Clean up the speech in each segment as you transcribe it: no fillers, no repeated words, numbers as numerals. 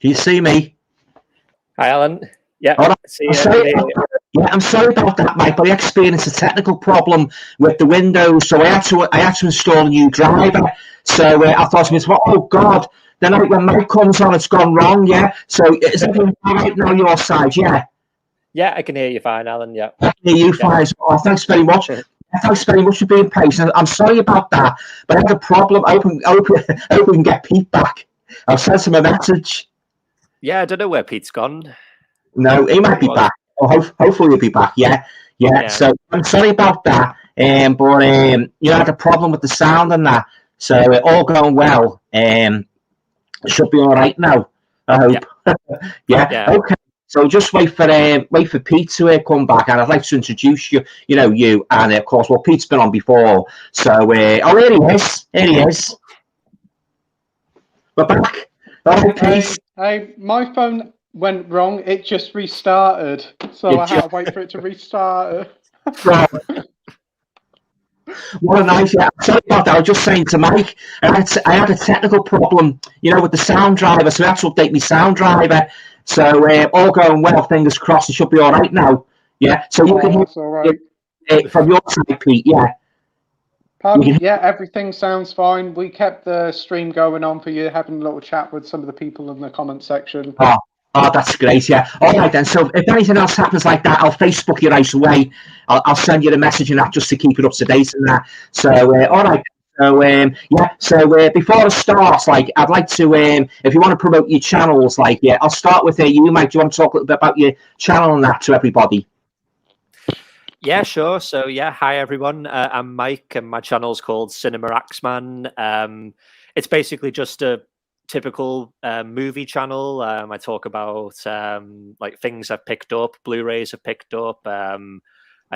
Can you see me? Hi, Alan. Yeah. Right. I'm sorry about that, Mike, but I experienced a technical problem with the Windows, so I had to install a new driver. So I thought to myself, oh God. Then when Mike comes on, it's gone wrong. Yeah. So is everything all right now your side? Yeah. Yeah, I can hear you fine, Alan. Yeah. I can hear you fine. Oh, thanks very much. Thanks very much for being patient. I'm sorry about that, but I had a problem. I hope we can get Pete back. I'll send him a message. Yeah, I don't know where Pete's gone. No, he might be back. Hopefully he'll be back. Yeah. So I'm sorry about that. But you had a problem with the sound and that. So all going well. It should be all right now. I hope. Yeah. Okay. So just wait for Pete to come back, and I'd like to introduce you. You, and of course, well, Pete's been on before. So here he is. Here he is. We're back. All right, Pete. Hey, my phone went wrong. It just restarted, so I had to wait for it to restart. What a nice. Sorry about that. I was just saying to Mike, I had a technical problem, with the sound driver, so I had to update my sound driver. So all going well. Fingers crossed. It should be all right now. Yeah. So you can hear from your side, Pete. Yeah. Pardon? Yeah, everything sounds fine. We kept the stream going on for you, having a little chat with some of the people in the comment section. Oh, that's great. Yeah. All right then. So if anything else happens like that, I'll Facebook you right away. I'll send you the message and that just to keep it up to date and that. So all right. So So before it starts, I'd like to, if you want to promote your channels, I'll start with you, Mike. Do you want to talk a little bit about your channel and that to everybody? Yeah, sure. So hi everyone. I'm Mike, and my channel's called Cinema Axeman. It's basically just a typical movie channel. I talk about things I've picked up, Blu-rays I've picked up. I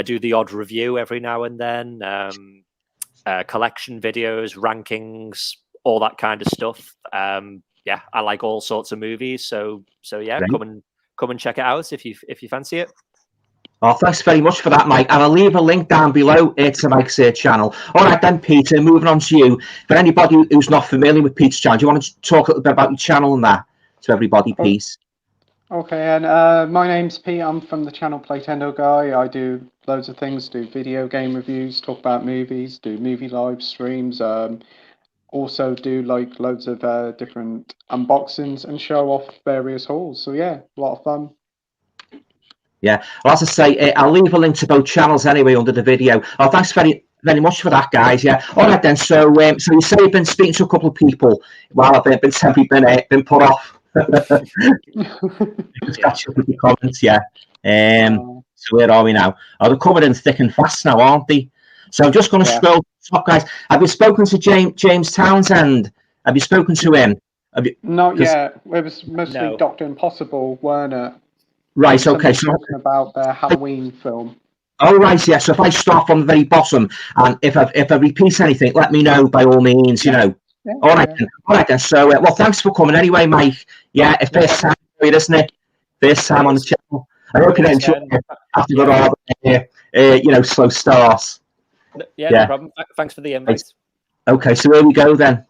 do the odd review every now and then. Collection videos, rankings, all that kind of stuff. I like all sorts of movies. So yeah, great. come and check it out if you fancy it. Oh, thanks very much for that, Mike. And I'll leave a link down below to Mike's channel. All right then, Peter, moving on to you. For anybody who's not familiar with Pete's channel, do you want to talk a little bit about your channel and that to everybody, please? Okay, and my name's Pete. I'm from the channel Playtendoguy. I do loads of things, do video game reviews, talk about movies, do movie live streams, also do loads of different unboxings and show off various hauls. So yeah, a lot of fun. Yeah, well, as I say, I'll leave a link to both channels anyway under the video. Oh, thanks very much for that, guys. Yeah. All right then. So you say you've been speaking to a couple of people while I've been put off. Just catch up with the comments. Yeah. So where are we now? Oh, they're coming in thick and fast now, aren't they? So I'm just going to scroll up, guys. Have you spoken to James Townsend? Have you spoken to him? Not yet. It was mostly Dr. Impossible, weren't it? Right, okay. So talking about their Halloween film. Oh, right, yeah. So if I start from the very bottom, and if I repeat anything, let me know by all means, Yeah, all right then. So, well, thanks for coming anyway, Mike. Yeah, it's first time, isn't it? First time on the channel. I hope you enjoy it after the slow starts. Yeah, no problem. Thanks for the invite. Okay, so here we go then.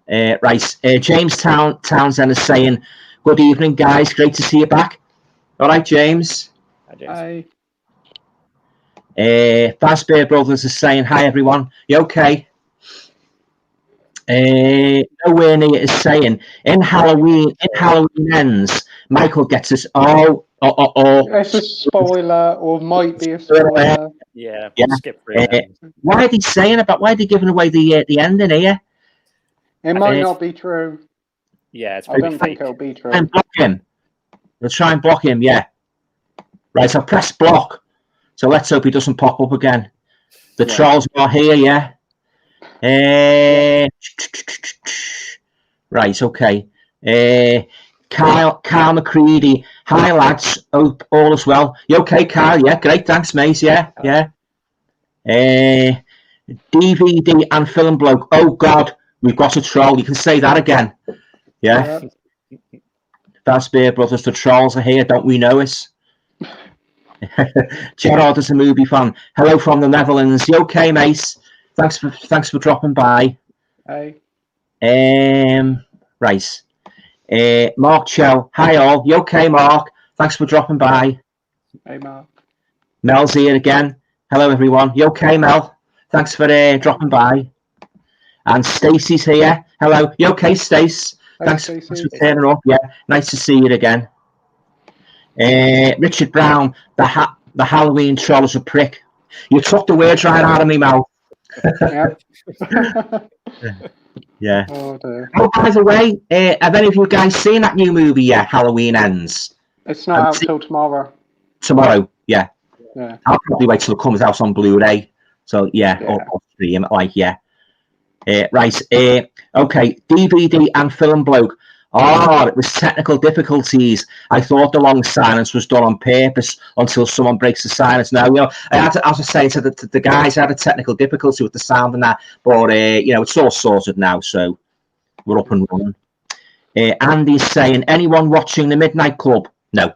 Right, James Townsend is saying, good evening, guys. Great to see you back. All right, James. Hi, James. Hi. Fazbear Brothers is saying, hi, everyone. You okay? Nowhere near is saying, in Halloween Ends, Michael gets us. It's a spoiler, or might be a spoiler. Yeah. Skip through why are they saying about? Why are they giving away the ending here? It might not be true. Yeah, I don't think it'll be true. And block him. We'll try and block him. Yeah. Right. So press block. So let's hope he doesn't pop up again. The trolls are here. Yeah. Right. Okay. Kyle McCready. Hi lads. Hope all is well. You okay, Kyle? Yeah. Great. Thanks, mate. Yeah. DVD and film bloke. Oh God, we've got a troll. You can say that again. Yeah. Fazbear Brothers, the trolls are here. Don't we know it? Gerard is a movie fan. Hello from the Netherlands. You okay, mate? Thanks for dropping by. Hey. Right. Mark Cho, hi all. You okay, Mark? Thanks for dropping by. Hey, Mark. Mel's here again. Hello, everyone. You okay, Mel? Thanks for dropping by. And Stacey's here. Hello. You okay, Stace? Thanks for turning up. Yeah, nice to see you again. Richard Brown, the Halloween troll is a prick. You took the words right out of me mouth. Yep. Yeah. Oh, dear. Oh, by the way, have any of you guys seen that new movie yet? Halloween Ends. It's not out till tomorrow. Tomorrow, yeah. Yeah. I'll probably wait till it comes out on Blu-ray. So yeah. Or stream it, like yeah. Right. Okay. DVD and film bloke. Oh, it was technical difficulties. I thought the long silence was done on purpose until someone breaks the silence. Now, I had to, as I say to the guys, I had a technical difficulty with the sound and that, but it's all sorted now, so we're up and running. Andy's saying, anyone watching the Midnight Club? No.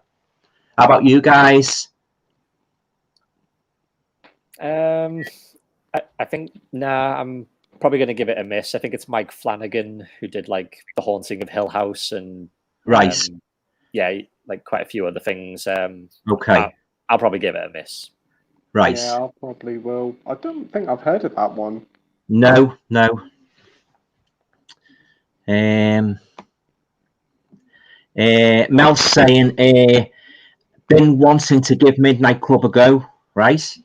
How about you guys? I think I'm probably going to give it a miss. I think it's Mike Flanagan who did like The Haunting of Hill House and right. Like quite a few other things. Okay. I'll probably give it a miss. Right. Yeah, I probably will. I don't think I've heard of that one. No. Mel's saying, been wanting to give Midnight Club a go, right?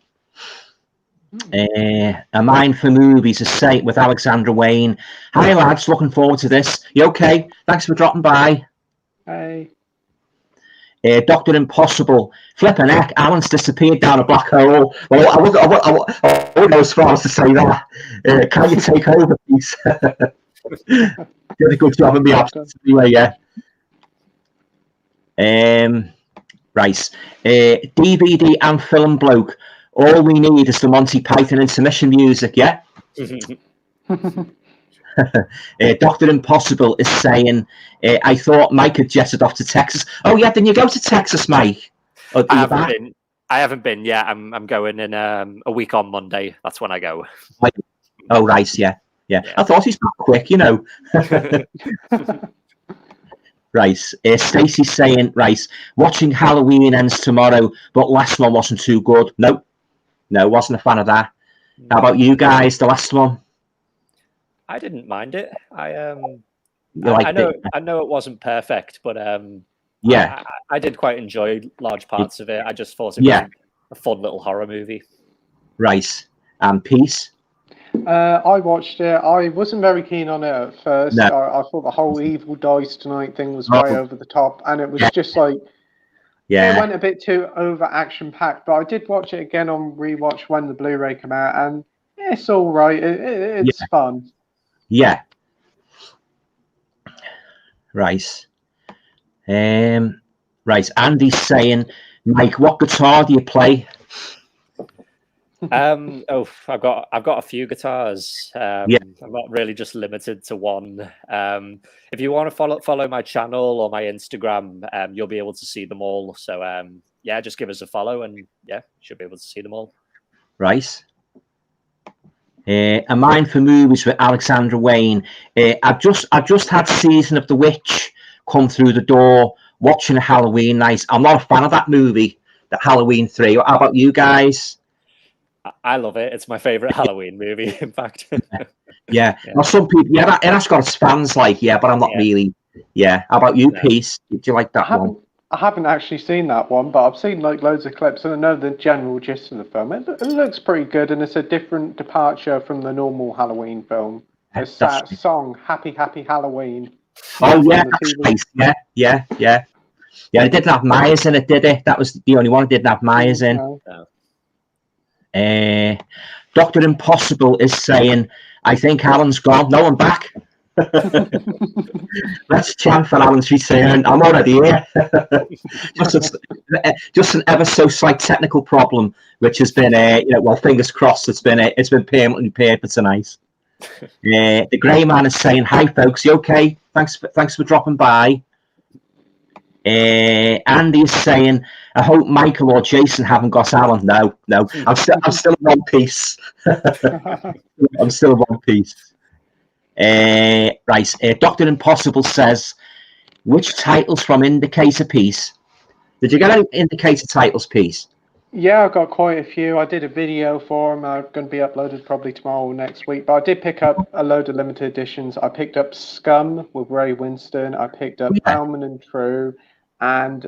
A Mind for Movies, a site with Alexandra Wayne. Hi lads, looking forward to this. You okay? Thanks for dropping by. Hey. Dr. Impossible. Flipping heck, Alan's disappeared down a black hole. Well, I wouldn't go as far as to say that. Can you take over, please? Did a good job in the absence anyway, yeah. Right. DVD and film bloke. All we need is the Monty Python intermission music, yeah? Dr. Impossible is saying, I thought Mike had jetted off to Texas. Oh, yeah, then you go to Texas, Mike. I haven't been yet. I'm going in a week on Monday. That's when I go. Oh, right, yeah. I thought he's not quick, Right. Stacey's saying, right, watching Halloween Ends tomorrow, but last one wasn't too good. No, wasn't a fan of that. How about you guys, the last one? I didn't mind it. I know it wasn't perfect, but I did quite enjoy large parts of it. I just thought it was a fun little horror movie. Right. And Peace? I watched it. I wasn't very keen on it at first. No. I thought the whole Evil Dies Tonight thing was way over the top, and it was just like it went a bit too over action packed. But I did watch it again on rewatch when the Blu-ray came out, and it's all right. It's fun. Yeah. Right. Right. Andy's saying, Mike, what guitar do you play? I've got a few guitars. I'm not really just limited to one. If you want to follow my channel or my Instagram, you'll be able to see them all. So just give us a follow and you should be able to see them all. Right. A Mind for Movies with Alexandra Wayne. I've just had Season of the Witch come through the door watching a Halloween night. I'm not a fan of that movie, that Halloween 3. How about you guys? I love it. It's my favorite Halloween movie, in fact. Well, some people, it has got its fans, but I'm not really. How about you, Peace? Did you like that one? I haven't actually seen that one, but I've seen loads of clips, and I know the general gist of the film. It looks pretty good, and it's a different departure from the normal Halloween film. It's that song, Happy Happy Halloween. Oh, yeah, that's nice. Yeah. It didn't have Myers in it, did it? That was the only one it didn't have Myers in. No. Dr. Impossible is saying, I think Alan's gone. No, I'm back. Let's chant for Alan's return. I'm already here. just an ever so slight technical problem, which has been, fingers crossed. It's been permanently repaired for tonight. The Grey Man is saying, "Hi, folks. You okay? Thanks for dropping by." Andy is saying, "I hope Michael or Jason haven't got Alan." No. I'm still in one piece. I'm still in one piece. Right. Dr. Impossible says, which titles from Indicator piece? Did you get any Indicator titles piece? Yeah, I've got quite a few. I did a video for them. Are going to be uploaded probably tomorrow or next week. But I did pick up a load of limited editions. I picked up Scum with Ray Winston. I picked up Alman and True, and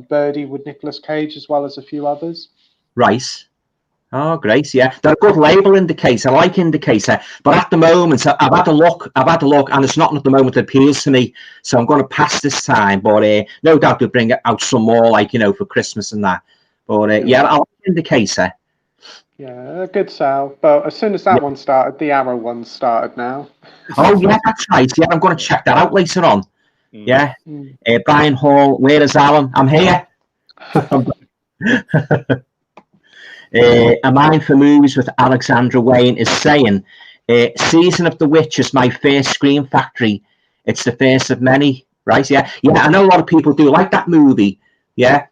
Birdie with Nicolas Cage, as well as a few others. Right. Oh, great! Yeah, they're a good label, Indicator. I like Indicator, but at the moment, I've had a look, and there's nothing at the moment that appeals to me. So I'm going to pass this time. But no doubt we'll bring out some more, like for Christmas and that. But yeah, I like Indicator. Yeah, a good sale. But as soon as that one started, the Arrow one started now. Oh yeah, that's right. Yeah, I'm going to check that out later on. Yeah, Brian Hall, where is Alan? I'm here. A Mind for Movies with Alexandra Wayne is saying, Season of the Witch is my first Scream Factory. It's the first of many, right? Yeah, I know a lot of people do like that movie. Yeah,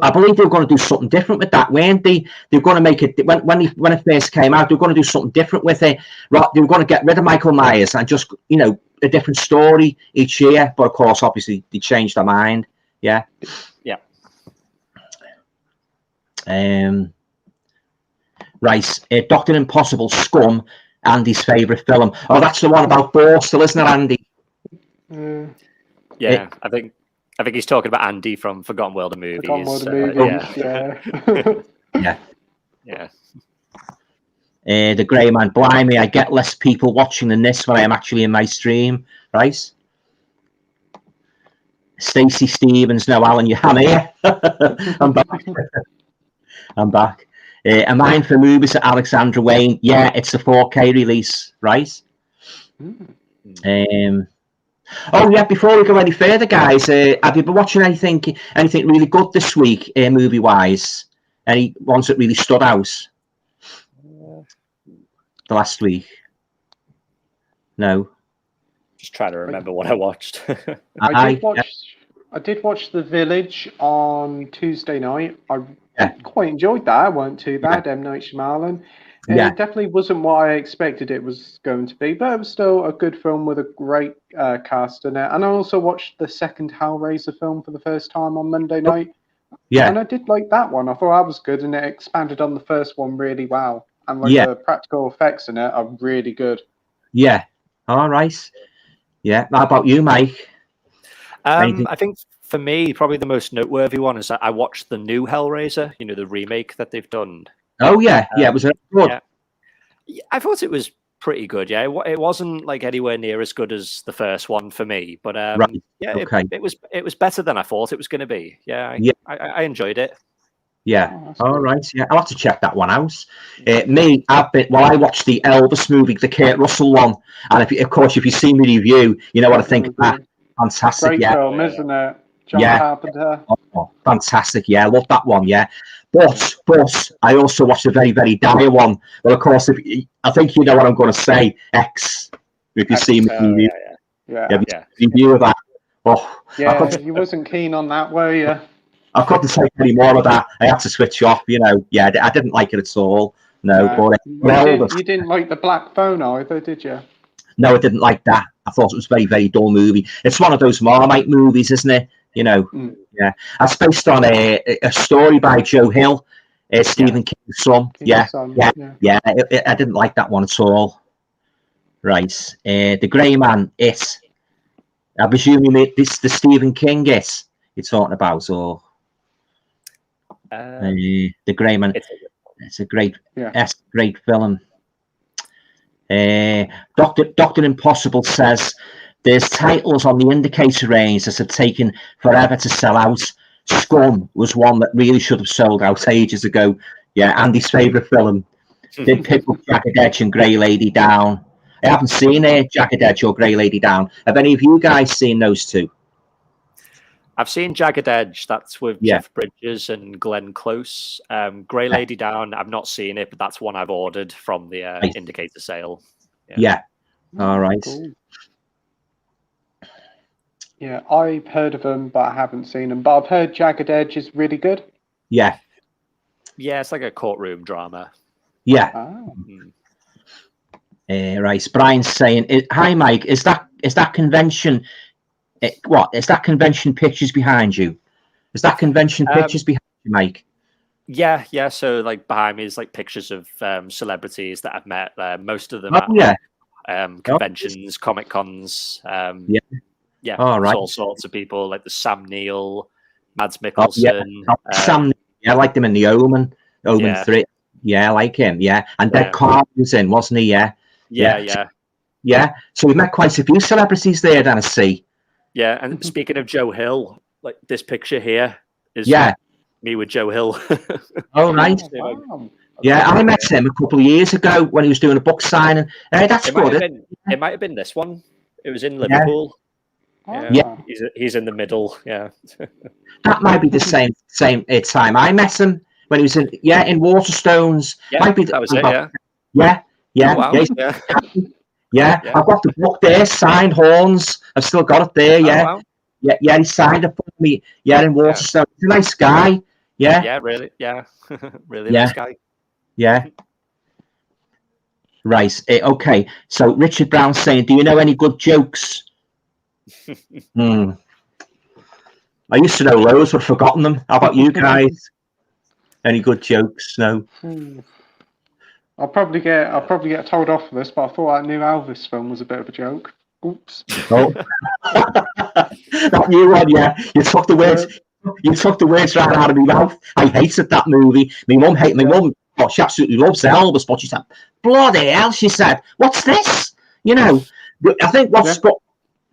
I believe they were going to do something different with that, weren't they? They were going to make it when it first came out. They were going to do something different with it. Right? They were going to get rid of Michael Myers and just a different story each year. But of course, obviously, they changed their mind. Yeah. Right, Dr. Impossible, Scum, Andy's favourite film. Oh, that's the one about Borstal, isn't it, Andy? Yeah, I think he's talking about Andy from Forgotten World of Movies. Forgotten World of Movies, yeah. The Grey Man, blimey, I get less people watching than this when I am actually in my stream, right? Stacey Stevens, no, Alan, I'm here. I'm back. I'm back. A Mind for Movies at Alexandra Wayne. Yeah, it's a 4K release, right? Oh yeah, before we go any further, guys, have you been watching anything really good this week, movie wise? Any ones that really stood out the last week? No. Just trying to remember what I watched. I did watch The Village on Tuesday night. I quite enjoyed that. It weren't too bad. M. Night Shyamalan. It definitely wasn't what I expected it was going to be, but it was still a good film with a great cast in it. And I also watched the second Hellraiser film for the first time on Monday night. Yeah. And I did like that one. I thought that was good, and it expanded on the first one really well. And the practical effects in it are really good. Yeah. All right. Yeah. How about you, Mike? I think for me, probably the most noteworthy one is that I watched the new Hellraiser, the remake that they've done. Oh, yeah. Was it good? Yeah. I thought it was pretty good, yeah. It wasn't like anywhere near as good as the first one for me, but it was better than I thought it was going to be. I enjoyed it. Yeah. All right. Yeah, I'll have to check that one out. I watched the Elvis movie, the Kurt Russell one, and if you see me review, you know what I think of that. Fantastic, great film, isn't it? John Carpenter. Oh, fantastic, I love that one, But I also watched a very, very dire one. Well, of course, I think you know what I'm going to say. X. If you see me review, review of that. Oh, you wasn't keen on that, were you? I couldn't take any more of that. I had to switch off. I didn't like it at all. No, but you didn't like The Black Phone either, did you? No, I didn't like that. I thought it was a very, very dull movie. It's one of those Marmite movies, isn't it? Yeah. It's based on a story by Joe Hill, Stephen King's son. I didn't like that one at all. Right. The Grey Man, I presume you made this the Stephen King you're talking about, or The Grey Man. It's a great film. Dr. Impossible says there's titles on the Indicator range that have taken forever to sell out. Scum was one that really should have sold out ages ago. Yeah, Andy's favourite film. Did pick up Jagged Edge and Grey Lady Down. I haven't seen Jagged Edge or Grey Lady Down. Have any of you guys seen those two? I've seen Jagged Edge. That's with Jeff Bridges and Glenn Close. Grey Lady Down, I've not seen it, but that's one I've ordered from the Indicator sale. Yeah. All right. Cool. Yeah, I've heard of them, but I haven't seen them. But I've heard Jagged Edge is really good. Yeah. Yeah, it's like a courtroom drama. Yeah. Right. Brian's saying, "Hi, Mike. Is that convention What is that convention pictures behind you? Is that convention pictures behind you, Mike? Yeah. So like behind me is like pictures of celebrities that I've met. Most of them conventions, Comic Cons. Yeah. All right. All sorts of people like the Sam Neill, Mads Mikkelsen. Sam. I liked him in the Omen 3. Yeah, I like him. Yeah, and Dead Carl was in, wasn't he? Yeah. So we met quite a few celebrities there, then I see. Yeah, and speaking of Joe Hill, like this picture here is me with Joe Hill. Oh, right. Yeah, I met him a couple of years ago when he was doing a book signing. That's good. It might have been this one. It was in Liverpool. Yeah. He's in the middle. Yeah. That might be the same time I met him when he was in Waterstones. Yeah, might be that was it. Yeah. Oh, wow. Yeah. I've got the book there, signed Horns. I've still got it there. Yeah. Oh, wow. Yeah. He signed it for me. Yeah, in Waterstones. He's a nice guy. Yeah. Yeah. Really. Yeah. Really nice guy. Yeah. Right. Okay. So Richard Brown's saying, "Do you know any good jokes?" I used to know loads, but I've forgotten them. How about you guys? Any good jokes? No. I'll probably get told off for this, but I thought that new Elvis film was a bit of a joke. Oops. Oh. That new one, yeah. You took the words right out of my mouth. I hated that movie. My mum. Oh, she absolutely loves Elvis, but she said, "Bloody hell!" She said, "What's this?" You know. I think what's got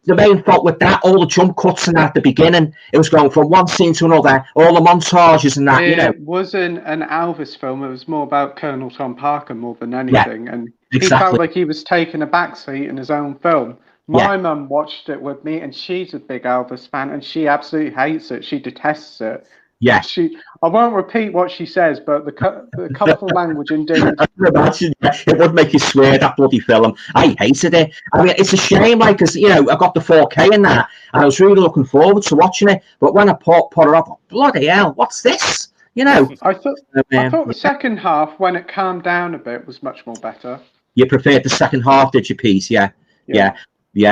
the main fault with that, all the jump cuts and that at the beginning, it was going from one scene to another, all the montages and that. It wasn't an Elvis film. It was more about Colonel Tom Parker more than anything, and he felt like he was taking a backseat in his own film. My mum watched it with me, and she's a big Elvis fan, and she absolutely hates it. She detests it. Yeah. I won't repeat what she says, but the colourful language indeed. I can imagine it would make you swear, that bloody film. I hated it. I mean, it's a shame, like, because I got the 4K in that, and I was really looking forward to watching it. But when I put it up, bloody hell, what's this? I thought the second half, when it calmed down a bit, was much more better. You preferred the second half, did you, Pete? Yeah.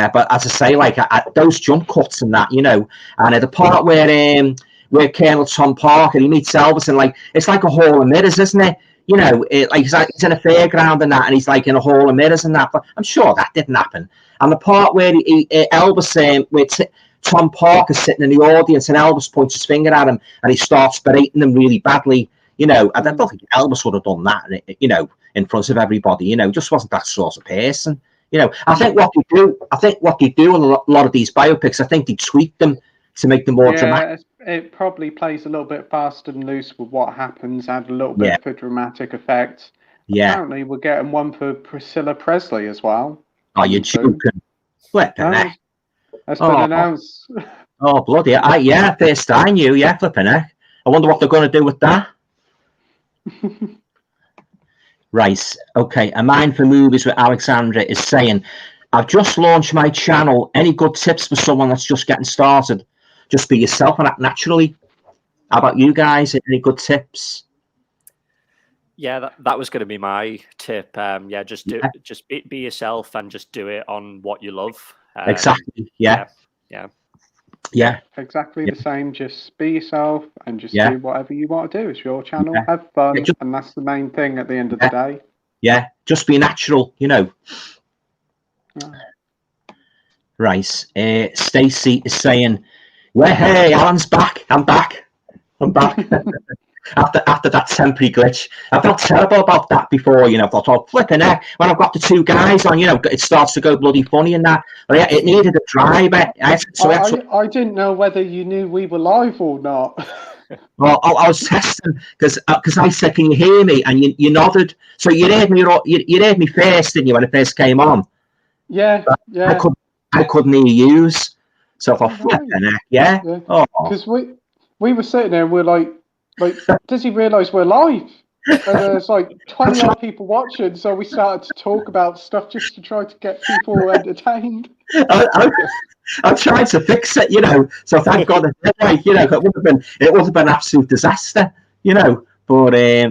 But as I say, like those jump cuts and that, and the part where Colonel Tom Parker, he meets Elvis, and like it's like a hall of mirrors, isn't it? He's in a fairground and that, and he's like in a hall of mirrors and that. But I'm sure that didn't happen. And the part where Elvis, with Tom Parker sitting in the audience, and Elvis points his finger at him, and he starts berating him really badly. I don't think Elvis would have done that, in front of everybody. Just wasn't that sort of person. I think what they do in a lot of these biopics, I think they tweak them to make them more dramatic. It probably plays a little bit fast and loose with what happens, add a little bit for dramatic effect. Yeah. Apparently, we're getting one for Priscilla Presley as well. Oh, you're joking. Flipping heck. That's been announced. Oh, bloody hell. First I knew, flipping heck. I wonder what they're going to do with that. Right, okay. A Mind for Movies with Alexandra is saying, "I've just launched my channel. Any good tips for someone that's just getting started? Just be yourself and act naturally." How about you guys? Any good tips? Yeah, that was going to be my tip. Just be yourself and just do it on what you love. Exactly. Yeah. Exactly the same. Just be yourself and just do whatever you want to do. It's your channel. Have fun, and that's the main thing at the end of the day. Yeah, just be natural. Right. Stacey is saying, "Well, hey, Alan's back. I'm back. After that temporary glitch, I felt terrible about that before. I thought, flipping heck, when I've got the two guys on, it starts to go bloody funny and that. But it needed a driver. I didn't know whether you knew we were live or not." Well, I was testing because I said, "Can you hear me?" And you nodded. So you heard me. You heard me first, didn't you, when it first came on? Yeah. I couldn't hear you. So I thought, flipping heck, because we were sitting there and we're like, does he realise we're live? And there's like 20 odd people watching, so we started to talk about stuff just to try to get people entertained. I'm trying to fix it, So thank God, it would have been an absolute disaster, But I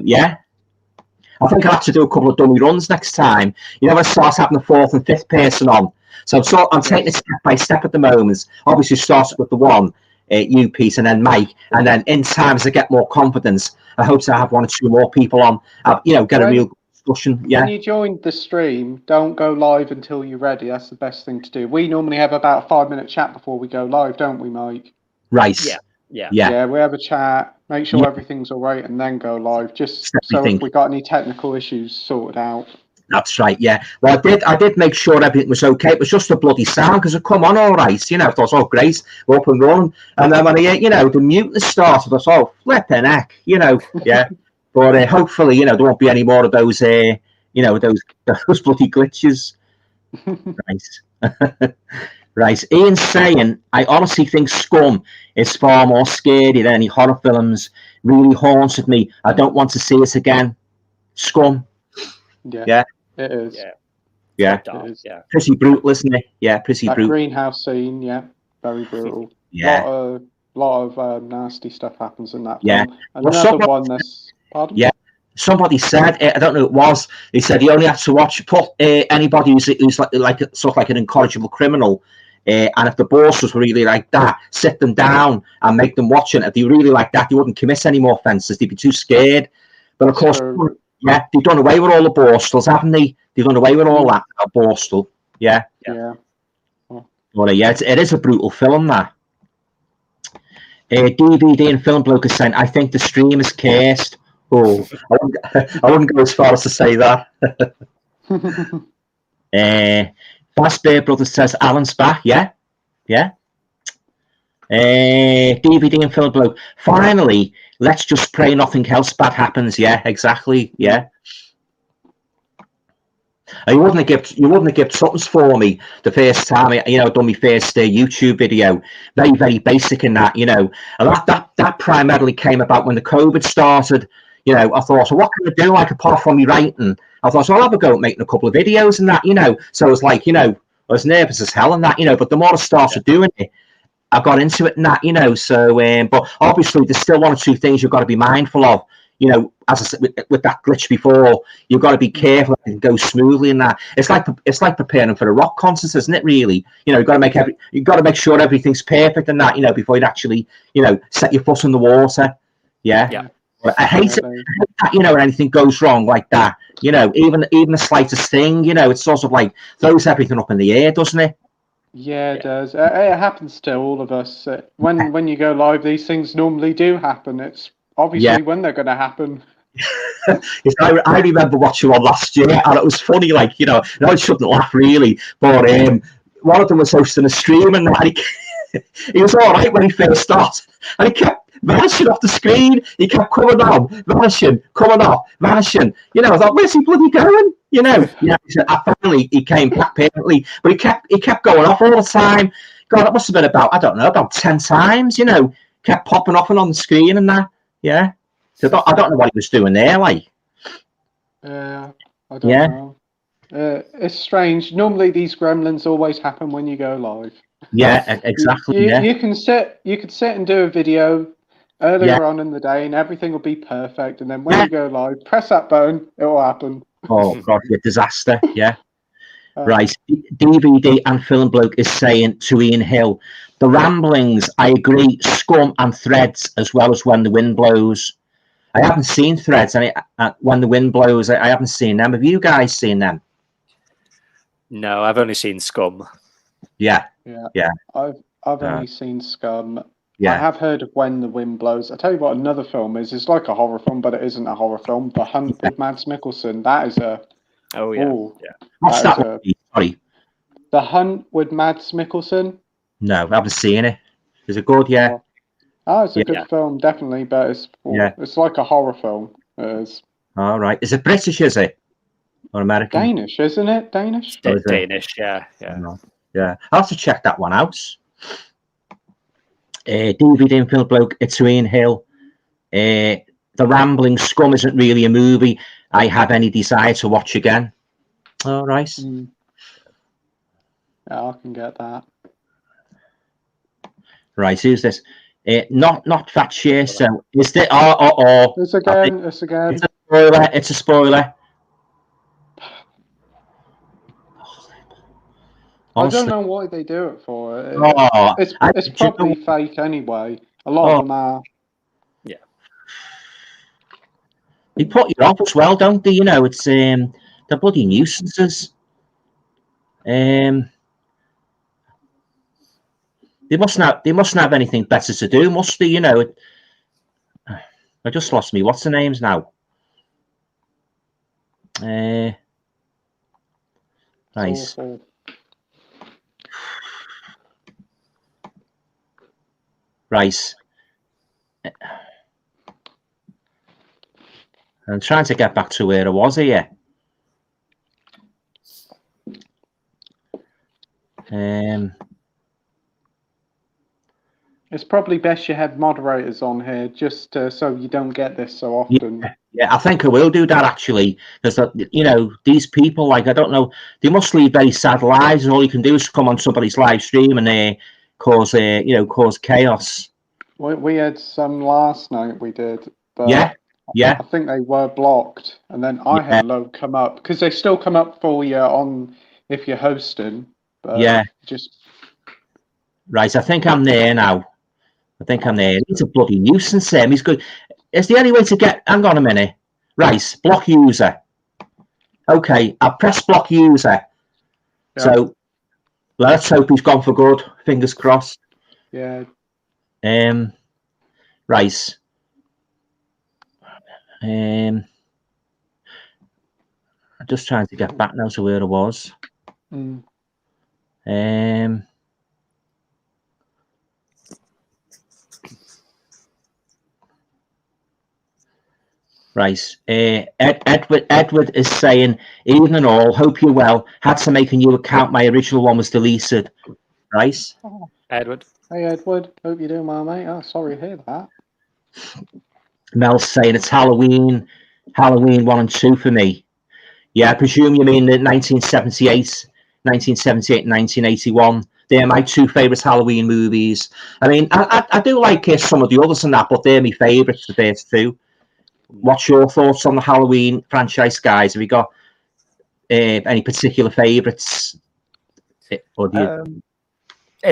think I'll have to do a couple of dummy runs next time. When it starts having the fourth and fifth person on. So I'm taking it step by step at the moment. Obviously, starts with the one you piece, and then Mike, and then in time as I get more confidence, I hope to have 1 or 2 more people on. Get a real discussion. Yeah. When you join the stream, don't go live until you're ready. That's the best thing to do. We normally have about a 5-minute chat before we go live, don't we, Mike? Right. Yeah. We have a chat, make sure everything's all right, and then go live. Just so if we got any technical issues sorted out. That's right. Yeah. Well, I did make sure everything was okay. It was just a bloody sound because it come on all right. I thought, oh, great, we're up and running. And then when the muteness started, I thought, oh, flipping heck, yeah. But hopefully, there won't be any more of those, those bloody glitches. Right. Right. Ian's saying, I honestly think Scum is far more scary than any horror films. Really haunted me. I don't want to see it again. Scum. Yeah. It is. Yeah. It is. Pretty brutal, isn't it? Yeah, pretty brutal. That greenhouse scene, very brutal. Yeah. Lot of nasty stuff happens in that film. Yeah. Another one that's... Pardon? Yeah. Somebody said, I don't know who it was, he said he only had to put anybody who's like sort of like an incorrigible criminal, and if the bosses were really like that, sit them down and make them watch it. If they were really like that, they wouldn't commit any more offences. They'd be too scared. But of course, they've done away with all the Borstals, haven't they? They've done away with all that Borstal. Yeah. Well, it is a brutal film, that. DVD and Film Bloke is saying, I think the stream is cursed. Oh, I wouldn't go as far as to say that. Fast Bear Brothers says Alan's back. Yeah. DVD and Film Bloke. Finally, let's just pray nothing else bad happens. Yeah, exactly. Yeah. You wouldn't have given something for me the first time I done my first YouTube video. Very, very basic in that, and that primarily came about when the COVID started. I thought, so what can I do, like, apart from me writing? I thought, so I'll have a go at making a couple of videos and that, So I was like, I was nervous as hell and that, but the more I started doing it, I got into it and that, So, but obviously there's still 1 or 2 things you've got to be mindful of. As I said with that glitch before, you've got to be careful and go smoothly in that. It's like preparing for a rock concert, isn't it? Really, you've got to make sure everything's perfect and that, before you actually, set your foot in the water. Yeah. I hate it that, when anything goes wrong like that. Even the slightest thing, it's sort of like throws everything up in the air, doesn't it? Yeah, it does. It happens to all of us. When you go live, these things normally do happen. It's obviously when they're going to happen. I remember watching one last year, and it was funny. Like, I shouldn't laugh really, but one of them was hosting a stream, and he was all right when he first started, and he kept vanishing off the screen. He kept coming on, vanishing, coming off, vanishing. I thought, where's he bloody going? Finally he came back permanently, but he kept going off all the time. God, that must have been about 10 times. Kept popping off and on the screen and that. Yeah. So I don't know what he was doing there, like. I don't know. It's strange. Normally these gremlins always happen when you go live. Yeah, exactly. You could sit and do a video earlier on in the day, and everything will be perfect. And then when you go live, press that button, it will happen. Oh God, a disaster. Yeah. Right. DVD and Film Bloke is saying to Ian Hill, the Ramblings. I agree. Scum and Threads, as well as When the Wind Blows. I haven't seen Threads, and When the Wind Blows, I haven't seen them. Have you guys seen them? No, I've only seen Scum. Yeah. I've only seen Scum. Yeah. I have heard of When the Wind Blows. I tell you what, another film is. It's like a horror film, but it isn't a horror film. The Hunt with Mads Mikkelsen. That is a. Oh yeah. What's that? Sorry. The Hunt with Mads Mikkelsen. No, I haven't seen it. Is it good? Yeah. Oh, it's a good film, definitely, but it's like a horror film. All right. Is it British, is it? Or American? Danish, isn't it? Danish? Danish, yeah. I'll have to check that one out. DVD and Film Bloke, it's Ian Hill. The Rambling. Scum isn't really a movie I have any desire to watch again. All right. Yeah, I can get that. Right, who's this? Not Fat Share. So is it? It's again. It's a spoiler. Honestly. I don't know why they do it for. It's Do you probably know- fake anyway. A lot of them are. Yeah. They put you off as well, don't they? You know, it's they're bloody nuisances. They mustn't have anything better to do, must they? You know, I just lost me. What's the names now? Right. Awful. Right. I'm trying to get back to where I was here. It's probably best you have moderators on here just so you don't get this so often. Yeah, I think I will do that actually, because you know, these people, like, I don't know, they must lead very sad lives, and all you can do is come on somebody's live stream and cause chaos. We had some last night. We did, but yeah. I think they were blocked, and then I had a load come up because they still come up for you on if you're hosting. But right. I think I'm there now. He's a bloody nuisance. He's good. Is there any way to get? Hang on a minute. Right, block user. Okay, I press block user. Yeah. So let's hope he's gone for good. Fingers crossed. Yeah. Right. I'm just trying to get back now to where I was. Right. Edward is saying, evening all, hope you're well. Had to make a new account. My original one was deleted. Right. Edward. Hey, Edward. Hope you're doing well, mate. Oh, sorry to hear that. Mel's saying it's Halloween 1 and 2 for me. Yeah, I presume you mean the 1978, 1981. They're my two favourite Halloween movies. I mean, I do like some of the others and that, but they're my favourites, the first two. What's your thoughts on the Halloween franchise, guys? Have you got any particular favourites? It's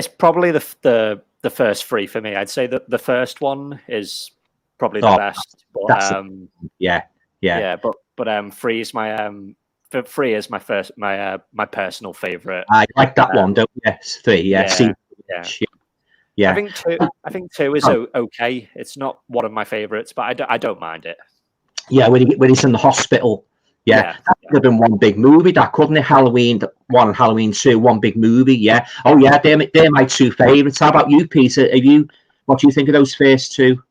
probably the first three for me. I'd say that the first one is probably the best. But, but three is my personal favourite. I like that one, don't you? Yes, 3, yeah. I think 2 is okay. It's not one of my favourites, but I don't mind it. Yeah, when he's in the hospital. Yeah, that could have been one big movie. That couldn't it? Halloween 1 and Halloween 2, one big movie. Yeah. Oh yeah, they're my two favourites. How about you, Peter? What do you think of those first two?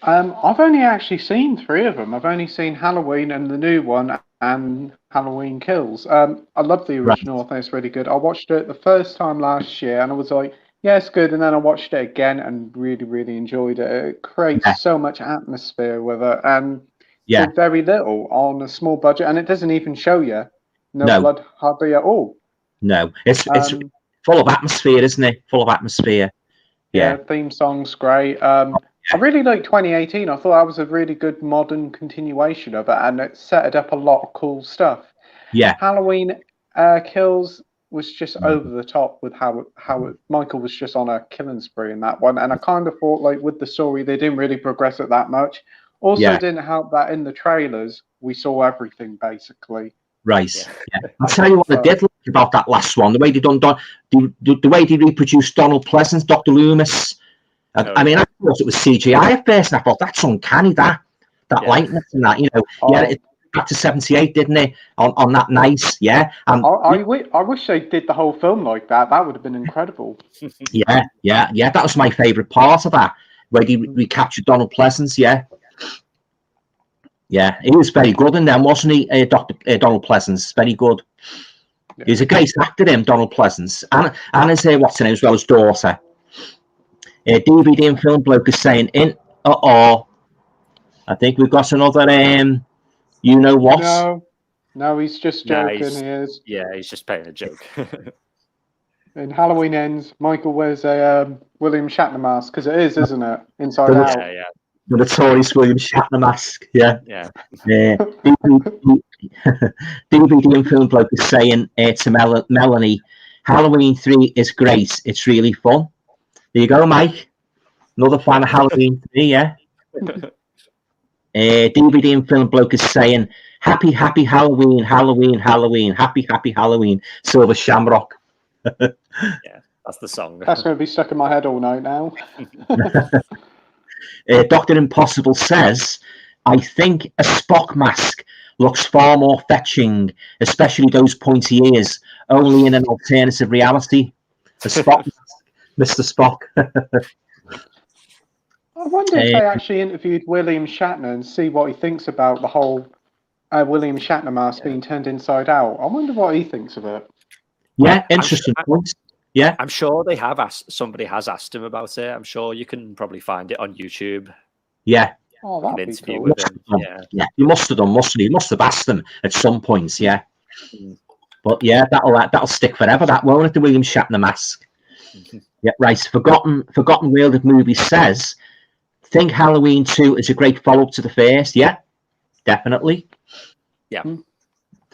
I've only actually seen 3 of them. I've only seen Halloween and the new one and Halloween Kills. I love the original. I think it's really good. I watched it the first time last year and I was like, yeah, it's good. And then I watched it again and really, really enjoyed it. It creates so much atmosphere with it and did very little on a small budget. And it doesn't even show you no blood hardly at all. No, it's full of atmosphere, isn't it? Full of atmosphere. Yeah, theme song's great. I really like 2018. I thought that was a really good modern continuation of it, and it set it up a lot of cool stuff. Yeah, Halloween Kills was just over the top with how Michael was just on a killing spree in that one, and I kind of thought like with the story they didn't really progress it that much. Also, didn't help that in the trailers we saw everything basically. Right. Yeah. I'll tell you what I did like about that last one. The way they the way they reproduced Donald Pleasance, Dr. Loomis. I mean, I thought it was CGI at first, and I thought that's uncanny. That likeness and that, you know. It back to 78, didn't it? On that night, yeah. I wish they did the whole film like that. That would have been incredible. Yeah. That was my favourite part of that, where they recaptured Donald Pleasance. Yeah, he was very good in them, wasn't he, Donald Pleasance? Very good. Yeah. He's a great actor, Donald Pleasance. And his, what's her name, as well as daughter. DVD and film bloke is saying, I think we've got another, you know what? No, he's just joking, he is. Yeah, he's just playing a joke. In Halloween Ends, Michael wears a William Shatner mask, because it is, isn't it? Inside Out. Yeah. The notorious William Shatner mask, DVD and film bloke is saying to Melanie, Halloween 3 is great. It's really fun. There you go, Mike. Another fan of Halloween 3, yeah. DVD and film bloke is saying, happy Halloween, Halloween, Halloween, happy Halloween, Silver Shamrock. Yeah, that's the song. That's going to be stuck in my head all night now. Dr. Impossible says, I think a Spock mask looks far more fetching, especially those pointy ears, only in an alternative reality. A Spock mask, Mr. Spock. I wonder if they actually interviewed William Shatner and see what he thinks about the whole William Shatner mask being turned inside out. I wonder what he thinks of it. Yeah, interesting points. Yeah, I'm sure they have asked. Somebody has asked him about it. I'm sure you can probably find it on YouTube. Yeah. Oh, that'd be interview cool. with him. Yeah, he must have done. He must have asked them at some points. Yeah, but yeah, that'll stick forever. That won't it? The William Shatner mask. Yeah, right. Forgotten World of Movies says, think Halloween 2 is a great follow-up to the first. Yeah, definitely. Yeah.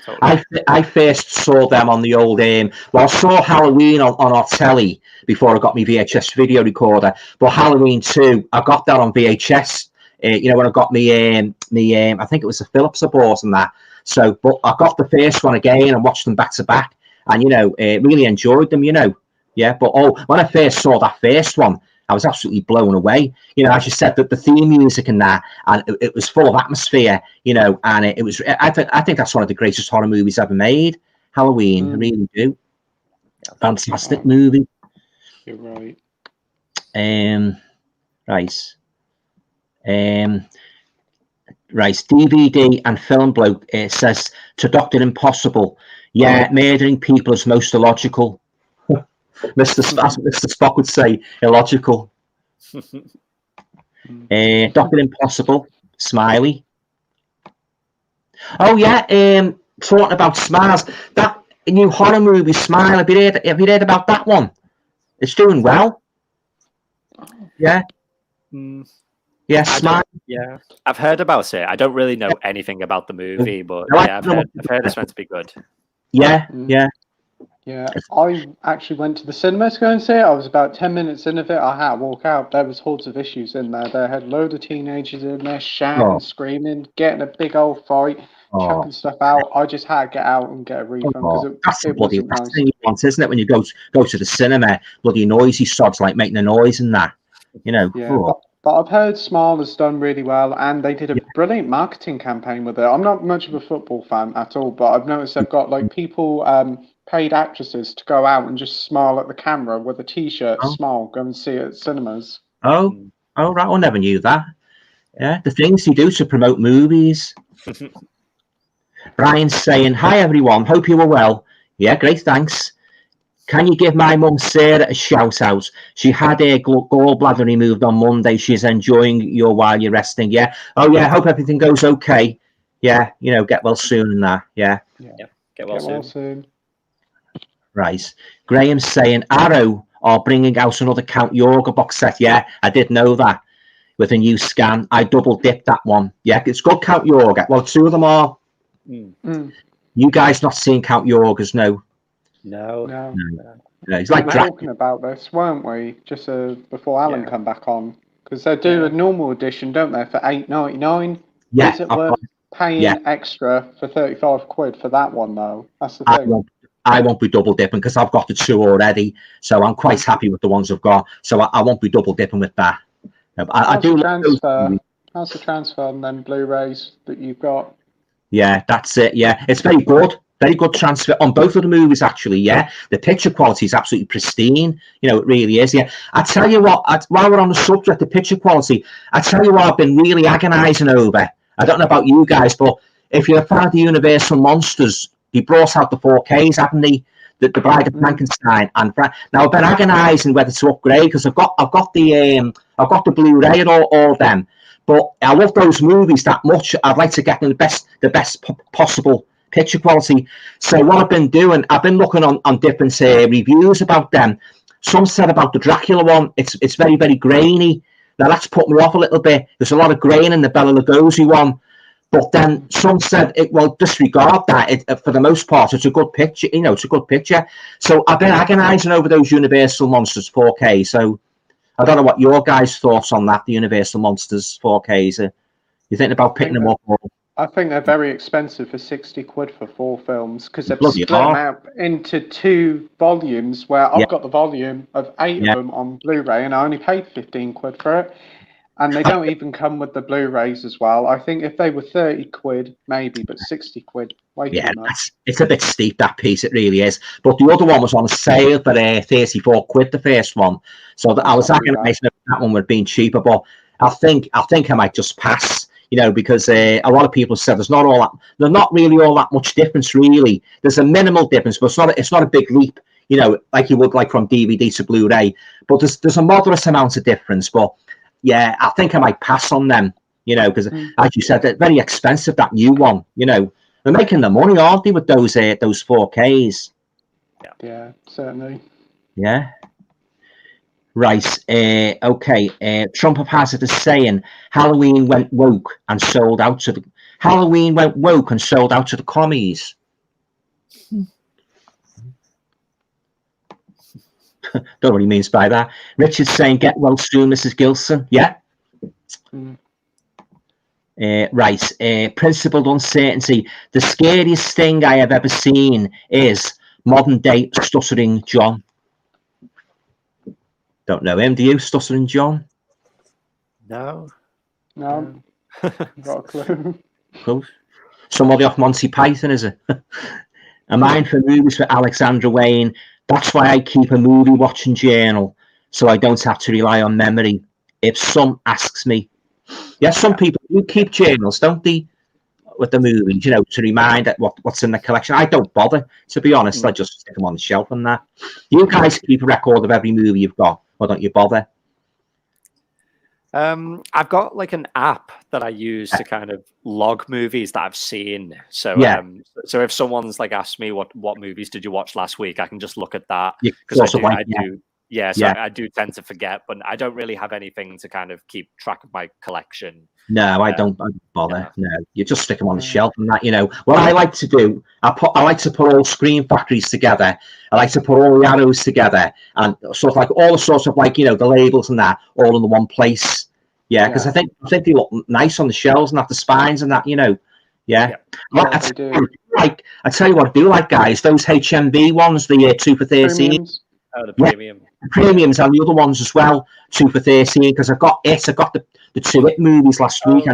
Totally. I first saw them on the old I saw Halloween on our telly before I got my VHS video recorder, but Halloween 2 I got that on VHS, when I got me I think it was the Philips I bought and that, so but I got the first one again and watched them back to back and really enjoyed them, but when I first saw that first one I was absolutely blown away. As you said, that the theme music and that, and it was full of atmosphere. And it was. I think that's one of the greatest horror movies ever made. Halloween, I really do. Fantastic movie. You're right. Right. Right. DVD and film bloke says to Dr. Impossible, yeah, murdering people is most illogical. Mr. Spock would say illogical. Dr. Impossible, Smiley. Oh yeah, talking about smiles. That new horror movie, Smile. Have you heard about that one? It's doing well. Yeah. Yeah, Smile. Yeah, I've heard about it. I don't really know anything about the movie, but yeah, I've heard it's meant to be good. Yeah, yeah. Yeah, I actually went to the cinema to go and see it. I was about 10 minutes in of it. I had to walk out. There was hordes of issues in there. They had a load of teenagers in there shouting, screaming, getting a big old fight, chucking stuff out. I just had to get out and get a refund because it wasn't nice. That's the thing you want, isn't it? When you go to the cinema, bloody noisy sods like making a noise and that, Yeah, but I've heard Smile has done really well, and they did a brilliant marketing campaign with it. I'm not much of a football fan at all, but I've noticed they've got like people, paid actresses to go out and just smile at the camera with a T-shirt, smile, go and see it at cinemas. Oh, right. I never knew that. Yeah, the things you do to promote movies. Brian's saying, hi, everyone. Hope you were well. Yeah, great, thanks. Can you give my mum Sarah a shout out? She had her gallbladder removed on Monday. She's enjoying you while you're resting. Yeah. Oh, yeah. Hope everything goes okay. Yeah. Get well soon and that. Yeah. Get well soon. Right. Graham's saying Arrow are bringing out another Count Yorga box set. Yeah, I did know that with a new scan. I double dipped that one. Yeah, it's got Count Yorga. Well, two of them are. You guys not seeing Count Yorgas? No. It's like talking about this, weren't we? Just before Alan come back on, because they do a normal edition, don't they, for $8.99? Yeah. Is it worth paying extra for £35 for that one though? That's the thing. I won't be double dipping because I've got the two already, so I'm quite happy with the ones I've got. So I won't be double dipping with that. I do. How's the transfer and then Blu-rays that you've got? Yeah, that's it. Yeah, it's very good. Very good transfer on both of the movies, actually. Yeah, the picture quality is absolutely pristine. It really is. Yeah, I tell you what. While we're on the subject of picture quality, I tell you what I've been really agonising over. I don't know about you guys, but if you're a fan of the Universal Monsters, he brought out the 4Ks, haven't he? The Bride of Frankenstein and now I've been agonising whether to upgrade because I've got the Blu-ray and all them. But I love those movies that much. I'd like to get them the best possible picture quality. So what I've been doing, I've been looking on different reviews about them. Some said about the Dracula one, it's very, very grainy. Now that's put me off a little bit. There's a lot of grain in the Bela Lugosi one. But then some said, well, disregard that. For the most part, it's a good picture. It's a good picture. So I've been agonising over those Universal Monsters 4K. So I don't know what your guys' thoughts on that, the Universal Monsters 4Ks. You thinking about picking them up? I think they're very expensive for 60 quid for 4 films, because they've Bloody split them hard. out into 2 volumes, where I've got the volume of 8 of them on Blu-ray, and I only paid 15 quid for it. And they don't even come with the Blu-rays as well. I think if they were 30 quid, maybe, but 60 quid, way too much. It's a bit steep, that piece, it really is. But the other one was on sale for 34 quid, the first one. So I was agonising if that one would have been cheaper, but I think I might just pass, because a lot of people said there's not really all that much difference, really. There's a minimal difference, but it's not a big leap, like you would like from DVD to Blu-ray. But there's a moderate amount of difference, but yeah, I think I might pass on them, because as you said, they're very expensive, that new one, They're making the money, aren't they, with those 4Ks? Yeah, certainly. Yeah. Right. Okay. Trump have has it as saying Halloween went woke and sold out to the commies. Don't know what he means by that. Richard's saying, get well soon, Mrs. Gilson. Yeah. Right. Principled uncertainty. The scariest thing I have ever seen is modern day stuttering John. Don't know him. Do you, stuttering John? No. Got a clue. Close. Somebody off Monty Python, is it? A mind for movies for Alexandra Wayne. That's why I keep a movie watching journal, so I don't have to rely on memory. If some asks me, some people do keep journals, don't they, with the movies, to remind that what's in the collection. I don't bother, to be honest. I just stick them on the shelf and that. You guys keep a record of every movie you've got, or don't you bother? I've got like an app that I use to kind of log movies that I've seen. So so if someone's like asked me what movies did you watch last week, I can just look at that, because I do tend to forget, but I don't really have anything to kind of keep track of my collection. No, I don't bother. No, you just stick them on the shelf and that. What I like to do, I like to put all Scream Factories together. I like to put all the arrows together, and sort of like all the sorts of like the labels and that all in the one place. Yeah, because I think they look nice on the shelves and have the spines and that. I tell you what I do like, guys. Those HMV ones, the 2 for 13. The premium. The premiums and the other ones as well, 2 for 13. Because I got the 2 It movies last week.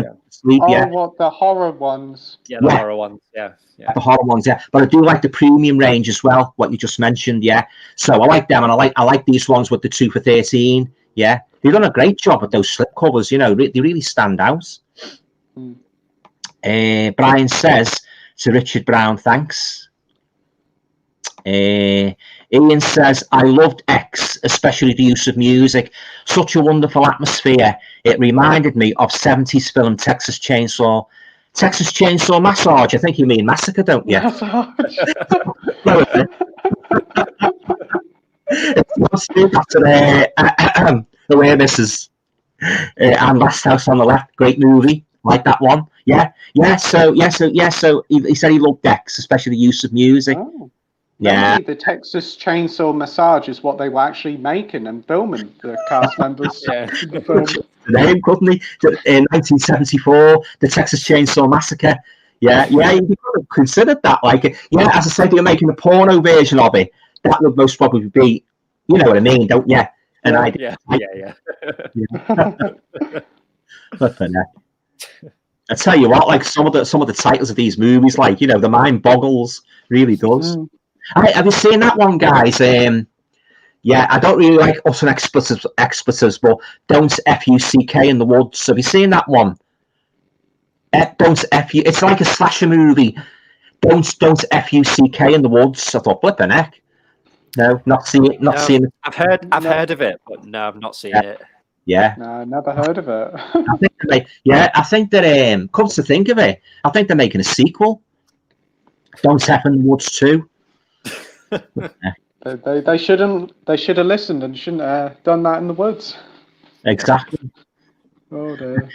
What, the horror ones? Yeah, the horror ones. Yeah. The horror ones, but I do like the premium range as well. What you just mentioned, So I like them, and I like these ones with the 2 for 13. Yeah, they've done a great job with those slip covers. They really stand out. Brian says to Richard Brown, thanks. Ian says, I loved X, especially the use of music. Such a wonderful atmosphere. It reminded me of 70s film Texas Chainsaw Massage. I think you mean Massacre, don't you? After Awarenesses and Last House on the Left, great movie, like that one. So he said he loved X, especially the use of music. Maybe the Texas Chainsaw Massage is what they were actually making and filming, the cast members. The name, couldn't he? In 1974, the Texas Chainsaw Massacre. You could have considered that. Like, as I said, you're making a porno version of it. That would most probably be, you know what I mean, don't you? And I tell you what, like some of the titles of these movies, like the mind boggles, really does. Have you seen that one, guys? I don't really like uttering expletives, but don't fuck in the woods. Have you seen that one? Don't fu. It's like a slasher movie. Don't fuck in the woods. I thought, flipping heck. No, not seen it. Seen it. I've heard of it, but no, I've not seen it. Yeah. No, never heard of it. I think that comes to think of it, I think they're making a sequel. Don't F in the Woods 2. They shouldn't. They should have listened and shouldn't have done that in the woods. Exactly. Oh dear.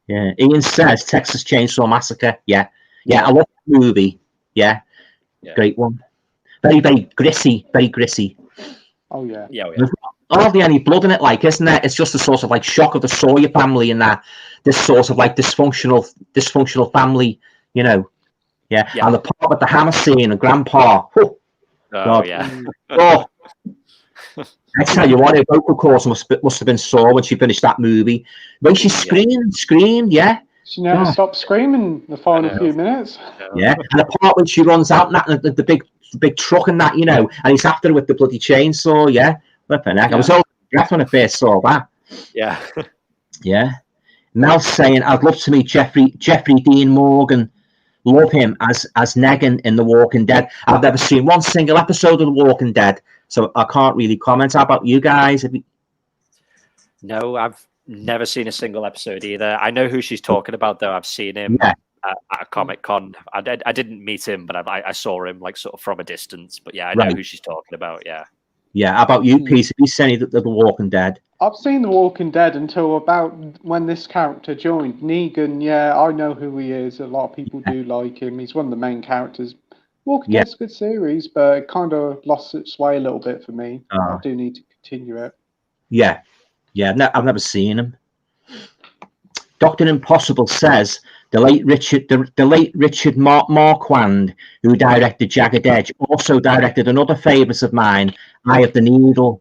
Yeah. Ian says Texas Chainsaw Massacre. Yeah. I love the movie. Yeah. Great one. Very, very gritty. Very gritty. Oh yeah. There's hardly any blood in it, like, isn't there? It's just a sort of like shock of the Sawyer family and that this sort of like dysfunctional family, you know. Yeah. And the part with the hammer scene and grandpa. Oh, God. Oh. I tell you what, her vocal cords must have been sore when she finished that movie. When she screamed, yeah. She never stopped screaming the final few minutes. Yeah, and the part when she runs out and that, the big truck and that, you know, and he's after her with the bloody chainsaw, yeah. Flipping heck. I was holding my breath when I first saw that. Yeah. Yeah. Mel's saying, I'd love to meet Jeffrey Dean Morgan. Love him as Negan in The Walking Dead. I've never seen one single episode of The Walking Dead, so I can't really comment. How about you guys? No, I've never seen a single episode either. I know who she's talking about, though. I've seen him at a Comic-Con. I didn't meet him, but I saw him like sort of from a distance. But yeah, I know who she's talking about. Yeah. Yeah. How about you, Pete? Have you seen any of The Walking Dead? I've seen The Walking Dead until about when this character joined. Negan, I know who he is. A lot of people do like him. He's one of the main characters. Walking Dead's a good series, but it kind of lost its way a little bit for me. I do need to continue it. Yeah. No, I've never seen him. Dr. Impossible says the late Richard Marquand, who directed Jagged Edge, also directed another favourite of mine, Eye of the Needle.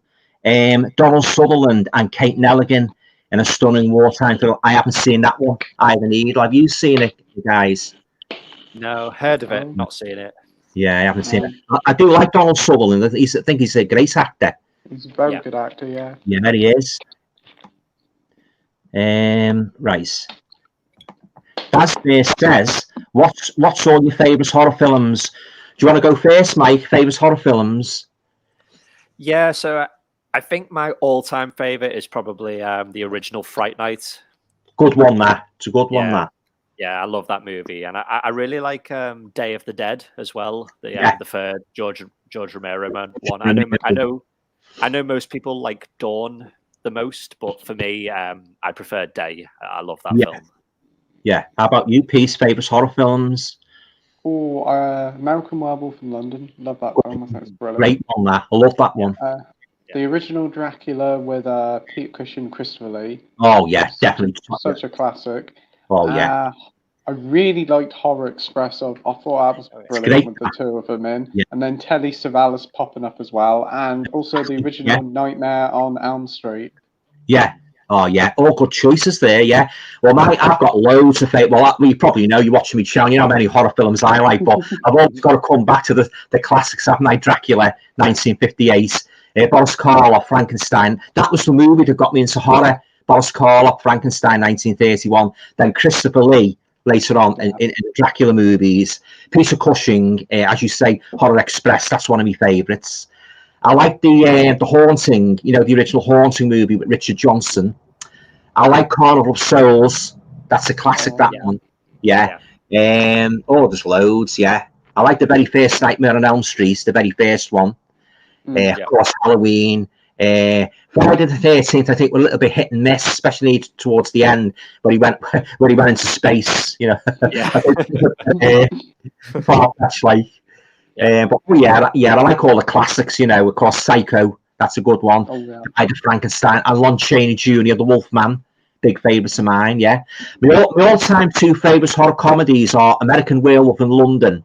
Donald Sutherland and Kate Nelligan in a stunning wartime film. I haven't seen that one. Eye of the Needle. Have you seen it, guys? No, heard of it, not seen it. Yeah, I haven't seen it. I do like Donald Sutherland. I think he's a great actor. He's a very good actor, yeah. Yeah, he is. Right. Daz there says, what's all your favourite horror films? Do you want to go first, Mike? Favourite horror films? Yeah, so I think my all-time favourite is probably the original Fright Night. Good one, that. It's a good one, that. Yeah, I love that movie, and I really like Day of the Dead as well. The third George Romero one. I know most people like Dawn the most, but for me, I prefer Day. I love that film. Yeah. How about you, Peace? Favourite horror films? Oh, American Werewolf in London. Love that film. I think it's brilliant. Great one, that. I love that one. The original Dracula with Peter Cushing, Christopher Lee. Oh yeah, definitely. Such a classic. Oh yeah. I really liked Horror Express. I thought that was brilliant with the two of them in. Yeah. And then Telly Savalas popping up as well. And also the original Nightmare on Elm Street. Yeah. Oh, yeah. All good choices there, yeah. Well, I've got loads of favourite. Well, you probably know, you're watching me channel, you know how many horror films I like, but I've always got to come back to the classics, haven't I? Dracula, 1958. Boris Karloff, Frankenstein. That was the movie that got me into horror. Boris Karloff, Frankenstein, 1931. Then Christopher Lee, later on in the Dracula movies. Peter Cushing, as you say, Horror Express, that's one of my favourites. I like the Haunting, you know, the original Haunting movie with Richard Johnson. I like Carnival of Souls. That's a classic, one. Yeah. There's loads, yeah. I like the very first Nightmare on Elm Street, the very first one. Of course, Halloween. Friday the 13th, I think, were a little bit hit and miss, especially towards the end, where he went into space, you know. Far-fetched, like. But I like all the classics, you know. Of course, Psycho, that's a good one. I did Frankenstein and Lon Chaney Jr., The Wolfman, big favourites of mine. Yeah, my all-time two favourite horror comedies are American Werewolf in London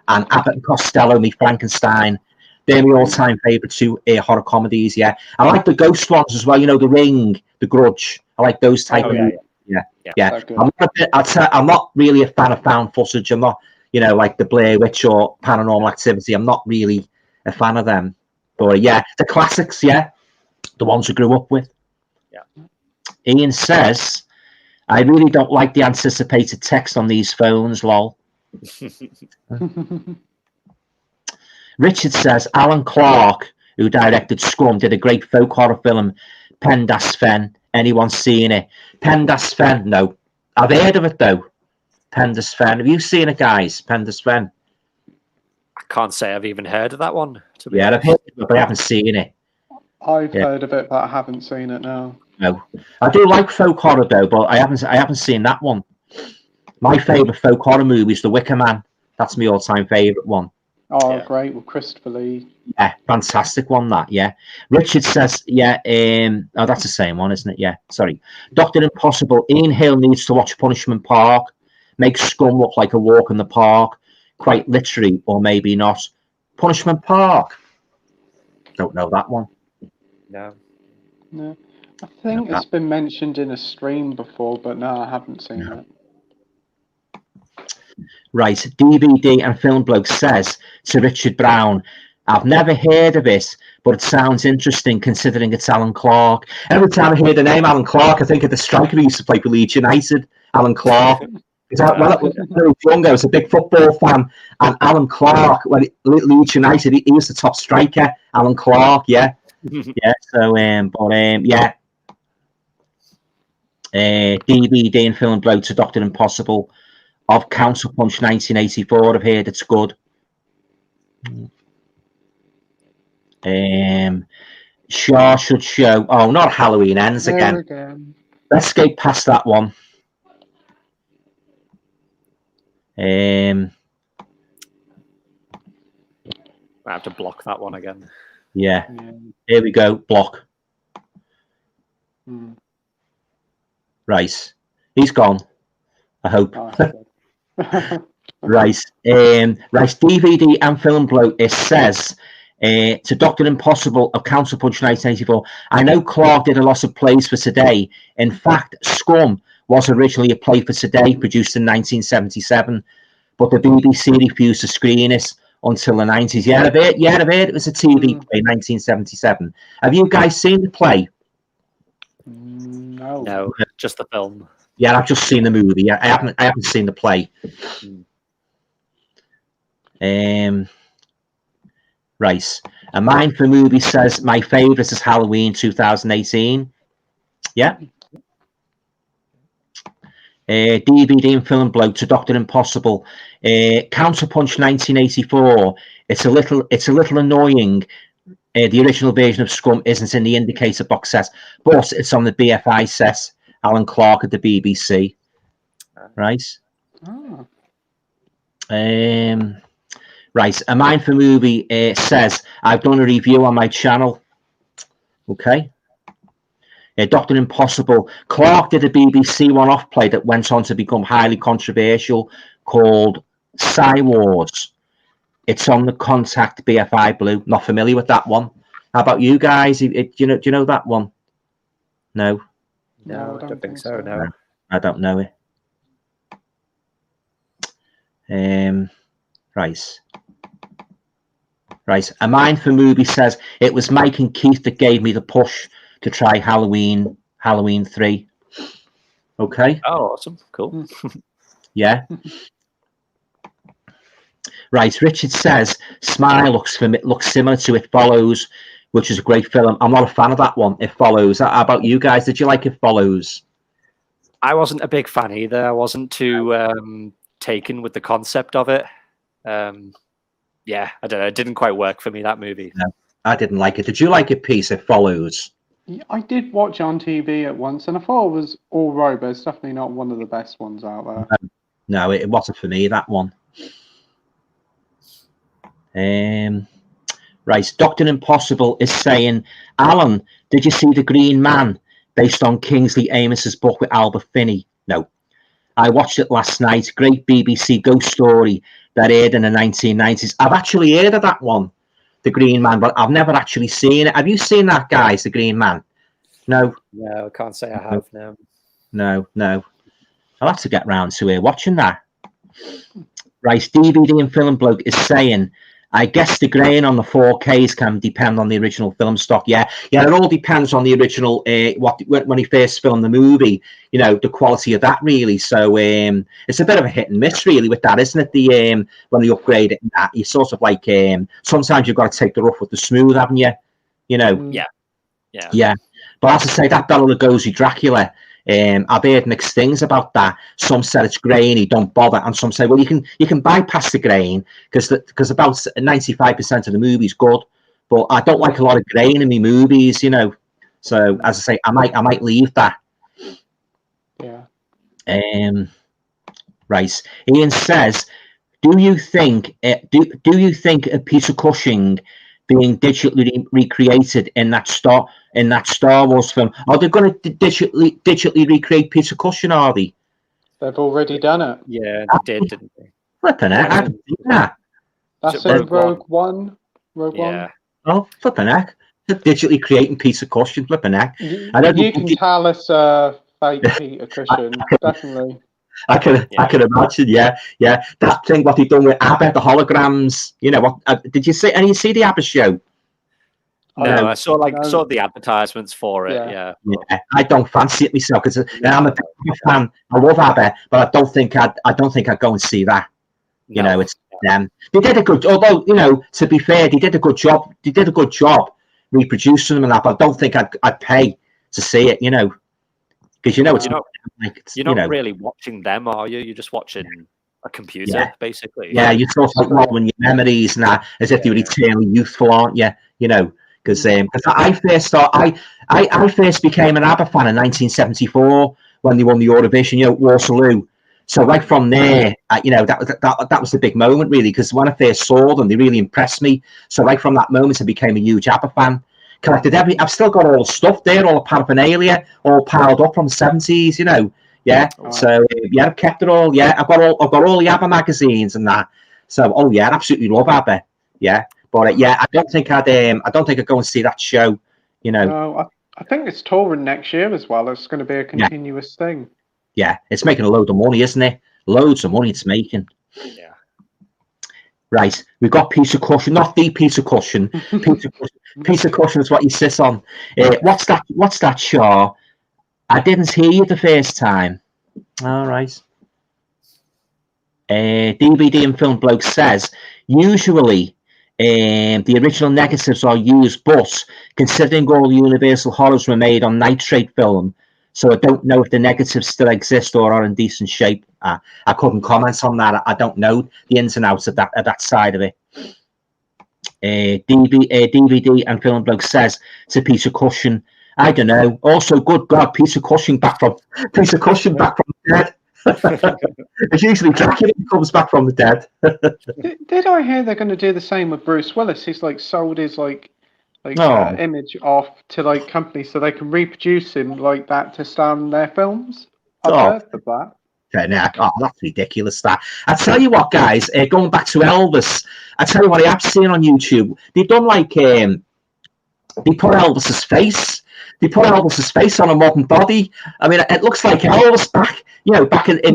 and Abbott and Costello, Me Frankenstein. They're my all-time favourite two horror comedies. Yeah, I like the ghost ones as well. You know, The Ring, The Grudge. I like those type of movies. Yeah. I'm not really a fan of found footage. I'm not. You know, like the Blair Witch or Paranormal Activity. I'm not really a fan of them. But the classics, the ones I grew up with. Yeah. Ian says, I really don't like the anticipated text on these phones, lol. Richard says, Alan Clark, who directed Scum, did a great folk horror film, Pendas Fen. Anyone seen it? Pendas Fen? No. I've heard of it, though. Pendas Fen. Have you seen it, guys? Pendas Fen. I can't say I've even heard of that one. I've heard of it, but I haven't seen it. I've heard of it, but I haven't seen it now. No, I do like folk horror though, but I haven't seen that one. My favourite folk horror movie is The Wicker Man. That's my all-time favourite one. Oh, yeah. Great with Christopher Lee. Yeah, fantastic one. That, yeah. Richard says, yeah. Oh, that's the same one, isn't it? Yeah. Sorry. Dr. Impossible. Ian Hill needs to watch Punishment Park. Makes Scum look like a walk in the park. Quite literally, or maybe not. Punishment Park. Don't know that one. No. No. I think it's been mentioned in a stream before, but no, I haven't seen it. Right, DVD and Film Bloke says to Richard Brown, I've never heard of it, but it sounds interesting considering it's Alan Clark. Every time I hear the name Alan Clark, I think of the striker who used to play for Leeds United, Alan Clark. When I was younger, I was a big football fan, and Alan Clark, when Leeds United, he was the top striker, Alan Clark, yeah. Yeah, so, yeah. DVD and Film Bloke to Dr. Impossible. Of Counterpunch 1984, I've heard it's good. Shaw should show. Oh, not Halloween Ends again. Let's skate past that one. I have to block that one again. Yeah. Here we go. Block. Right. He's gone. I hope. Right. DVD and Film Bloke, it says to Dr. Impossible of Counterpunch 1984. I know Clark did a lot of plays for Today. In fact, Scum was originally a play for Today, produced in 1977, but the BBC refused to screen it until the 90s. Yeah, I've heard it was a TV play in 1977. Have you guys seen the play? No, just the film. Yeah, I've just seen the movie. I haven't seen the play. Right. A Mind for Movie says my favourite is Halloween 2018. Yeah. DVD and Film Bloke to Dr. Impossible. Counterpunch 1984. It's a little annoying. The original version of Scum isn't in the indicator box set, but it's on the BFI set. Alan Clark at the BBC. Right. Oh. Right. A Mind for Movie says I've done a review on my channel. Okay. Dr. Impossible. Clark did a BBC one-off play that went on to become highly controversial called Psy Wars. It's on the Contact BFI Blue. Not familiar with that one. How about you guys? Do you know that one? No. No, I don't think so. No, I don't know it. Right. A Mind for Movie says it was Mike and Keith that gave me the push to try Halloween 3. Okay. Oh, awesome. Cool. Yeah. Right. Richard says Smile looks similar to It Follows, which is a great film. I'm not a fan of that one, It Follows. How about you guys? Did you like It Follows? I wasn't a big fan either. I wasn't too taken with the concept of it. Yeah, I don't know. It didn't quite work for me, that movie. No, I didn't like it. Did you like it, Peace? It Follows. Yeah, I did watch on TV at once, and I thought it was all right, but it's definitely not one of the best ones out there. No, it wasn't for me, that one. Right, Dr. Impossible is saying, Alan, did you see The Green Man, based on Kingsley Amis's book with Albert Finney? No. I watched it last night. Great BBC ghost story that aired in the 1990s. I've actually heard of that one, The Green Man, but I've never actually seen it. Have you seen that, guys, The Green Man? No? No, I can't say I have, no. No. I'll have to get round to watching that. Right, DVD and Film Bloke is saying, I guess the grain on the 4Ks can depend on the original film stock. Yeah, it all depends on the original, when he first filmed the movie, the quality of that, really. So it's a bit of a hit and miss, really, with that, isn't it? When they upgrade it, you sort of like, sometimes you've got to take the rough with the smooth, haven't you? Yeah. But as I say, that Bela Lugosi Dracula, I've heard mixed things about that. Some said it's grainy, don't bother, and some say, well, you can bypass the grain because about 95% of the movie's good. But I don't like a lot of grain in my movies, So as I say, I might leave that. Yeah. Right. Ian says, do you think a piece of Cushing being digitally recreated in that Star Wars film? Are they going to digitally recreate piece of Cushing? Are they? They've already done it. Yeah, they did, didn't they? Flipping heck! I haven't seen that. That's in Rogue One. Rogue One. Oh, flipping heck! Digitally creating piece of Cushing, flipping heck. You can tell it's fake Peter Cushing, definitely. I can imagine, yeah. That thing what they've done with ABBA, the holograms. You know what? Did you see? And you see the ABBA show? No, I saw the advertisements for it. Yeah. I don't fancy it myself because I'm a big fan. I love ABBA, but I don't think I'd go and see that. You know, it's them. They did a good. Although to be fair, they did a good job. They did a good job reproducing them and that. But I don't think I'd pay to see it. Because it's you're not really watching them, are you? You're just watching a computer, basically. Yeah, you're sort of rolling your memories and that as if you were eternally youthful, aren't you? Because I first became an ABBA fan in 1974 when they won the Eurovision, Waterloo. So right from there, that was the big moment really, because when I first saw them, they really impressed me. So right from that moment, I became a huge ABBA fan. Collected I've still got all the stuff there, all the paraphernalia, all piled up from the 70s, Yeah. So I've kept it all. Yeah, I've got all the ABBA magazines and that. So I absolutely love ABBA. Yeah. But I don't think I'd go and see that show. No, I think it's touring next year as well. It's going to be a continuous thing. Yeah, it's making a load of money, isn't it? Loads of money it's making. Yeah. Right, we've got piece of Cushion, not the piece of Cushion. Piece of Cushion is what you sit on. What's that, Shaw? I didn't hear you the first time. All right. DVD and Film Bloke says, usually the original negatives are used, but considering all the Universal horrors were made on nitrate film, so I don't know if the negatives still exist or are in decent shape. I couldn't comment on that. I don't know the ins and outs of that side of it. DVD and Film Bloke says it's a piece of Cushion. I don't know. Also, good God, piece of Cushion back from the dead. It's usually Dracula who comes back from the dead. Did I hear they're going to do the same with Bruce Willis? He's sold his image off to companies so they can reproduce him like that to star in their films. I've heard of that. That's ridiculous. That I tell you what, guys. Going back to Elvis, I tell you what I have seen on YouTube. They've done they put Elvis's face. They put Elvis's face on a modern body. I mean, it looks like Elvis back in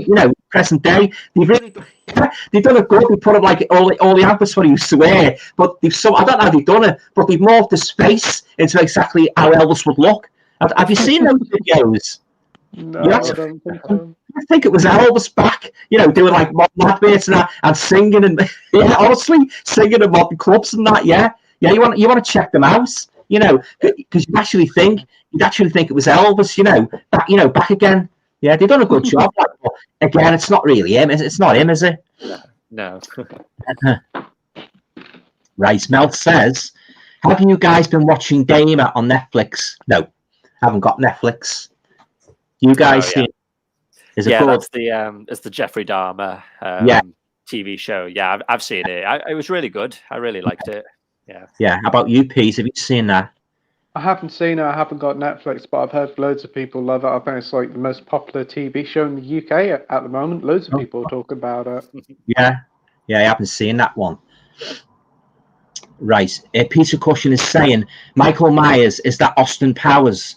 present day. They've done it good. They put him like all the outfits what he used to wear. But I don't know how they've done it, but they've morphed his face into exactly how Elvis would look. Have you seen those videos? No, I don't think so. I think it was Elvis back, doing like modern adverts and singing and honestly singing in modern clubs and that. Yeah. You want to check them out, because you'd actually think it was Elvis, back again. Yeah, they've done a good job. But again, it's not really him. It's not him, is it? No. Right. Mel says, have you guys been watching Damer on Netflix? No, haven't got Netflix. You guys see it? Is it good? It's the Jeffrey Dahmer TV show. Yeah, I've seen it. It was really good. I really liked it. Yeah. Yeah. How about you, Pete? Have you seen that? I haven't seen it. I haven't got Netflix, but I've heard loads of people love it. I think it's the most popular TV show in the UK at the moment. Loads of people talk about it. Yeah, I haven't seen that one. Right. Peter Cushion is saying, Michael Myers, is that Austin Powers?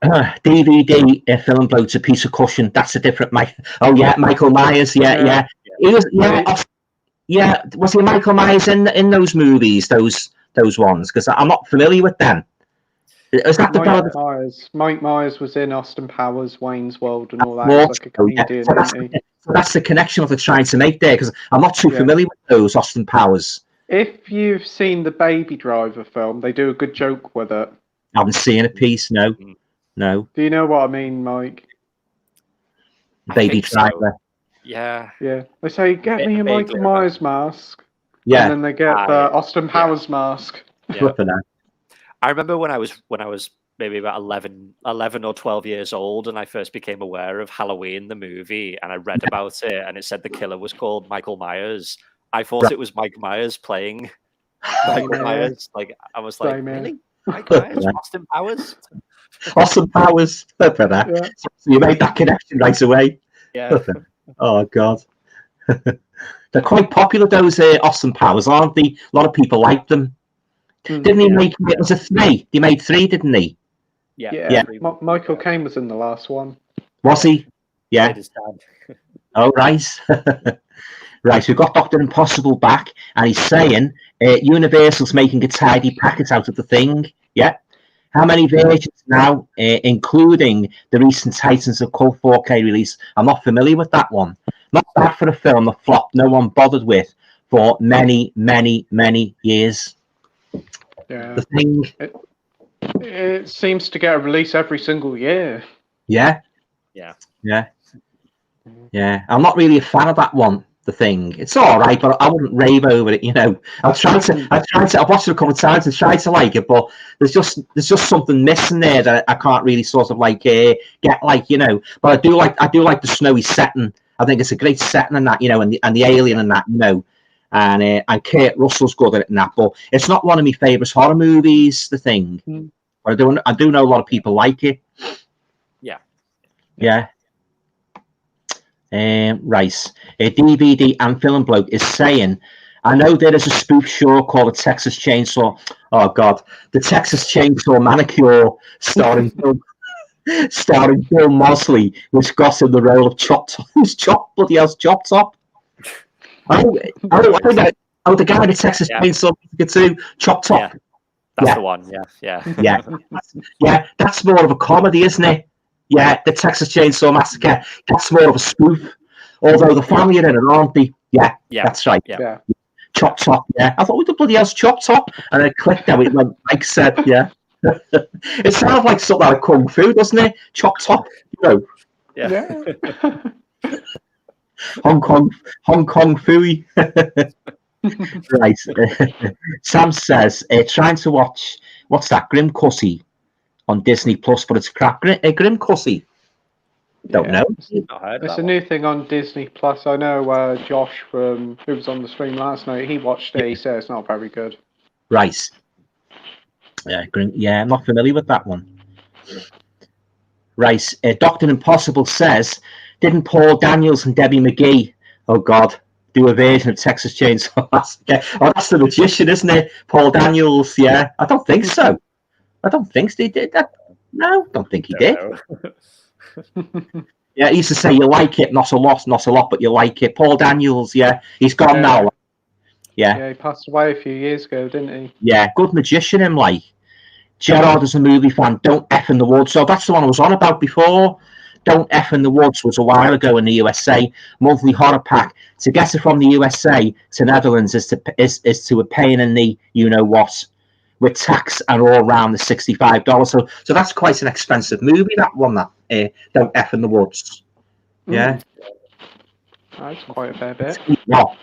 DVD Film Bloke, a piece of Cushion. That's a different Mike. Oh yeah, Michael Myers. Yeah. He was. Yeah. Was he Michael Myers in those movies? Those ones? Because I'm not familiar with them. Is that Mike Myers? Mike Myers was in Austin Powers, Wayne's World, and all that. He's like a comedian. So that's the connection of the trying to make there, because I'm not too familiar with those Austin Powers. If you've seen the Baby Driver film, they do a good joke with it. I haven't seen a piece. No. Do you know what I mean, Mike? Baby Driver. So. Yeah. They say, get me a Michael Myers mask. Yeah. And then they get the Austin Powers mask. Yeah. I remember when I was maybe about 11 or 12 years old, and I first became aware of Halloween, the movie, and I read about it, and it said the killer was called Michael Myers. I thought it was Mike Myers playing Michael Myers. Like, I was like, really? Mike Myers? Austin Powers? Austin Powers. So you made that connection right away. Yeah. Oh, God. They're quite popular, those Austin Powers, aren't they? A lot of people like them. Didn't he make it? Was it 3? He made 3, didn't he? Yeah. Michael Caine was in the last one. Was he? Yeah. Oh, right. Right, we've got Dr. Impossible back, and he's saying Universal's making a tidy packet out of the thing. Yeah. How many versions now, including the recent Titans of Cult 4K release? I'm not familiar with that one. Not bad for a film that flopped, no one bothered with for many, many, many years. Yeah. The thing. It seems to get a release every single year. Yeah. I'm not really a fan of that one. The thing. It's all right, but I wouldn't rave over it. I've watched it a couple of times and tried to like it, but there's just something missing there that I can't really sort of like get like. But I do like the snowy setting. I think it's a great setting in that, and the alien and that, and Kurt Russell's good at it and that. But it's not one of my favourite horror movies. The thing. But I do know a lot of people like it. Yeah. Rice, a DVD and film bloke is saying, I know there is a spoof show called The Texas Chainsaw. Oh God, The Texas Chainsaw Manicure, starring Bill Mosley, which got in the role of Chop Top. Who's Chop? Bloody hell's Chop Top? The guy in The Texas Chainsaw too, Chop Top. That's the one. Yeah. That's more of a comedy, isn't it? Yeah, The Texas Chainsaw Massacre. That's more of a spoof. Although the family are in it, aren't they? Yeah, that's right. Yeah. Chop Top, yeah. I thought, what the bloody hell's Chop Top? And I clicked how it went, Mike said, yeah. It sounds like something out of Kung Fu, doesn't it? Chop Top, Yeah. Hong Kong Fooey. Right. Sam says, trying to watch, what's that, Grim Cussy on Disney Plus, but it's crap. Grim Cussy. Don't know. It's a new thing on Disney Plus. I know Josh who was on the stream last night, he watched it. He said it's not very good. Right. Yeah, I'm not familiar with that one. Right. Dr. Impossible says, didn't Paul Daniels and Debbie McGee, oh God, do a version of Texas Chainsaw Massacre? Oh, that's the magician, isn't it? Paul Daniels, yeah. I don't think so. I don't think they did that. No, don't think he did. Yeah, he used to say you like it, not a lot, but you like it. Paul Daniels, yeah, he's gone now. Yeah, he passed away a few years ago, didn't he? Yeah, good magician, him like. Gerard is a movie fan. Don't F in the Woods. So that's the one I was on about before. Don't F in the Woods was a while ago in the USA. Monthly horror pack. To get it from the USA to Netherlands is to a pain in the you-know-what, with tax and all around the $65. So that's quite an expensive movie, that one, that Don't F in the Woods. Yeah. That's quite a fair bit. Well,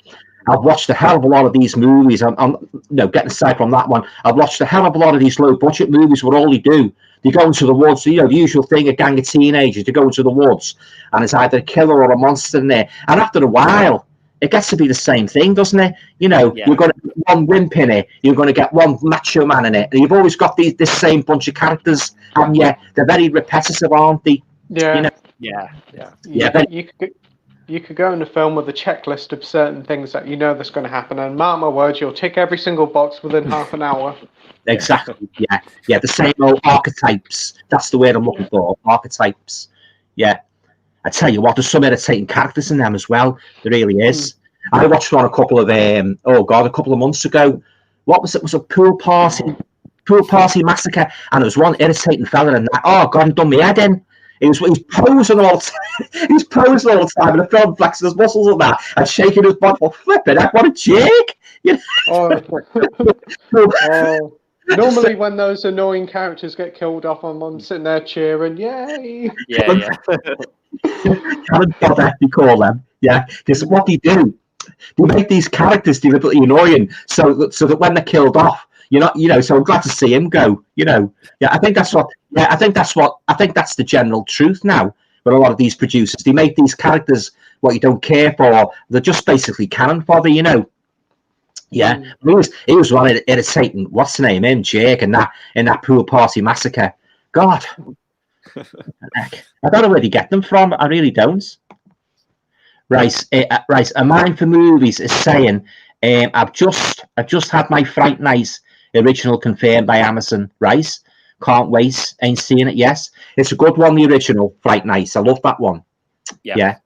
I've watched a hell of a lot of these movies. I'm getting aside from that one. I've watched a hell of a lot of these low-budget movies where all they go into the woods, the usual thing, a gang of teenagers, they go into the woods, and it's either a killer or a monster in there. And after a while, it gets to be the same thing, doesn't it? You're going to get one wimp in it, you're going to get one macho man in it, and you've always got this same bunch of characters, and they're very repetitive, aren't they? Yeah. You could go in a film with a checklist of certain things that that's going to happen, and mark my words, you'll tick every single box within half an hour. Exactly. Yeah. The same old archetypes. That's the word I'm looking for. Archetypes. Yeah. I tell you what, there's some irritating characters in them as well. There really is. I watched one a couple of months ago. What was it? It was a pool party massacre, and there was one irritating fella in that. Oh God, he done me head in. He was posing all the time. He was posing all the time, and the film flexing his muscles and that, and shaking his body. Well, flipping heck, what a jerk! Normally, when those annoying characters get killed off, I'm sitting there cheering, yay! Yeah. Cannon fodder, you call them. Yeah, because what they do characters deliberately annoying, so that when they're killed off, you're not, so I'm glad to see him go. I think that's the general truth now. But a lot of these producers, they make these characters what you don't care for. They're just basically cannon fodder, Yeah, he was one irritating. What's the name? Him, Jake, in that pool party massacre. God, I don't know where they get them from. I really don't. Right, A Mind for Movies is saying, I've just had my Fright Night original confirmed by Amazon. Right, can't wait. Ain't seen it. Yes, it's a good one. The original Fright Night. I love that one. Yeah.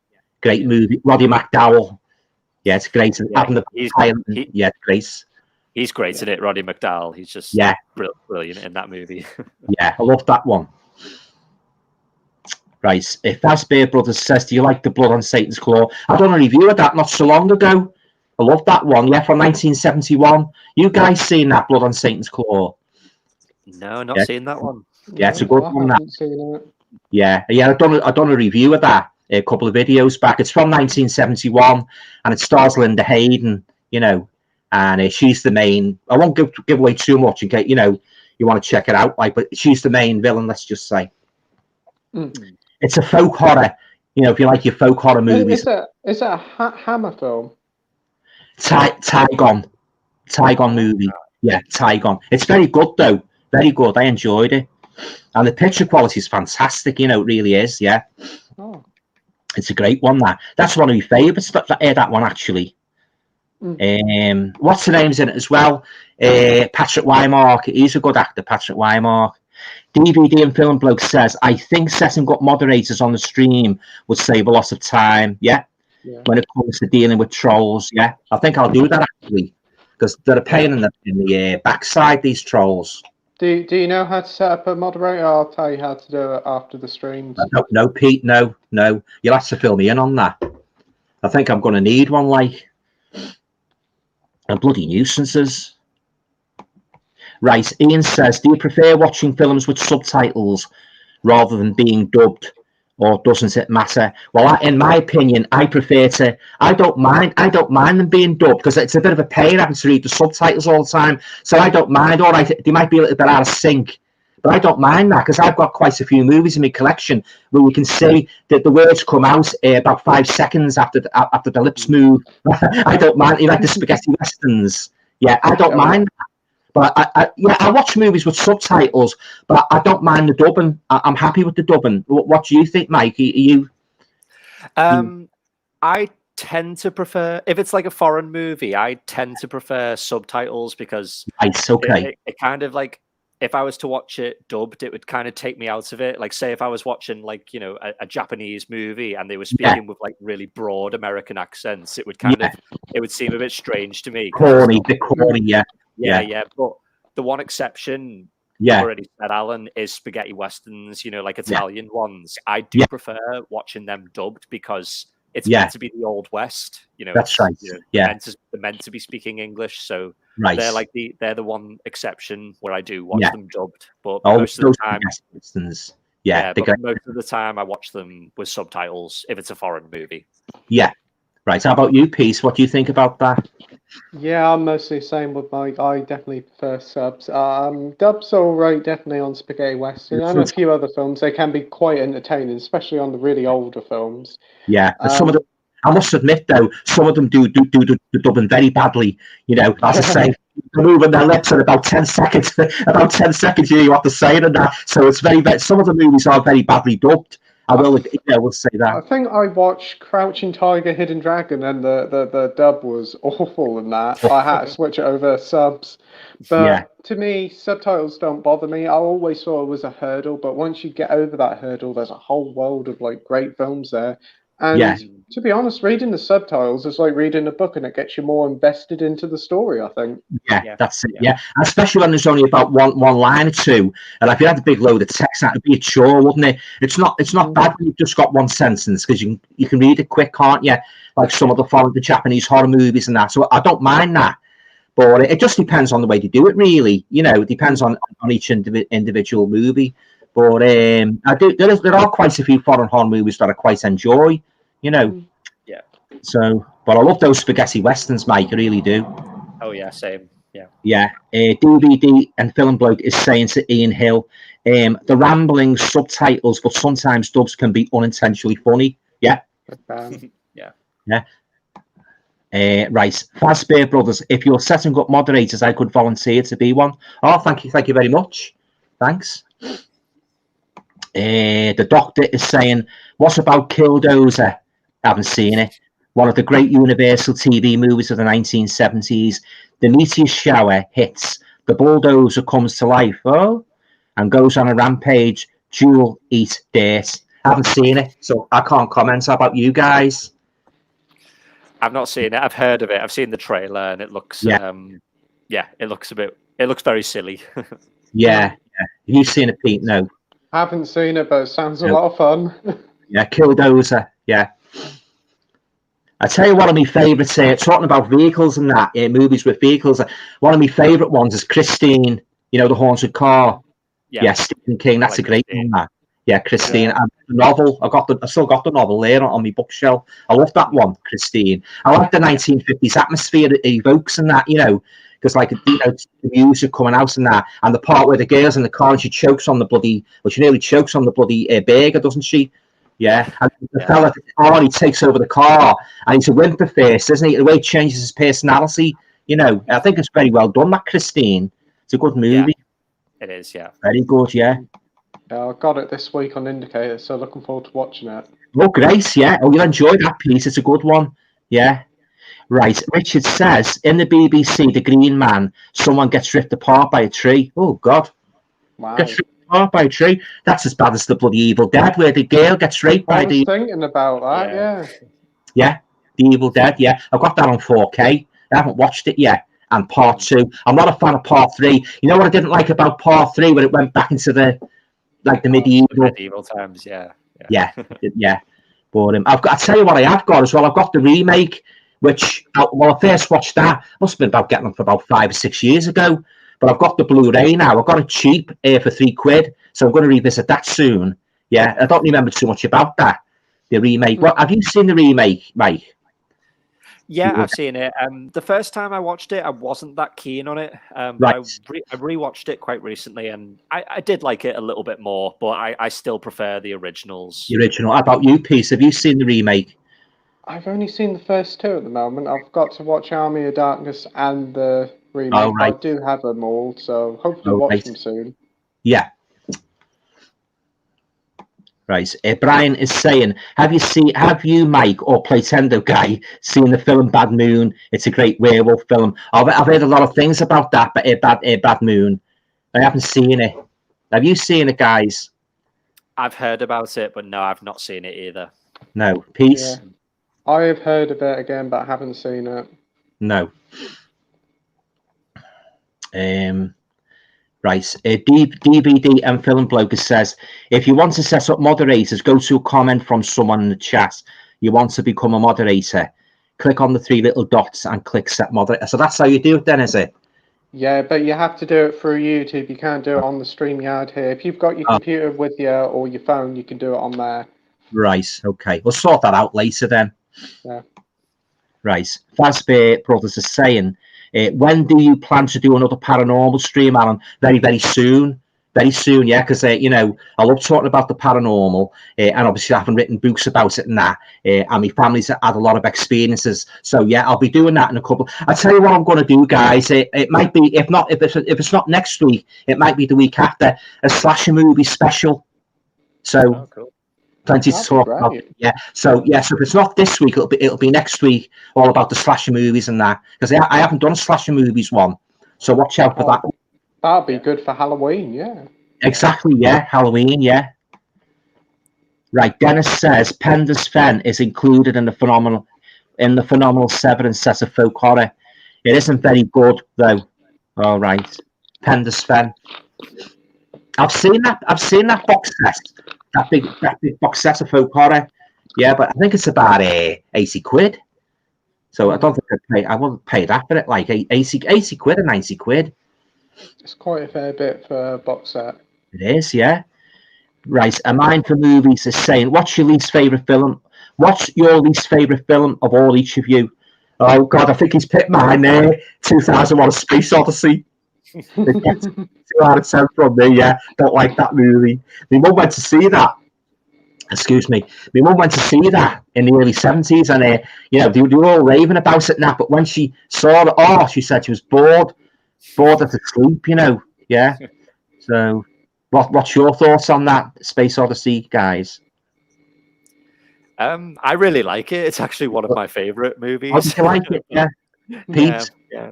Great movie. Roddy McDowell. Yeah, it's great. It's great. He's great at it, Roddy McDowell. He's just brilliant in that movie. Yeah, I love that one. Right. If Fazbear Brothers says, do you like the Blood on Satan's Claw? I've done a review of that not so long ago. I love that one. Yeah, from 1971. You guys seen that Blood on Satan's Claw? No, not seen that one. Yeah, it's a good one. That. Yeah. I've done a review of that a couple of videos back. It's from 1971, and it stars Linda Hayden. And she's the main. I won't give away too much in case you want to check it out. But she's the main villain. Let's just say. Mm-hmm. It's a folk horror. If you like your folk horror movies. Is it a Hammer film? Tygon movie. Yeah, Tygon. It's very good though. Very good. I enjoyed it, and the picture quality is fantastic. It really is. Yeah. Oh. It's a great one. That's one of my favourites. That one actually. Mm. What's the name's in it as well? Patrick Wymark. He's a good actor. Patrick Wymark. DVD and Film Bloke says, I think setting up moderators on the stream would save a lot of time. Yeah. When it comes to dealing with trolls. Yeah. I think I'll do that actually, because they're a pain in the backside. These trolls. Do you know how to set up a moderator? I'll tell you how to do it after the streams. No, Pete. No. You'll have to fill me in on that. I think I'm going to need one. And bloody nuisances. Right, Ian says, do you prefer watching films with subtitles rather than being dubbed, or doesn't it matter? Well, in my opinion, I prefer to. I don't mind them being dubbed, because it's a bit of a pain having to read the subtitles all the time. So I don't mind. All right, they might be a little bit out of sync, but I don't mind that, because I've got quite a few movies in my collection where you can see that the words come out about 5 seconds after the lips move. I don't mind. You like the spaghetti westerns? Yeah, I don't mind that. But I watch movies with subtitles, but I don't mind the dubbing. I'm happy with the dubbing. What do you think, Mike? Are you? I tend to prefer, if it's like a foreign movie, I tend to prefer subtitles, because it kind of like, if I was to watch it dubbed, it would kind of take me out of it. Like, say if I was watching a Japanese movie and they were speaking with like really broad American accents, it would it would seem a bit strange to me. Corny, yeah. But the one exception, I've already said, Alan, is spaghetti westerns. Like Italian ones. I do prefer watching them dubbed, because it's meant to be the Old West. That's right. They're meant to be speaking English, so they're the one exception where I do watch them dubbed. But most of the time, most of the time I watch them with subtitles if it's a foreign movie. Yeah. Right. How about you, Peace? What do you think about that? Yeah, I'm mostly the same with Mike. I definitely prefer subs. Dubs are all right, definitely on spaghetti western and a few other films. They can be quite entertaining, especially on the really older films. Yeah, and some of them, I must admit though, some of them do the dubbing very badly. As I say, moving their lips in about 10 seconds. About 10 seconds, you know what they're saying and that. So it's very. Some of the movies are very badly dubbed. I will say that. I think I watched Crouching Tiger, Hidden Dragon, and the dub was awful in that. I had to switch it over subs. But to me, subtitles don't bother me. I always thought it was a hurdle, but once you get over that hurdle, there's a whole world of great films there. And to be honest, reading the subtitles is like reading a book, and it gets you more invested into the story, I think. Yeah, that's it. Yeah, especially when there's only about one line or two, and if you had a big load of text, that would be a chore, wouldn't it? It's not bad when you've just got one sentence, because you can read it quick, can't you? Like some of the Japanese horror movies and that. So I don't mind that, but it just depends on the way they do it, really. It depends on each individual movie. But there are quite a few foreign horror movies that I quite enjoy. Yeah. So, but I love those spaghetti westerns, Mike. I really do. Oh yeah, same. Yeah. Yeah. DVD and Film Bloke is saying to Ian Hill, the rambling subtitles, but sometimes dubs can be unintentionally funny. Yeah. Yeah. Yeah. Right. Fazbear Brothers, if you're setting up moderators, I could volunteer to be one. Oh, thank you very much. Thanks. The Doctor is saying, what about Killdozer? Haven't seen it. One of the great Universal TV movies of the 1970s. The meteor shower hits. The bulldozer comes to life. Oh, and goes on a rampage. Jewel eat dirt. Haven't seen it, so I can't comment. How about you guys? I've not seen it. I've heard of it. I've seen the trailer, and it looks, it looks it looks very silly. Yeah. You've seen it, Pete? No. Haven't seen it, but it sounds a lot of fun. Yeah, Killdozer. Yeah. I tell you, one of my favourites here, talking about vehicles and that, movies with vehicles, one of my favourite ones is Christine, the haunted car. Yeah, Stephen King, that's a great one, that. Yeah, Christine. Yeah. And the novel, I still got the novel there on my bookshelf. I love that one, Christine. I like the 1950s atmosphere it evokes and that, because the music coming out and that, and the part where the girl's in the car and she chokes on the bloody, she nearly chokes on the bloody burger, doesn't she? Yeah, and the fella, he takes over the car, and he's a whimper face, isn't he? The way he changes his personality, I think it's very well done, that Christine. It's a good movie. Yeah, it is, yeah. Very good, yeah. I got it this week on Indicator, so looking forward to watching it. Oh, Grace, yeah. Oh, you'll enjoy that piece. It's a good one. Yeah. Right. Richard says, in the BBC, The Green Man, someone gets ripped apart by a tree. Oh, God. Wow. Gets ripped apart by a tree. That's as bad as the bloody Evil Dead, where the girl gets raped by the... I was thinking about that, yeah. Yeah, The Evil Dead, yeah. I've got that on 4K. I haven't watched it yet. And part 2. I'm not a fan of part 3. You know what I didn't like about part 3, when it went back into the medieval times, yeah. But I'll tell you what I have got as well. I've got the remake, which I first watched that. Must have been about getting them for about 5 or 6 years ago. But I've got the Blu-ray now. I've got it cheap for £3, so I'm going to revisit that soon. Yeah, I don't remember too much about that. The remake. What have you seen the remake, Mike? Yeah, I've seen it. The first time I watched it, I wasn't that keen on it. Right. I rewatched it quite recently, and I did like it a little bit more, but I still prefer the originals. The original. How about you, Peace? Have you seen the remake? I've only seen the first 2 at the moment. I've got to watch Army of Darkness and the remake. Oh, right. I do have them all, so hopefully watch them soon. Yeah. Right. Brian is saying, have you, Mike, or Playtendoguy, seen the film Bad Moon? It's a great werewolf film. I've heard a lot of things about that, but Bad Moon. I haven't seen it. Have you seen it, guys? I've heard about it, but no, I've not seen it either. No. Peace? Yeah. I have heard of it again, but I haven't seen it. No. Right, DVD and Film Bloke says, if you want to set up moderators, go to a comment from someone in the chat. You want to become a moderator, click on the 3 little dots and click set moderator. So that's how you do it then, is it? Yeah, but you have to do it through YouTube. You can't do it on the StreamYard here. If you've got your computer with you or your phone, you can do it on there. Right, okay. We'll sort that out later then. Yeah. Right. Fazbear Brothers is saying, when do you plan to do another paranormal stream, Alan? Very, very soon. Very soon, yeah, because, I love talking about the paranormal, and obviously I haven't written books about it and that, and my family's had a lot of experiences. So, yeah, I'll be doing that in a couple. I'll tell you what I'm going to do, guys. It might be, if it's not next week, it might be the week after, a slasher movie special. So, cool. Plenty to talk about. Yeah. So if it's not this week, it'll be next week, all about the slasher movies and that. Because I haven't done a slasher movies one. So watch out for that. That'll be good for Halloween, yeah. Exactly, yeah. Halloween, yeah. Right, Dennis says Pender's Fen is included in the phenomenal Severin set of folk horror. It isn't very good though. All right. Pender's Fen. I've seen that box set. That big box set of folk horror. Yeah, but I think it's about £80. So I don't think I wouldn't pay that for it, like 80 quid or 90 quid. It's quite a fair bit for a box set. It is, yeah. Right, a mind for movies is saying, what's your least favourite film What's your least favourite film of all, each of you? Oh God, I think he's picked mine there. 2001: A Space Odyssey. It gets 2 out of 10 from me. Yeah, don't like that movie. My mum went to see that. Excuse me. My mum went to see that in the early 70s, and they were all raving about it now. But when she saw it, she said she was bored her to sleep. Yeah. So, what's your thoughts on that Space Odyssey, guys? I really like it. It's actually one of my favorite movies. How did you like it? Yeah. Pete? Yeah.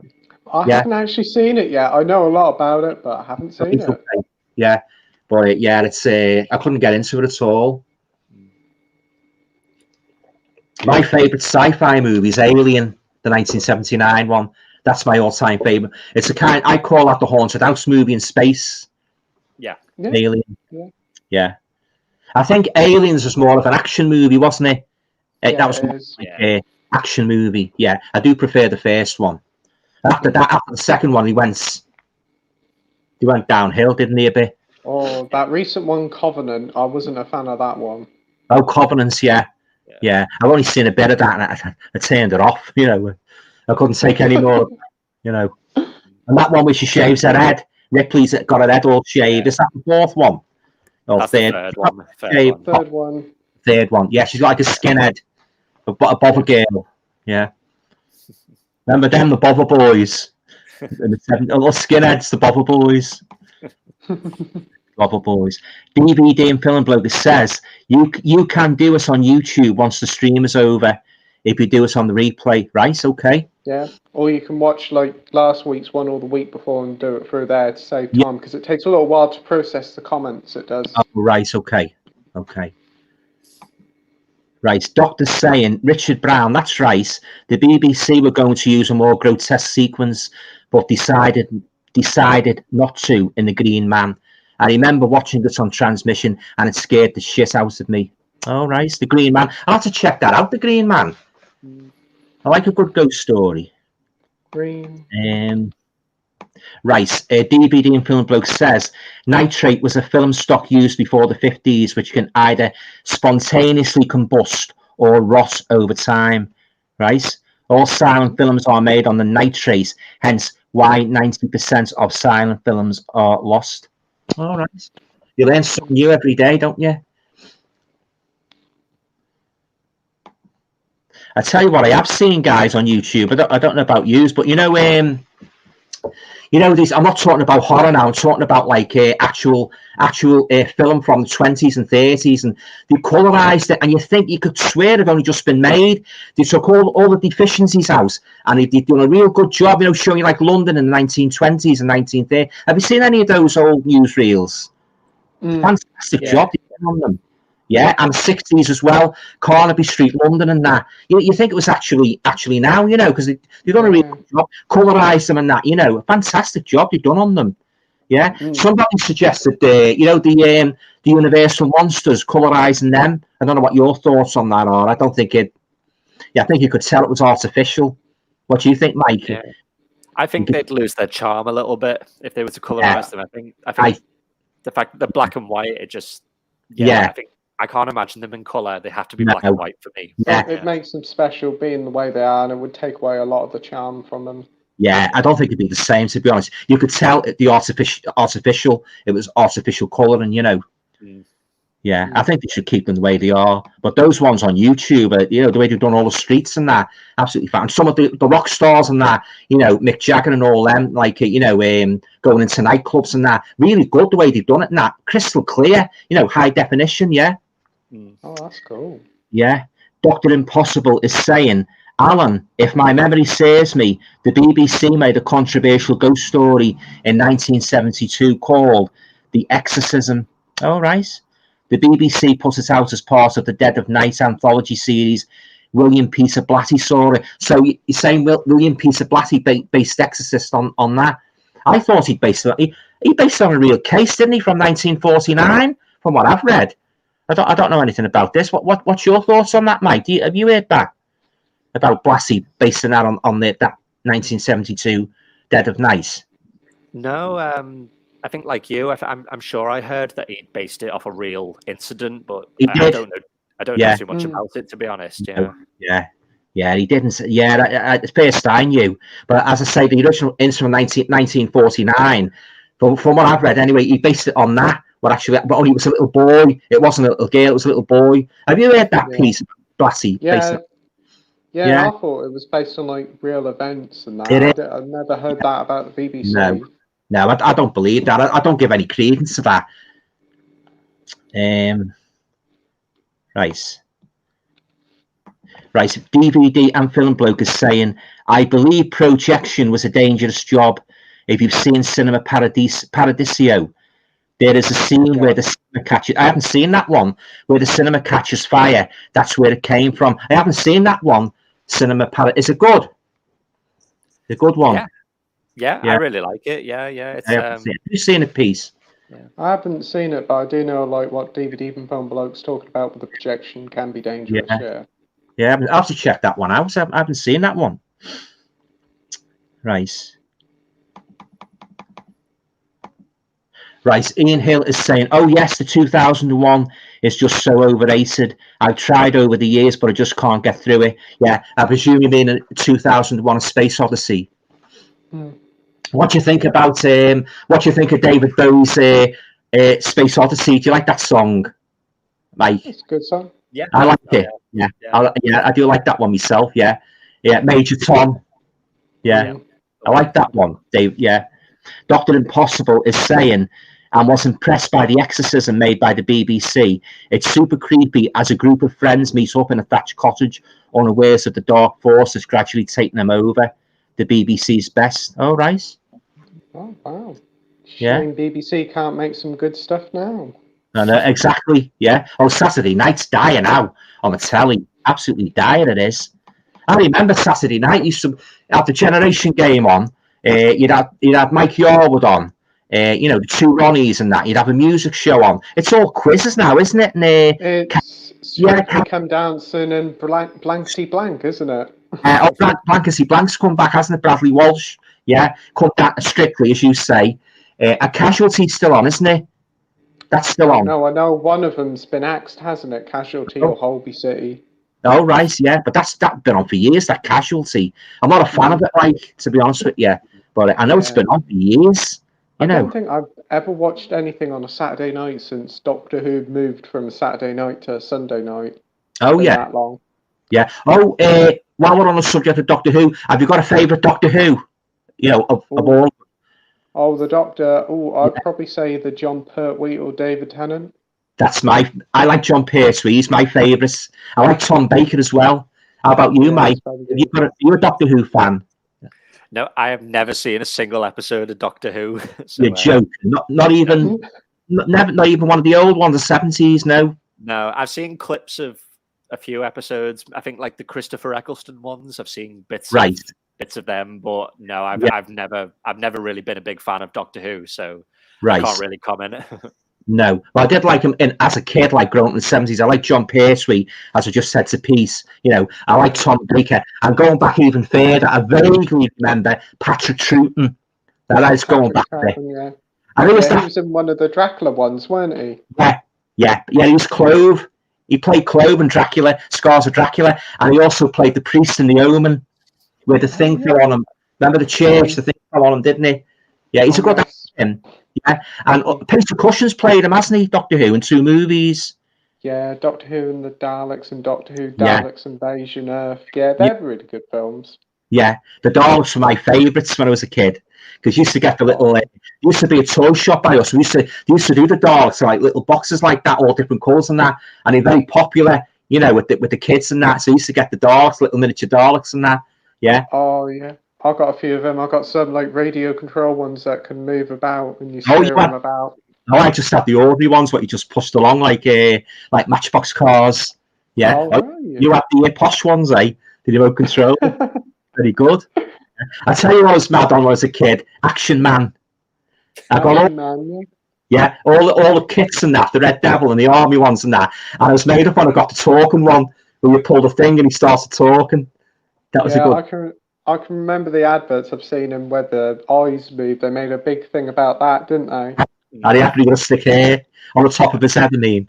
I haven't actually seen it yet. I know a lot about it, but I haven't seen it. Okay. Yeah. But it's I couldn't get into it at all. My favourite sci-fi movie is Alien, the 1979 one. That's my all-time favourite. It's I call that the haunted house movie in space. Yeah. Alien. Yeah. I think Aliens was more of an action movie, wasn't it? That was an action movie. Yeah, I do prefer the first one. After the second one, he went downhill, didn't he, a bit? Oh, that recent one, Covenant, I wasn't a fan of that one. Oh, Covenants, yeah. I've only seen a bit of that, and I turned it off. I couldn't take any more. And that one where she shaves her head, Ripley's got her head all shaved. Is that the fourth one? Or that's third? The third one. Third one. Yeah, she's got like a skinhead, a bother girl. Yeah. Remember them, the Bother Boys? Little skinheads, the Bother Boys. Bother Boys. DVD and Film Bloke says you can do it on YouTube once the stream is over. If you do it on the replay, right? Okay. Yeah. Or you can watch like last week's one or the week before and do it through there to save time, because it takes a little while to process the comments. It does. Oh, right. Okay. Right, Doctor's saying, Richard Brown, that's right. The BBC were going to use a more grotesque sequence, but decided not to in The Green Man. I remember watching this on transmission, and it scared the shit out of me. All right, The Green Man. I'll have to check that out, The Green Man. I like a good ghost story. Green. Right, DVD and Film Bloke says nitrate was a film stock used before the 50s, which can either spontaneously combust or rot over time. Right, all silent films are made on the nitrate, hence why 90% of silent films are lost. All right, you learn something new every day, don't you? I tell you what, I have seen guys on YouTube. I don't know about yous, but these. I'm not talking about horror now. I'm talking about like actual film from the 20s and 30s, and they colorized it, and you think you could swear they've only just been made. They took all the deficiencies out, and they've done a real good job, showing you like London in the 1920s and 1930s. Have you seen any of those old newsreels? Fantastic job they've done on them. Yeah, and 60s as well, Carnaby Street, London, and that. You think it was actually now, because they've done a real good job, colorised them and that, a fantastic job they've done on them. Yeah, somebody suggested the Universal monsters, colorising them. I don't know what your thoughts on that are. I don't think it. Yeah, I think you could tell it was artificial. What do you think, Mike? Yeah. I think they'd lose their charm a little bit if they were to colorise them. I think the fact that they're black and white, it just I can't imagine them in colour. They have to be black and white for me. Yeah. It makes them special being the way they are, and it would take away a lot of the charm from them. Yeah, I don't think it'd be the same, to be honest. You could tell the artificial. It was artificial colouring, Yeah, I think they should keep them the way they are. But those ones on YouTube, the way they've done all the streets and that, absolutely fine. Some of the rock stars and that, Mick Jagger and all them, like, going into nightclubs and that, really good the way they've done it and that. Crystal clear, high definition, yeah. Oh, that's cool. Yeah. Dr. Impossible is saying, Alan, if my memory serves me, the BBC made a controversial ghost story in 1972 called The Exorcism. All right. The BBC put it out as part of the Dead of Night anthology series. William Peter Blatty saw it. So you're saying William Peter Blatty based Exorcist on that? I thought he based it on a real case, didn't he, from 1949, from what I've read. I don't know anything about this. What's your thoughts on that, Mike? Have you heard that about Blatty basing that on that 1972 Dead of Night? No, I think like you, I'm sure I heard that he based it off a real incident, but I don't know. I don't know too much about it, to be honest. Yeah, he didn't. Yeah, it's first I knew. But as I say, the original Incident 1949, from what I've read anyway, he based it on that. But only it was a little boy. It wasn't a little girl, it was a little boy. Have you heard that piece, Blassie? Yeah, I thought it was based on like real events and that. I've never heard that about the BBC. No, I don't believe that. I don't give any credence to that. Right, DVD and Film Bloke is saying, I believe projection was a dangerous job. If you've seen Cinema Paradiso, there is a scene where the cinema catches... I haven't seen that one, where the cinema catches fire. That's where it came from. I haven't seen that one, Cinema Paradiso. Is it good? The good one? Yeah, I really like it. Yeah. Have you seen a piece? Yeah. I haven't seen it, but I do know like what DVD and Film Bloke's talking about with the projection can be dangerous. Yeah, I'll have to check that one out. I haven't seen that one. Right, Ian Hill is saying, oh yes, the 2001 is just so overrated. I've tried over the years, but I just can't get through it. Yeah, I presume you mean 2001 A Space Odyssey. What do you think about what do you think of David Bowie's Space Odyssey? Do you like that song, Mike? It's a good song. Yeah, I like it. Yeah. I do like that one myself. Yeah, Major Tom. Yeah, I like that one, Dave. Yeah, Dr. Impossible is saying, and was impressed by the exorcism made by the BBC. It's super creepy as a group of friends meet up in a thatched cottage, unawares of the dark force is gradually taking them over. The BBC's best. Oh, right. Oh, wow. Shame BBC can't make some good stuff now. I know, exactly. Yeah. Oh, Saturday night's dire now on the telly. Absolutely dire it is. I remember Saturday night used to have the Generation Game on. You'd have Mike Yarwood on. The two Ronnies and that. You'd have a music show on. It's all quizzes now, isn't it? It's Come Dancing and Blankety Blank, isn't it? Blankety Blank's come back, hasn't it? Bradley Walsh. Yeah. Come down strictly, as you say. A Casualty's still on, isn't it? That's still on. No, I know one of them's been axed, hasn't it? Casualty or Holby City. Oh, right, yeah. But that's been on for years, that Casualty. I'm not a fan of it, like, to be honest with you. But I know it's been on for years. I don't think I've ever watched anything on a Saturday night since Doctor Who moved from Saturday night to Sunday night. Oh, yeah. That long. Yeah. Oh, while we're on the subject of Doctor Who, have you got a favourite Doctor Who? Of all? Oh, the Doctor. Oh, I'd probably say the John Pertwee or David Tennant. I like John Pertwee. He's my favourite. I like Tom Baker as well. How about you, Mike? You're a Doctor Who fan? No, I have never seen a single episode of Doctor Who. So, you're joking. Not even one of the old ones, the 70s. No. No, I've seen clips of a few episodes. I think like the Christopher Eccleston ones. I've seen bits of them, but no, I've never really been a big fan of Doctor Who, so I can't really comment. No, well, I did like him as a kid, like growing up in the 70s. I like John Pertwee, as I just said to Peace. I like Tom Baker. And going back even further, I vaguely remember Patrick Troughton. That is going back there. Yeah. And he was in one of the Dracula ones, weren't he? Yeah. He was Clove. He played Clove in Dracula, Scars of Dracula, and he also played the priest in The Omen, where the thing fell on him. Remember the church? The thing fell on him, didn't he? Yeah, he's a good actor. Yeah, and Peter Cushion's played him, hasn't he? Doctor Who in 2 movies. Yeah, Doctor Who and the Daleks, and Doctor Who Daleks Invasion Earth. Yeah, they're really good films. Yeah, the Daleks were my favourites when I was a kid, because you used to get the little. Used to be a toy shop by us. We used to do the Daleks, like little boxes like that, all different colours and that, and they're very popular, with the kids and that. So you used to get the Daleks, little miniature Daleks and that. Yeah. Oh yeah. I've got a few of them. I've got some like radio control ones that can move about and you steer them about. No, I just have the ordinary ones, what you just pushed along like Matchbox cars. Yeah. You have the posh ones, eh? The remote control. Very good. I tell you what I was mad on when I was a kid. Action Man. I got all the kits and that, the Red Devil and the Army ones and that. And I was made up when I got the talking one where you pull the thing and he started talking. That was a good. I can remember the adverts I've seen and where the eyes move. They made a big thing about that, didn't they? And he had to stick hair on the top of his head, I mean.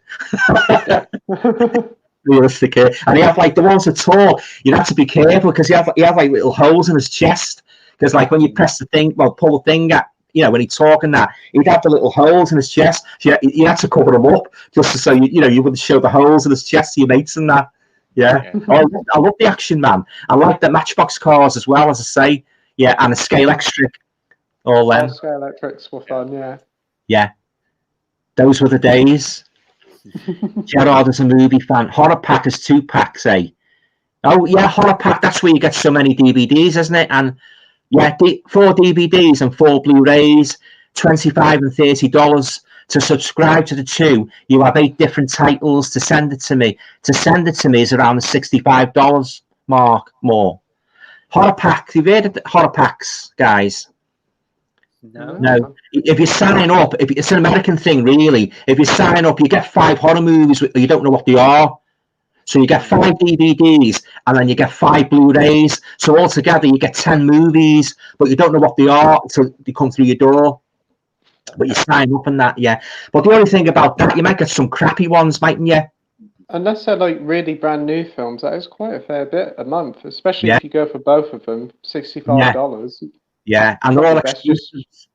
realistic. And he have like the ones that talk. You have to be careful because he have like little holes in his chest. Because like when you press the thing, well, pull the thing at, when he's talking that, he'd have the little holes in his chest. So you had to cover them up just so you wouldn't show the holes in his chest to your mates and that. Yeah. I love the Action Man. I like the Matchbox cars as well, as I say. Yeah, and the Scale Electric. All them. Scale Electrics were fun, yeah. Yeah. Those were the days. Gerard is a movie fan. Horror Pack is 2 packs, eh? Oh, yeah, Horror Pack, that's where you get so many DVDs, isn't it? And yeah, 4 DVDs and 4 Blu-rays, $25 and $30. To subscribe to the 2, you have 8 different titles. To send it to me is around the $65 mark more. Horror Pack, you've heard of Horror Packs, guys? No. If you sign up, it's an American thing, really. If you sign up, you get 5 horror movies, you don't know what they are. So you get 5 DVDs, and then you get 5 Blu-rays. So altogether, you get 10 movies, but you don't know what they are until they come through your door. But you sign up and that, yeah. But the only thing about that, you might get some crappy ones, mightn't you? Unless they're like really brand new films, that is quite a fair bit a month, especially if you go for both of them, $65. Yeah, and they're all exclusives.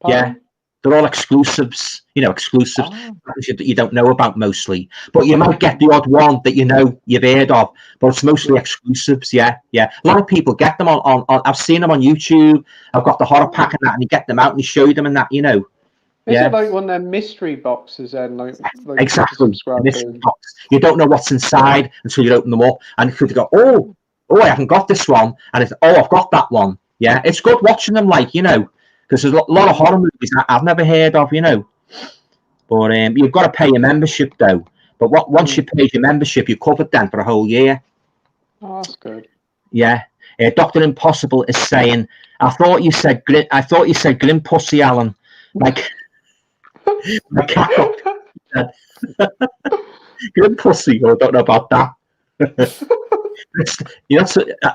Yeah, they're all exclusives. Exclusives that you don't know about mostly. But you might get the odd one that you've heard of. But it's mostly exclusives. Yeah. A lot of people get them on. I've seen them on YouTube. I've got the Horror Pack and that, and you get them out and you show them and that. Is it like one of them mystery boxes then? Like exactly. Mystery box. You don't know what's inside until you open them up, and you go, oh, I haven't got this one, and it's, I've got that one. Yeah, it's good watching them, because there's a lot of horror movies I've never heard of, But you've got to pay your membership though. But once you pay your membership, you're covered then for a whole year. Oh, that's good. Yeah. Dr. Impossible is saying, I thought you said grim pussy, Alan. Like my cat got grim pussy. I don't know about that.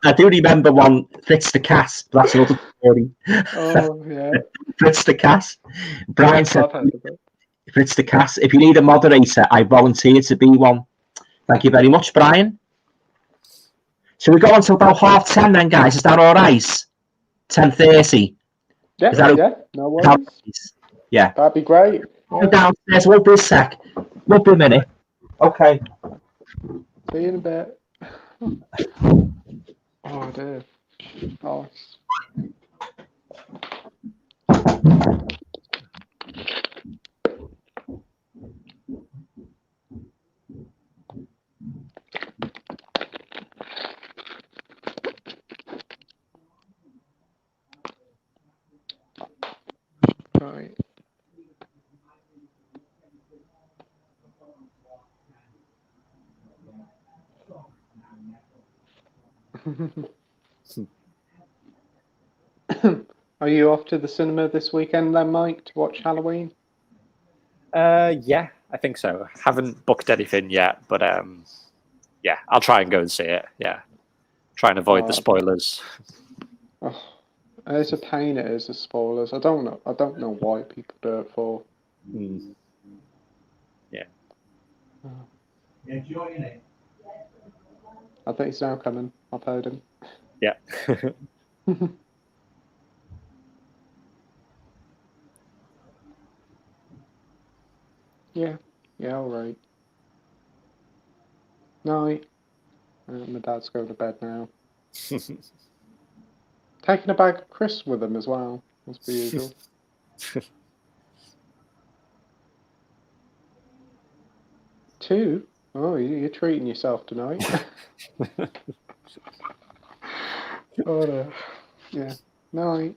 I do remember one, Fritz the Cat. That's another story. Oh, yeah. Fritz the Cat. Brian said, Fritz the Cat, if you need a moderator, I volunteer to be one. Thank you very much, Brian. So we go on to about 10:30 then, guys. Is that all right? 10:30. Yeah, no worries. Yeah. That'd be great. Go downstairs. Won't be a sec. Won't be a minute. Okay. See you in a bit. Oh, dear. Oh. Right. Are you off to the cinema this weekend then, Mike, to watch Halloween? Yeah, I think so. Haven't booked anything yet, but yeah, I'll try and go and see it. Yeah, try and avoid the spoilers. Oh, it's a pain. It is the spoilers. I don't know why people do it for. Yeah. Enjoying it. I think he's now coming. I've heard him. Yeah. Yeah, all right. Night. My dad's going to bed now. Taking a bag of crisps with him as well. Must be usual. Two? Oh, you're treating yourself tonight. Oh, no. Yeah. Night.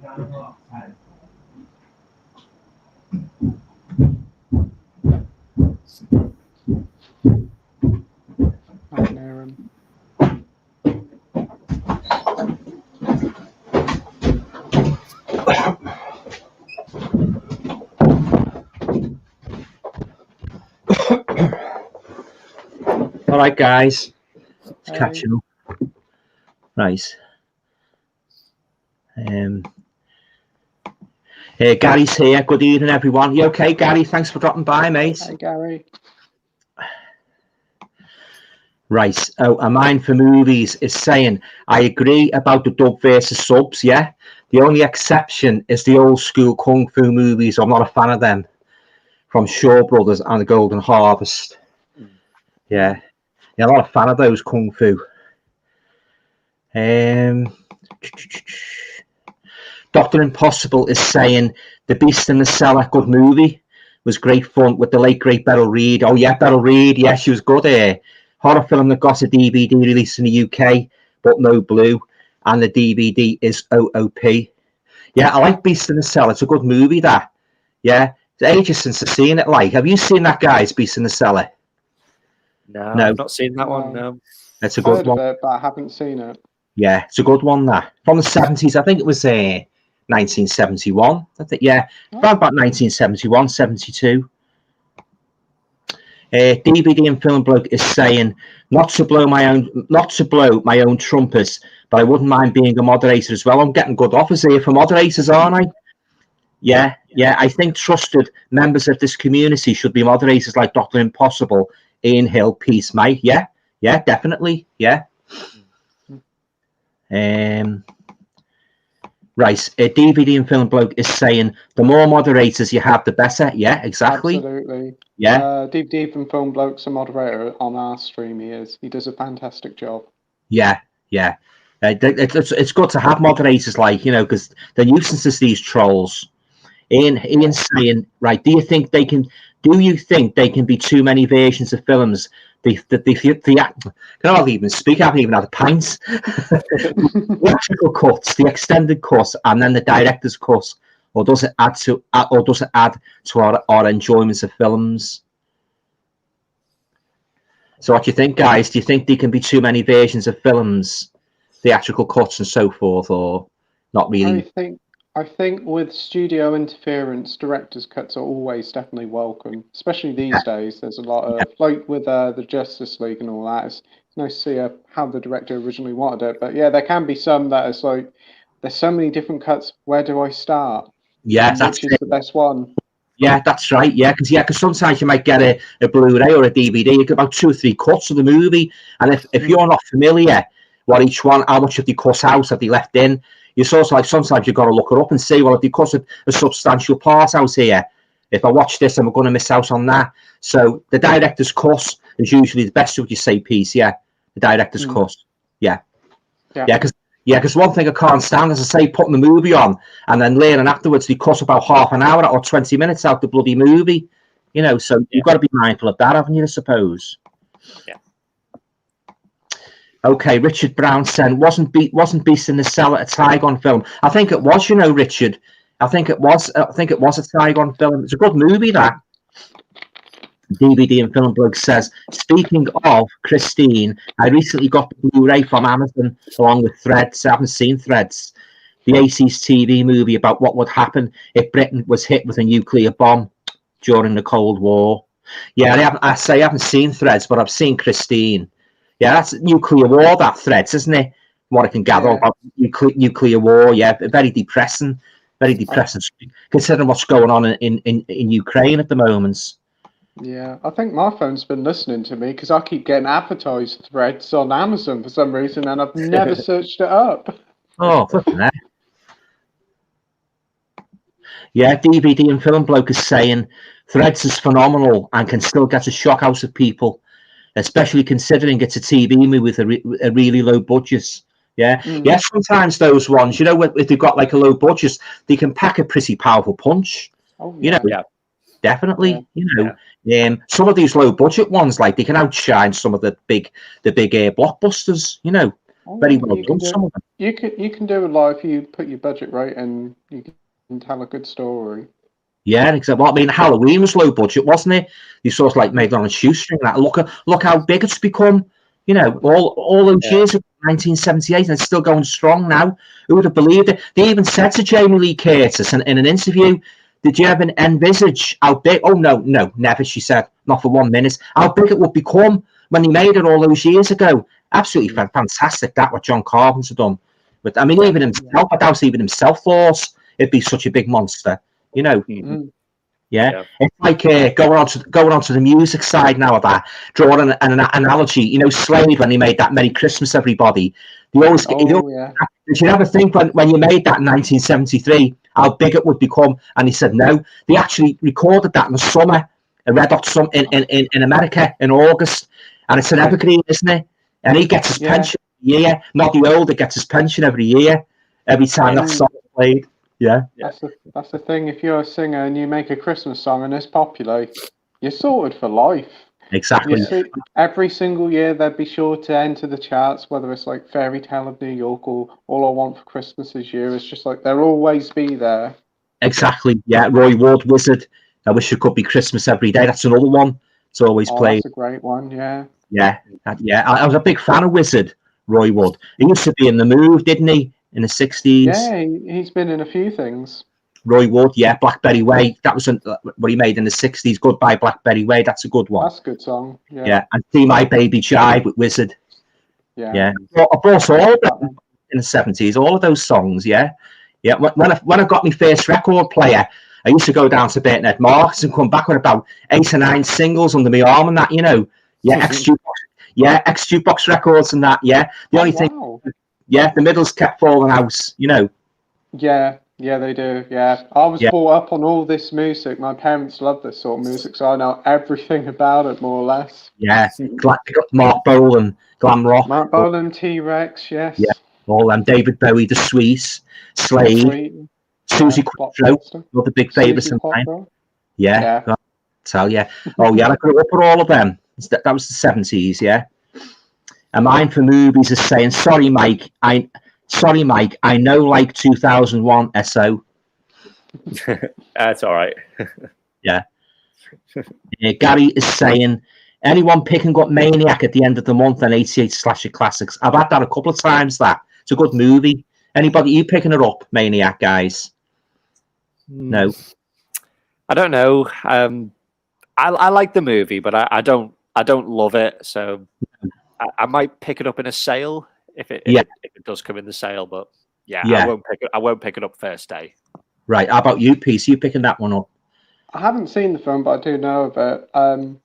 Right near him. All right, guys. Let's Hey. catch you up. Right. Gary's here. Good evening, everyone. You okay, Gary? Thanks for dropping by, mate. Hey, Gary. Right. Oh, a mind for movies is saying, I agree about the dub versus subs, yeah? The only exception is the old school Kung Fu movies. I'm not a fan of them. From Shaw Brothers and the Golden Harvest. Yeah. Yeah, I'm not a fan of those Kung Fu. Dr. Impossible is saying, The Beast in the Cellar, good movie. Was great fun with the late, great Beryl Reid. Oh, yeah, Beryl Reid. Yeah, she was good here. Horror film that got a DVD release in the UK, but no blue. And the DVD is OOP. Yeah, I like Beast in the Cellar. It's a good movie, that. Yeah. It's ages since I've seen it. Like, have you seen that, guys, Beast in the Cellar? No, I've not seen that one, no. It's a good one. Heard of it, but I haven't seen it. Yeah, it's a good one, that. From the 70s, I think it was 1971. I think, yeah, around about 1971, 72. DVD and Film Bloke is saying, not to blow my own trumpet, but I wouldn't mind being a moderator as well. I'm getting good offers here for moderators, aren't I? Yeah. I think trusted members of this community should be moderators like Dr. Impossible, Ian Hill, Peace, Mike. Yeah, definitely. Yeah. Right, a DVD and Film Bloke is saying the more moderators you have, the better. Yeah, exactly. Absolutely. Yeah. DVD and Film Bloke's a moderator on our stream. He does a fantastic job. Yeah. It's good to have moderators, like, you know, because they're nuisances, these trolls. Ian's saying, right, do you think they can be too many versions of films? I can't even speak. I haven't even had a pint. The theatrical cuts, the extended cut, and then the director's cut, or does it add to our enjoyment of films? So, what do you think, guys? Do you think there can be too many versions of films, theatrical cuts, and so forth, or not really? I think with studio interference, director's cuts are always definitely welcome, especially these days. There's a lot of, like with the Justice League and all that, it's nice to see how the director originally wanted it. But yeah, there can be some that is like, there's so many different cuts, where do I start? Yeah, which is the best one? Yeah, that's right. Yeah, because sometimes you might get a Blu-ray or a DVD, you get about 2 or 3 cuts of the movie, and if you're not familiar what each one, how much have they cut out, have they left in, you sort of like, sometimes you've got to look it up and say, well, if they cut a substantial part out here, if I watch this, I'm going to miss out on that. So the director's cut is usually the best, would you say, piece? Yeah, the director's cut. Yeah, because one thing I can't stand, as I say, putting the movie on and then later afterwards they cut about half an hour or 20 minutes out the bloody movie. You know, so you've got to be mindful of that, haven't you, I suppose? Yeah. Okay, Richard Brown said, wasn't Beast in the Cellar a Tygon film? I think it was, you know, Richard. I think it was a Tygon film. It's a good movie, that. DVD and Film Blog says, speaking of Christine, I recently got the Blu-ray from Amazon along with Threads. I haven't seen Threads. The AC's TV movie about what would happen if Britain was hit with a nuclear bomb during the Cold War. Yeah, I haven't seen Threads, but I've seen Christine. Yeah, that's nuclear war, that Threads, isn't it? What I can gather about nuclear war. Yeah, very depressing. Very depressing, considering what's going on in Ukraine at the moment. Yeah, I think my phone's been listening to me because I keep getting advertised Threads on Amazon for some reason, and I've never searched it up. Oh, flipping heck. Yeah, DVD and Film Bloke is saying Threads is phenomenal and can still get a shock out of people, especially considering it's a TV movie with a really low budget. Yeah, sometimes those ones, you know, if they've got like a low budget, they can pack a pretty powerful punch. Oh, you know, definitely. You know, some of these low budget ones, like they can outshine some of the big blockbusters. You know, Very well done. Some of them. You can do a lot if you put your budget right and you can tell a good story. Yeah, exactly. Well, I mean, Halloween was low budget, wasn't it? You sort of like made on a shoestring. That look how big it's become. You know, all those years of 1978, and it's still going strong now. Who would have believed it? They even said to Jamie Lee Curtis in an interview, "Did you ever envisage how big?" Oh no, never. She said, "Not for 1 minute." How big it would become when they made it all those years ago. Absolutely fantastic. That what John Carpenter done. But I mean, even himself, I doubt even himself thought it'd be such a big monster. You know. Yeah, it's like going on to the music side now of that, drawing an analogy. You know, Slade, when he made that "Merry Christmas, Everybody," they always. Did you ever think when you made that in 1973 how big it would become? And he said no. They actually recorded that in the summer, a Red Hot Summer in America in August, and it's an evergreen, isn't it? And he gets his pension every year. Not the older gets his pension every year, every time that song is played. Yeah. That's the thing. If you're a singer and you make a Christmas song and it's popular, you're sorted for life. Exactly. You see, every single year they'd be sure to enter the charts, whether it's like Fairy Tale of New York or All I Want for Christmas Is You. It's just like they'll always be there. Exactly. Yeah. Roy Wood, Wizard. I Wish It Could Be Christmas Every Day. That's another one. It's always played. That's a great one. Yeah. Yeah. I was a big fan of Wizard, Roy Wood. He used to be in The Move, didn't he? In the 60s. Yeah, he's been in a few things. Roy Wood, yeah, Blackberry Way. That was what he made in the 60s. Goodbye, Blackberry Way. That's a good one. That's a good song. Yeah. And See My Baby Jive with Wizard. Yeah. I brought all of them in the 70s, all of those songs, yeah. When I got my first record player, I used to go down to Birkenhead Markets and come back with about 8 or 9 singles under my arm and that, you know. Yeah, X-Jukebox records and that, yeah. The only thing, the middles kept falling out, you know. Yeah, they do. Yeah, I was brought up on all this music. My parents love this sort of music, so I know everything about it more or less. Yeah, Mark Bolan, glam rock. Mark Bolan, T-Rex, yes. Yeah, all them. David Bowie, The Sweets, Slade, Susie Quattro, another big favourites of mine. Yeah, I tell you. Oh yeah, I grew up with all of them. That was the 70s, yeah. And mine for movies is saying, sorry, Mike, I know like 2001 SO. That's all right. Yeah. Gary is saying, anyone picking up Maniac at the end of the month and 88 Slasher Classics? I've had that a couple of times, that. It's a good movie. Anybody, you picking it up, Maniac, guys? No. I don't know. I like the movie, but I don't love it. So I might pick it up in a sale if it does come in the sale. But I won't pick it up first day. Right. How about you, Pete? You picking that one up? I haven't seen the film, but I do know of it.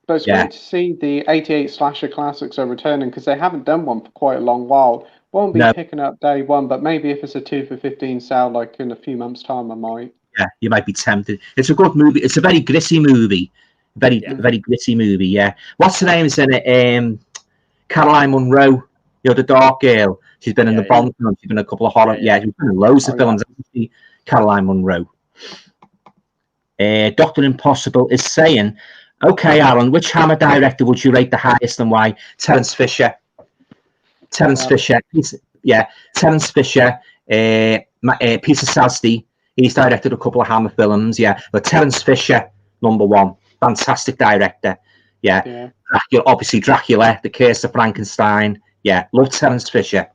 But it's great to see the 88 Slasher Classics are returning because they haven't done one for quite a long while. Won't be picking up day one, but maybe if it's a 2 for 15 sale, like in a few months' time, I might. Yeah, you might be tempted. It's a good movie. It's a very gritty movie. Very gritty movie, yeah. What's her name is in it? Caroline Munro, you know, the dark girl. She's been in the Bond film. She's been in a couple of horror. Yeah, she's been in loads of films. Yeah. Caroline Munro. Dr. Impossible is saying, okay, Aaron, which Hammer director would you rate the highest and why? Terence Fisher. Terence Fisher. Terence Fisher. Peter Sasty. He's directed a couple of Hammer films, but Terence Fisher, number one. Fantastic director. Yeah. Obviously Dracula, The Curse of Frankenstein. Yeah, love Terence Fisher.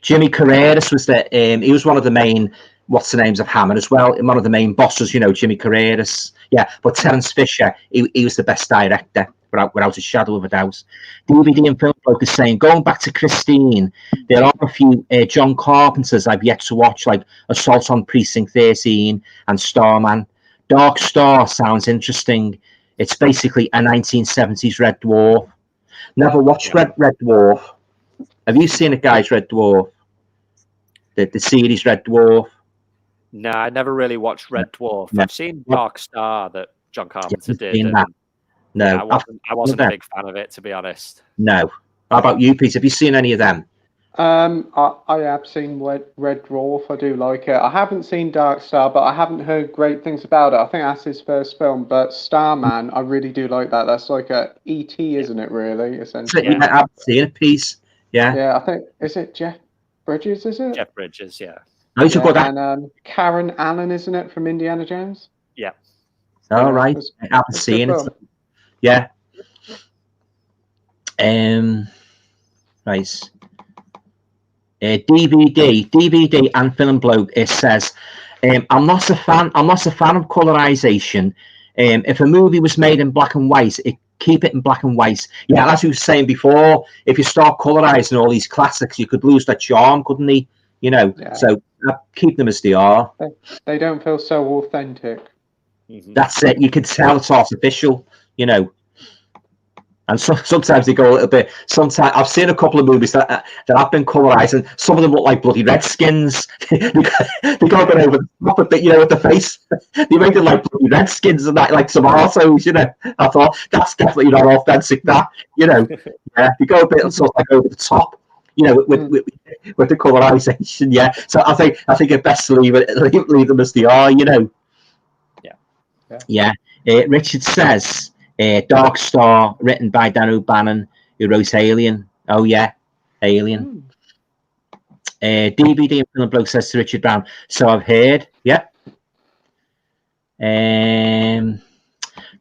Jimmy Carreras was he was one of the main what's the names of Hammer as well, one of the main bosses, you know, Jimmy Carreras. Yeah, but Terence Fisher, he was the best director, without a shadow of a doubt. DVD and Film Bloke is saying, going back to Christine, there are a few John Carpenters I've yet to watch, like Assault on Precinct 13 and Starman. Dark Star sounds interesting. It's basically a 1970s Red Dwarf. Never watched Red Dwarf. Have you seen it, guys, Red Dwarf? The series Red Dwarf? No, I never really watched Red Dwarf. I've seen Dark Star that John Carpenter did. No, I wasn't a big fan of it, to be honest. No. How about you, Pete? Have you seen any of them? I have seen Red Dwarf. I do like it. I haven't seen Dark Star, but I haven't heard great things about it. I think that's his first film. But Starman, I really do like that. That's like a E.T., isn't it? Really, essentially. Yeah, I've seen a piece. Yeah. Yeah, I think, is it Jeff Bridges, is it? Jeff Bridges, yeah. Oh, he's a good actor. And Karen Allen, isn't it, from Indiana Jones? Yeah. All right. I haven't it's seen good it. film. Yeah. Nice. DVD and Film Bloke. It says, I'm not a fan of colorization. If a movie was made in black and white, keep it in black and white. Yeah, as you were saying before, if you start colorizing all these classics, you could lose their charm, couldn't he? You know, so keep them as they are. They don't feel so authentic. That's it. You can tell it's artificial, you know. And sometimes they go a little bit. Sometimes I've seen a couple of movies that have been colorized, and some of them look like bloody Redskins. they go a bit over the top a bit, you know, with the face. They make it like bloody Redskins and that, like tomatoes, you know. I thought that's definitely not authentic. That, you know, yeah, they go a bit sort of like over the top, you know, with the colorization. Yeah, so I think it's best to leave them as they are, you know. Yeah. Richard says. Dark Star, written by Dan O'Bannon, who wrote Alien. Oh, yeah, Alien. DVD and Film Bloke says to Richard Brown, so I've heard. Yeah.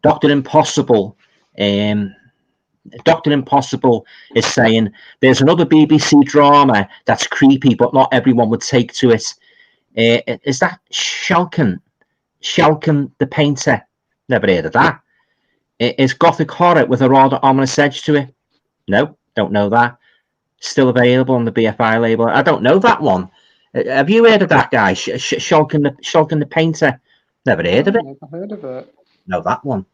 Dr. Impossible. Dr. Impossible is saying there's another BBC drama that's creepy, but not everyone would take to it. Is that Shalkin the Painter? Never heard of that. Is gothic horror with a rather ominous edge to it? No, don't know that. Still available on the BFI label. I don't know that one. Have you heard of that guy? Shulkin the Painter? Never heard of it. Never heard of it. No, that one.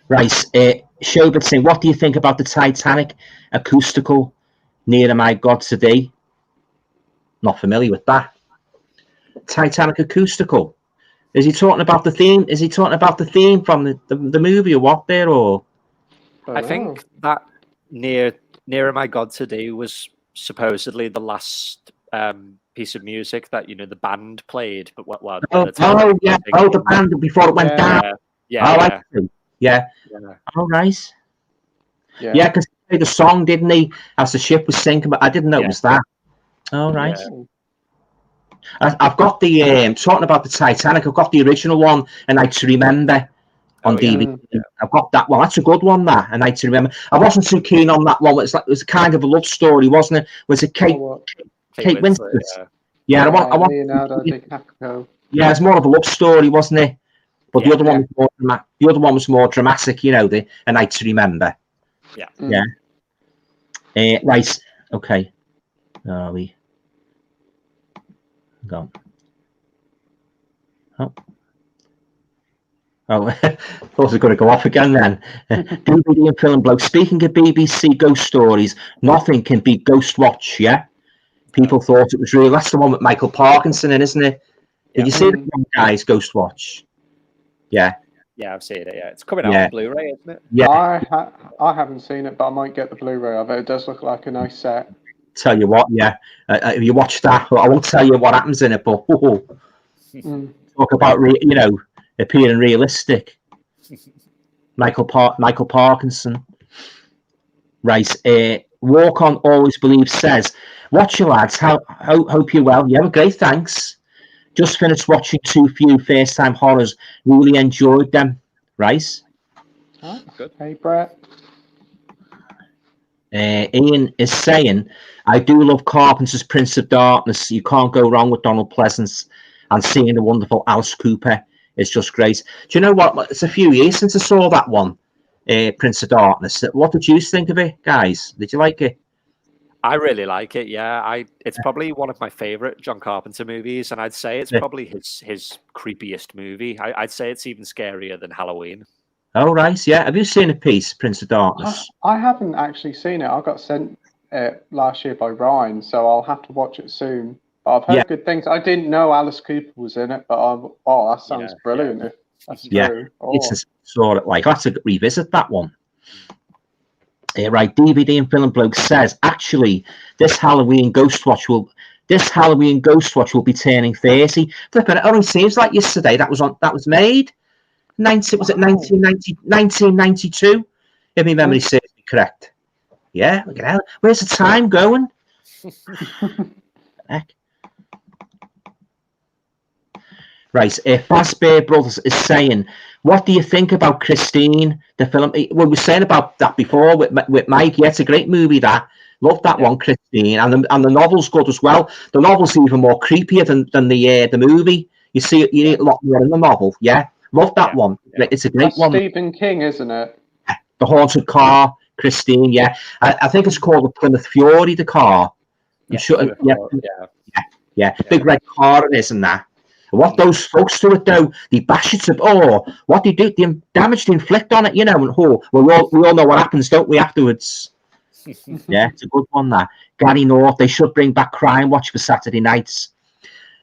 Right. Shobit saying, what do you think about the Titanic acoustical Nearer My God Today? Not familiar with that. Titanic acoustical. Is he talking about the theme? Is he talking about the theme from the movie or what there? Or I think that Nearer My God Today was supposedly the last piece of music that the band played. But the band before it went down. Yeah. Oh, nice. Yeah, because he played the song, didn't he? As the ship was sinking, but I didn't know it was that. Oh, right. Yeah. I've got the talking about the Titanic. I've got the original one, A Night to Remember, on DVD. Yeah. I've got that one. That's a good one. That A Night to Remember. I wasn't too keen on that one. It was kind of a love story, wasn't it? Was it Kate Winslet? Yeah. I want Leonardo DiCaprio. Yeah, it's more of a love story, wasn't it? But the other one was more the other one was more dramatic. You know, the A Night to Remember. Yeah. Yeah. Right. Okay. Are we? Gone. Oh, I thought it was going to go off again then. DVD and Film Bloke. Speaking of BBC ghost stories, nothing can beat Ghost Watch, yeah? People thought it was real. That's the one with Michael Parkinson in, isn't it? Did you see that one, guys, Ghost Watch? Yeah. Yeah, I've seen it, yeah. It's coming out on Blu-ray, isn't it? Yeah. I haven't seen it, but I might get the Blu-ray of it. It does look like a nice set. Tell you what, if you watch that, I won't tell you what happens in it, but talk about appearing realistic. Michael Parkinson. Right. Walk On Always Believe says, watch your lads. Hope you're well. Yeah, great, thanks. Just finished watching 2 few first-time horrors. Really enjoyed them. Right. Oh, good. Hey, Brett. Ian is saying, I do love Carpenter's Prince of Darkness. You can't go wrong with Donald Pleasance, and seeing the wonderful Alice Cooper is just great. Do you know what? It's a few years since I saw that one, Prince of Darkness. What did you think of it, guys? Did you like it? I really like it, yeah. It's probably one of my favorite John Carpenter movies, and I'd say it's probably his creepiest movie. I'd say it's even scarier than Halloween. Oh, right, yeah. Have you seen a piece, Prince of Darkness? I haven't actually seen it. I got sent it last year by Ryan, so I'll have to watch it soon. But I've heard good things. I didn't know Alice Cooper was in it, but that sounds brilliant. If that's true. It's a sort of like, I have to revisit that one. Right, DVD and Film Bloke says, actually, this Halloween Ghost Watch will be turning 30. Flipping, it only seems like yesterday that was made. 1992. if my memory serves me correct. Yeah, look at that. Where's the time going? Heck. Right, Fazbear Brothers is saying, what do you think about Christine, the film? We were saying about that before with Mike. Yeah, it's a great movie, that. Love that one, Christine. And the novel's good as well. The novel's even more creepier than the movie. You see a lot more in the novel, yeah? Love that one. Yeah. It's a great one. Stephen King, isn't it? The Haunted Car, Christine, yeah. I think it's called the Plymouth Fury, the car. I'm sure, yeah. Big red car it is and that. What those folks do it though, they bash it to what they do, the damage they inflict on it, you know, and we all know what happens, don't we, afterwards? Yeah, it's a good one, that. Gary North, they should bring back Crime Watch for Saturday nights.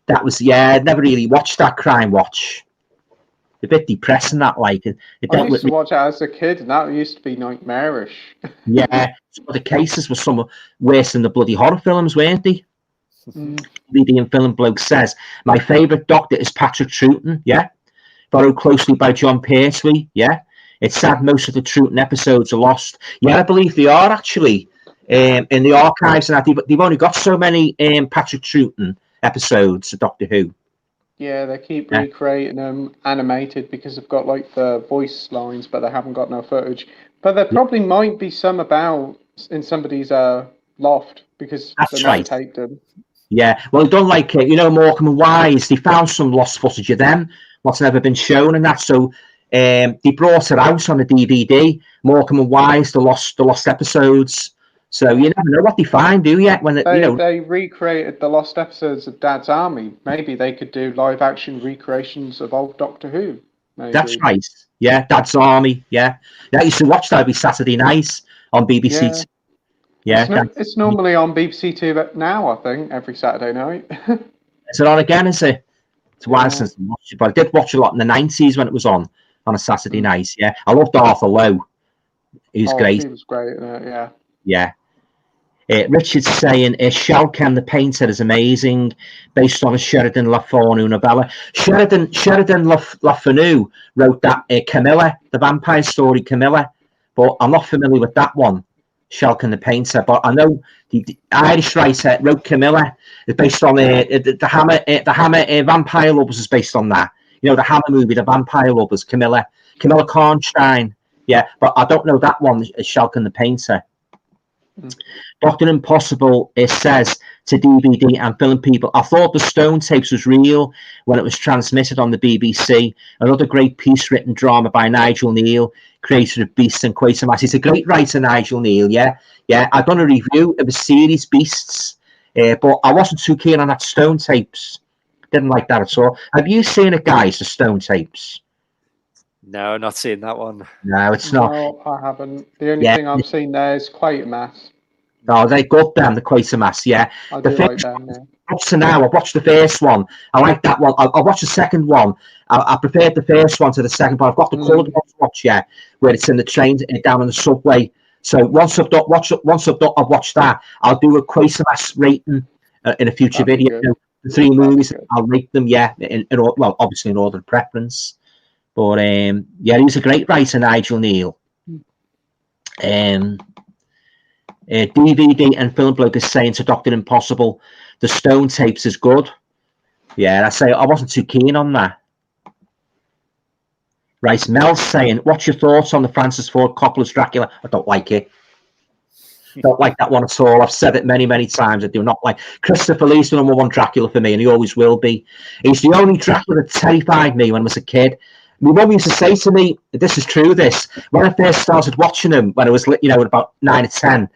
That was, I'd never really watched that Crime Watch. A bit depressing, that, like. I used to watch it as a kid, and that used to be nightmarish. Yeah, some of the cases were some worse than the bloody horror films, weren't they? Leading Film Bloke says, my favourite Doctor is Patrick Troughton, yeah. Followed closely by John Pertwee, yeah. It's sad most of the Troughton episodes are lost. Yeah, I believe they are, actually, in the archives, and they've only got so many Patrick Troughton episodes of Doctor Who. Yeah, they keep recreating them animated because they've got like the voice lines, but they haven't got no footage. But there probably might be some about in somebody's loft because they might take them. Yeah, well, they don't like it. You know, Morecambe and Wise, they found some lost footage of them, what's never been shown and that. So they brought it out on the DVD, Morecambe and Wise, the lost episodes. So you never know what they find, do you? When they recreated the lost episodes of Dad's Army. Maybe they could do live action recreations of old Doctor Who. Maybe. That's right. Yeah, Dad's Army. Yeah, I used to watch that every Saturday night on BBC. Yeah, it's normally on BBC Two now. I think every Saturday night. Is it on again? Is it? It's a while since I watched it, but I did watch a lot in the 90s when it was on a Saturday night. Yeah, I loved Arthur Lowe. He was great. He was great. Yeah. Yeah. Richard's saying Shalkan the Painter is amazing, based on a Sheridan Le Fanu novella. Sheridan Le Fanu wrote that Camilla, the vampire story Camilla, but I'm not familiar with that one, Shalkan the Painter. But I know the Irish writer wrote Camilla. It's based on the Hammer Vampire Lovers is based on that. You know, the Hammer movie, the Vampire Lovers, Camilla Karnstein. Yeah, but I don't know that one, Shalkan the Painter. Dr. Impossible, it says to DVD and film people, I thought the Stone Tapes was real when it was transmitted on the BBC. Another great piece, written drama by Nigel Neal, creator of Beasts and Quatermass. He's a great writer, Nigel Neal, yeah. I've done a review of the series Beasts, but I wasn't too keen on that Stone Tapes. Didn't like that at all. Have you seen it, guys, the Stone Tapes? No, not seen that one. No, it's not. No, I haven't. The only thing I've seen there is Quatermass. No, they got them, the Quatermass, yeah. I do like them, yeah. Up to now, I've watched the first one. I like that one. I'll watch the second one. I preferred the first one to the second, but I've got the coloured one to watch, where it's in the train down in the subway. So once I've watched that, I'll do a Quatermass rating in a future video. The three movies, I'll rate them, obviously in order of preference. But he's a great writer, Nigel Neal. DVD and Film Bloke is saying to Dr. Impossible, the Stone Tapes is good. Yeah, I say I wasn't too keen on that. Right, Mel's saying, what's your thoughts on the Francis Ford Coppola's Dracula? I don't like it. Don't like that one at all. I've said it many, many times. I do not like Christopher Lee's the number one Dracula for me, and he always will be. He's the only Dracula that terrified me when I was a kid. My mum used to say to me, this is true, when I first started watching him, when I was, about 9 or 10,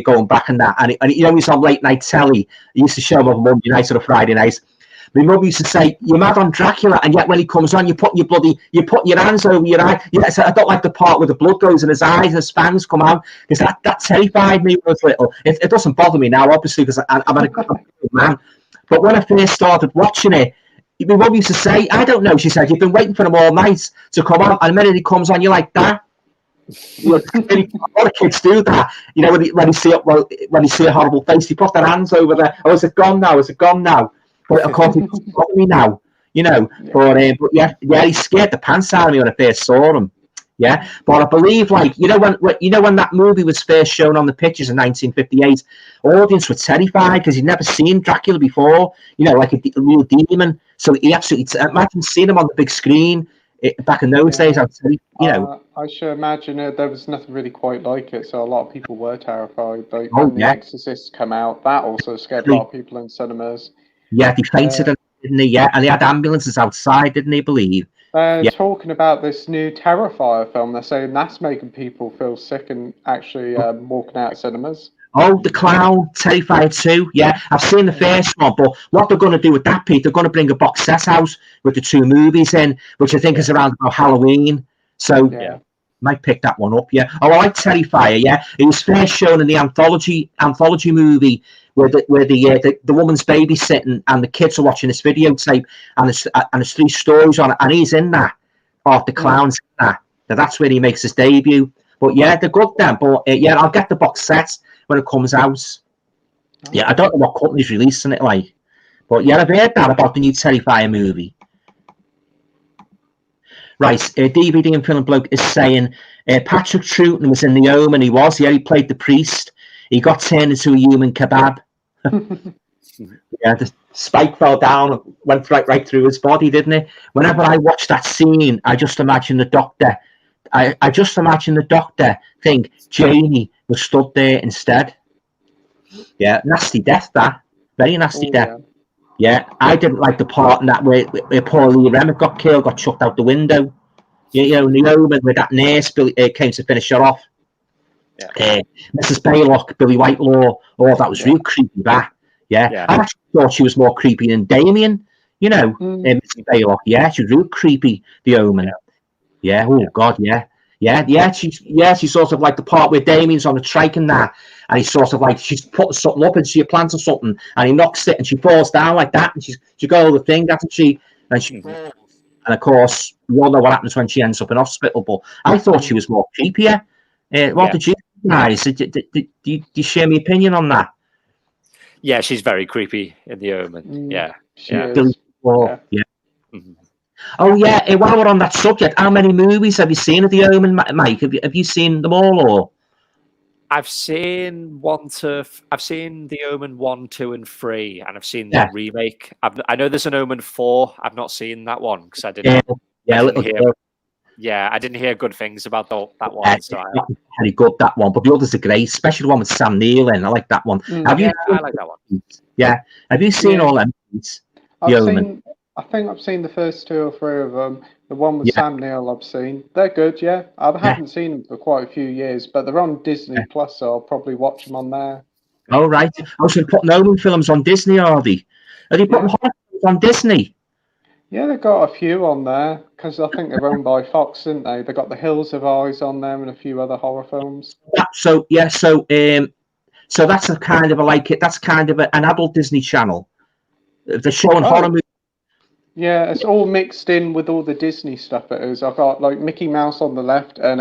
going back and that, and he was on late night telly. He used to show him on Monday night or a Friday night. My mum used to say, you're mad on Dracula, and yet when he comes on, you put your hands over your eye. Yeah, so I don't like the part where the blood goes in his eyes and his fangs come out, because that terrified me when I was little. It doesn't bother me now, obviously, because I'm a good man. But when I first started watching it, my mum used to say, I don't know, she said, you've been waiting for him all night to come on, and the minute he comes on, you're like that. A lot of kids do that. When you see a horrible face, they put their hands over there. Oh, is it gone now? Is it gone now? But of course, it's got me now. But he scared the pants out of me when I first saw him. Yeah, but I believe, like, when that movie was first shown on the pictures in 1958, audience were terrified because he'd never seen Dracula before. Like a real demon. So he absolutely imagine seeing him on the big screen back in those days. I'd say, I should imagine there was nothing really quite like it, so a lot of people were terrified. Like when The Exorcist came out, that also scared a lot of people in cinemas. Yeah, they fainted, didn't they? Yeah, and they had ambulances outside, didn't they? Believe. Talking about this new Terrifier film, they're saying that's making people feel sick and actually walking out of cinemas. Oh, The Clown, Terrifier 2. Yeah, I've seen the first one, but what they're going to do with that, Pete, they're going to bring a box set out with the 2 movies in, which I think is around about Halloween. So, might pick that one up, yeah. Oh, I like Terrifier, yeah. It was first shown in the anthology movie where the woman's babysitting and the kids are watching this videotape and there's 3 stories on it, and he's in that. Oh, The Clown's in that. Now, that's where he makes his debut. But yeah, they're good then. But I'll get the box set when it comes out. Yeah, I don't know what company's releasing it like. But yeah, I've heard that about the new Terrifier movie. Right, DVD and Film Bloke is saying Patrick Troughton was in The Omen. He played the priest. He got turned into a human kebab. Yeah, the spike fell down, went right through his body, didn't it? Whenever I watch that scene, I just imagine the doctor. I just imagine the doctor think Janie was stood there instead. Yeah, nasty death, that. Very nasty death. Yeah, I didn't like the part in that where poor Lee Remick got killed, got chucked out the window. In The Omen, where that nurse came to finish her off. Mrs. Baylock, Billy Whitelaw, that was real creepy, that. Yeah, I actually thought she was more creepy than Damien, Mrs. Baylock. Yeah, she was real creepy, The Omen. Yeah, God, yeah. She's sort of like the part where Damien's on the trike and that, and he's sort of like, she's putting something up and she plants or something, and he knocks it and she falls down like that, and she got all the thing, hasn't she? And she falls. And of course, we all know what happens when she ends up in hospital, but I thought she was more creepier. What did you guys? Do you share my opinion on that? Yeah, she's very creepy in The Omen. Yeah. Oh yeah, while we're on that subject, how many movies have you seen of The Omen, Mike? Have you seen them all, or? I've seen The Omen 1, 2, and 3, and I've seen the remake. I know there's an Omen 4. I've not seen that one because I didn't. I didn't hear good things about that one. Very good, that one, but the others are great, especially the one with Sam Neill in. I like that one. I like that one. Yeah, have you seen all them movies? I think I've seen the first 2 or 3 of them. The one with Sam Neill I've seen. They're good, yeah. I haven't seen them for quite a few years, but they're on Disney Plus, so I'll probably watch them on there. Oh, right. So they're putting Omen films on Disney, are they? Are they putting horror films on Disney? Yeah, they've got a few on there, because I think they're owned by Fox, aren't they? They've got The Hills Have Eyes on there and a few other horror films. So that's a kind of an adult Disney channel. They're showing horror movies. Yeah, it's all mixed in with all the Disney stuff it is. I've got like Mickey Mouse on the left and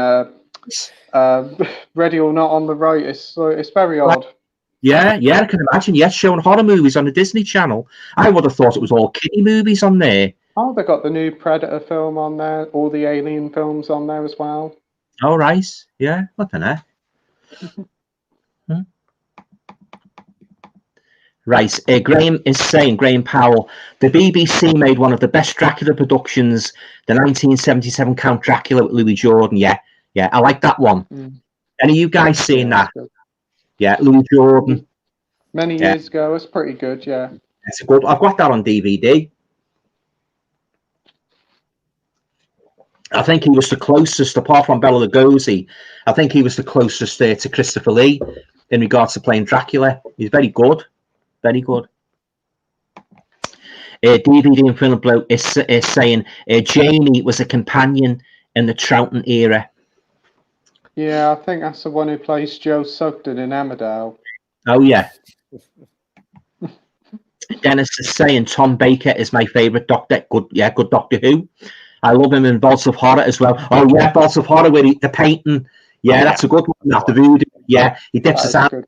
Ready or Not on the right. It's very odd. Yeah, I can imagine. Yes, showing horror movies on the Disney Channel. I would have thought it was all kiddie movies on there. Oh, they got the new Predator film on there, all the Alien films on there as well. All right, yeah, flipping it. Right, Graham is saying, Graham Powell, the BBC made one of the best Dracula productions, the 1977 Count Dracula with Louis Jordan. Yeah, I like that one. Any of you guys seen that? Yeah, Louis Jordan. Many years ago, it's pretty good, yeah. It's good. I've got that on DVD. I think he was the closest, apart from Bela Lugosi, I think he was the closest to Christopher Lee in regards to playing Dracula. He's very good. Very good. DVD and Film Bloke is saying Janie was a companion in the Troughton era. Yeah, I think that's the one who plays Joe Sugden in Emmerdale. Oh, yeah. Dennis is saying Tom Baker is my favourite Doctor. Good Doctor Who. I love him in Vaults of Horror as well. Oh, yeah, Vaults of Horror where the painting. Yeah, that's a good one. After Voodoo. Yeah, he dips his hand.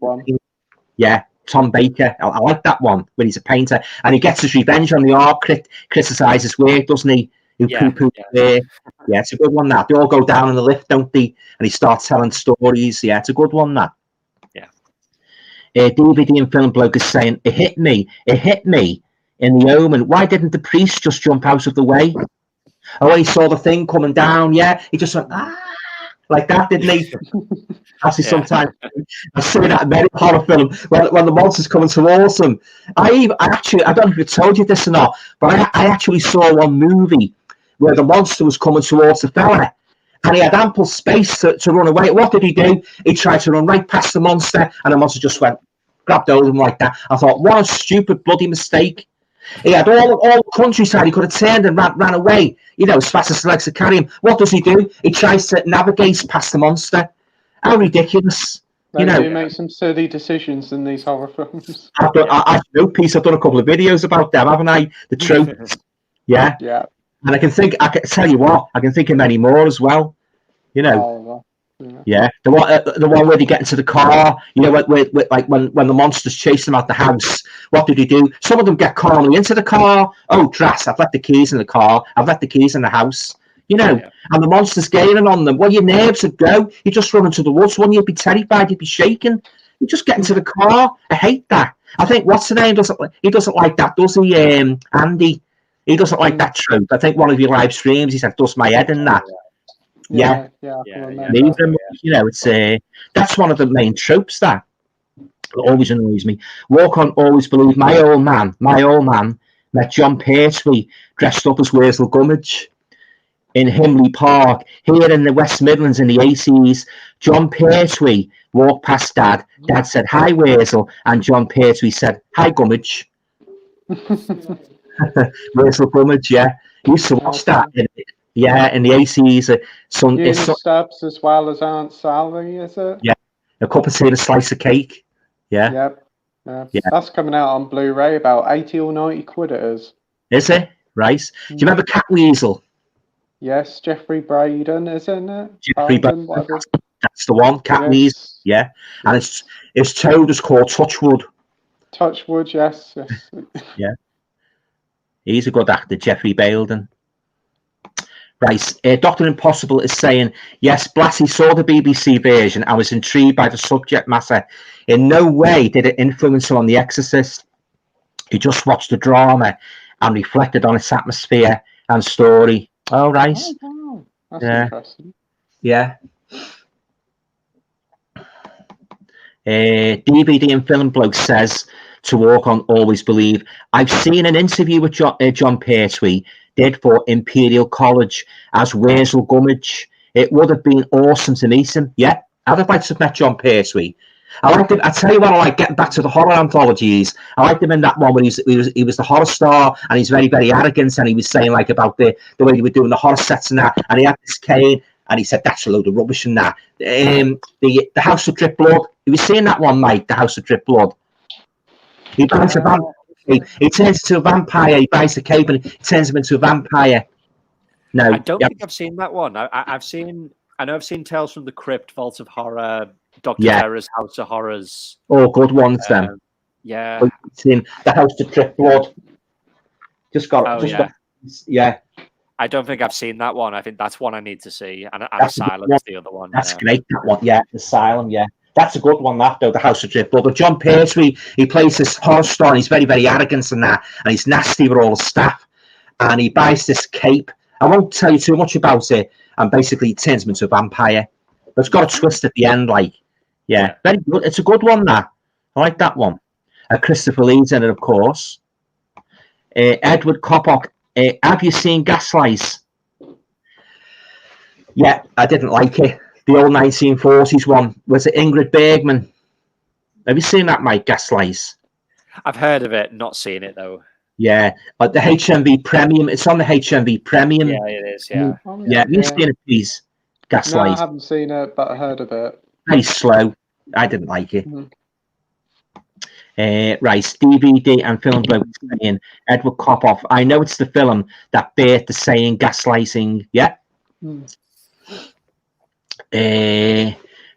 Yeah. Tom Baker, I like that one when he's a painter and he gets his revenge on the art criticizes his work, doesn't he? who poo-poo there. Yeah, it's a good one, that. They all go down in the lift, don't they? And he starts telling stories. Yeah, it's a good one, that. Yeah. DVD and film bloke is saying, it hit me in the Omen. Why didn't the priest just jump out of the way? Oh, he saw the thing coming down, yeah. He just went, like that, didn't he? Actually, sometimes I see that in many horror film when the monster's coming towards him. I don't know if I told you this or not, but I actually saw one movie where the monster was coming towards the fella, and he had ample space to run away. What did he do? He tried to run right past the monster, and the monster just grabbed hold of him like that. I thought, what a stupid bloody mistake. He had all the countryside. He could have turned and ran away, as fast as his legs could carry him. What does he do? He tries to navigate past the monster. How ridiculous. They do make some silly decisions in these horror films. I've done a couple of videos about them, haven't I? The tropes. Yeah. Yeah. And I can tell you what, I can think of many more as well. Yeah, the one where they get into the car, like when the monsters chase them out the house. What did he do? Some of them get calmly into the car. Oh, dras! I've left the keys in the car. I've left the keys in the house. And the monster's gaining on them. Well, your nerves would go. You just run into the woods. Wouldn't you be terrified? You'd be shaking. You just get into the car. I hate that. I think what's the name doesn't like that, does he? Andy. He doesn't like that trope. I think one of your live streams he said, "Does my head in that." Yeah. It's that's one of the main tropes that always annoys me. Walk on, always believe. My old man met John Pertwee dressed up as Wurzel Gummidge in Himley Park here in the West Midlands in the 80s. John Pertwee walked past Dad. Dad said, "Hi, Wurzel," and John Pertwee said, "Hi, Gummidge." Wurzel Gummidge, yeah. You used to watch that in the 80s. Stubbs as well as Aunt Sally, is it? Yeah. A cup of tea and a slice of cake. Yeah. Yeah. That's coming out on Blu-ray, about 80 or 90 quid it is. Is it? Right. Do you remember Cat Weasel? Yes, Jeffrey Braden, isn't it? Jeffrey Braden, that's the one, Cat Weasel. Yeah. And its toad is called Touchwood. Touchwood, yes. Yeah. He's a good actor, Jeffrey Braden. Right, Dr. Impossible is saying, yes, Blatty saw the BBC version. I was intrigued by the subject matter. In no way did it influence him on The Exorcist. He just watched the drama and reflected on its atmosphere and story. Oh, right. Oh, wow. That's interesting. Yeah. DVD and Film Bloke says, to walk on, always believe. I've seen an interview with John Pertwee did for Imperial College as Wurzel Gummidge. It would have been awesome to meet him. Yeah, I'd have liked to have met John Pertwee. I liked him. I tell you what, I like getting back to the horror anthologies. I liked him in that one where he was the horror star, and he's very, very arrogant, and he was saying like about the way they were doing the horror sets and that, and he had this cane, and he said that's a load of rubbish and that. The House of Drip Blood. You were seeing that one, Mike? The House of Drip Blood. He buys a vampire. He turns into a vampire. He buys the cape and he turns him into a vampire. No, I don't think I've seen that one. I've seen Tales from the Crypt, Vault of Horror, Dr. Terror's House of Horrors. Oh, good ones then. Yeah. The House of Drip Blood. Yeah. I don't think I've seen that one. I think that's one I need to see. And Asylum's the other one. That's great. That one, yeah. Asylum, yeah. That's a good one, that, though, The House of Drip Blood. But John Pertwee, he plays this horror star, and he's very, very arrogant and that, and he's nasty with all the staff, and he buys this cape. I won't tell you too much about it, and basically he turns him into a vampire. But it's got a twist at the end, like, yeah. Very good. It's a good one, that. I like that one. Christopher Lee's in it, of course. Edward Coppock, have you seen Gaslight? Yeah, I didn't like it. The old 1940s one. Was it Ingrid Bergman? Have you seen that, Mike? Gaslight? I've heard of it, not seen it though. Yeah, but the HMV Premium. It's on the HMV Premium. Yeah, it is. Yeah. Yeah. Have you seen it, please? Gaslight. No, I haven't seen it, but I heard of it. Very slow. I didn't like it. Right, DVD and Film Bloke saying Edward Coppock. I know it's the film that birthed the saying gaslighting. Yeah.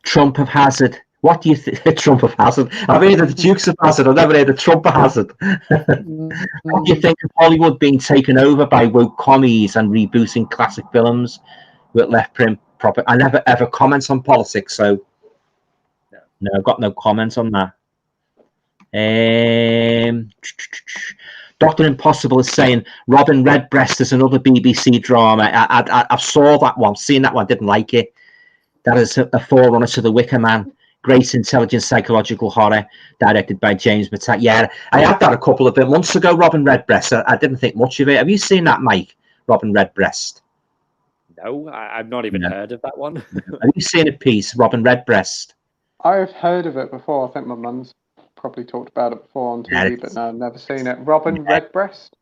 Trump of Hazard. What do you think? Trump of Hazard. I've heard of the Dukes of Hazard. I've never heard of Trump of Hazard. What do you think of Hollywood being taken over by woke commies and rebooting classic films with left print proper? I never ever comment on politics, so no, I've got no comment on that. Dr. Impossible is saying Robin Redbreast is another BBC drama. I saw that one, seen that one, didn't like it. That is a forerunner to The Wicker Man. Great intelligent psychological horror directed by James Mattei. Yeah, I had that a couple of months ago, Robin Redbreast. I didn't think much of it. Have you seen that, Mike? Robin Redbreast? No, I've not even heard of that one. Have you seen a piece, Robin Redbreast? I've heard of it before. I think my mum's probably talked about it before on TV, but no, I've never seen it. Robin Redbreast?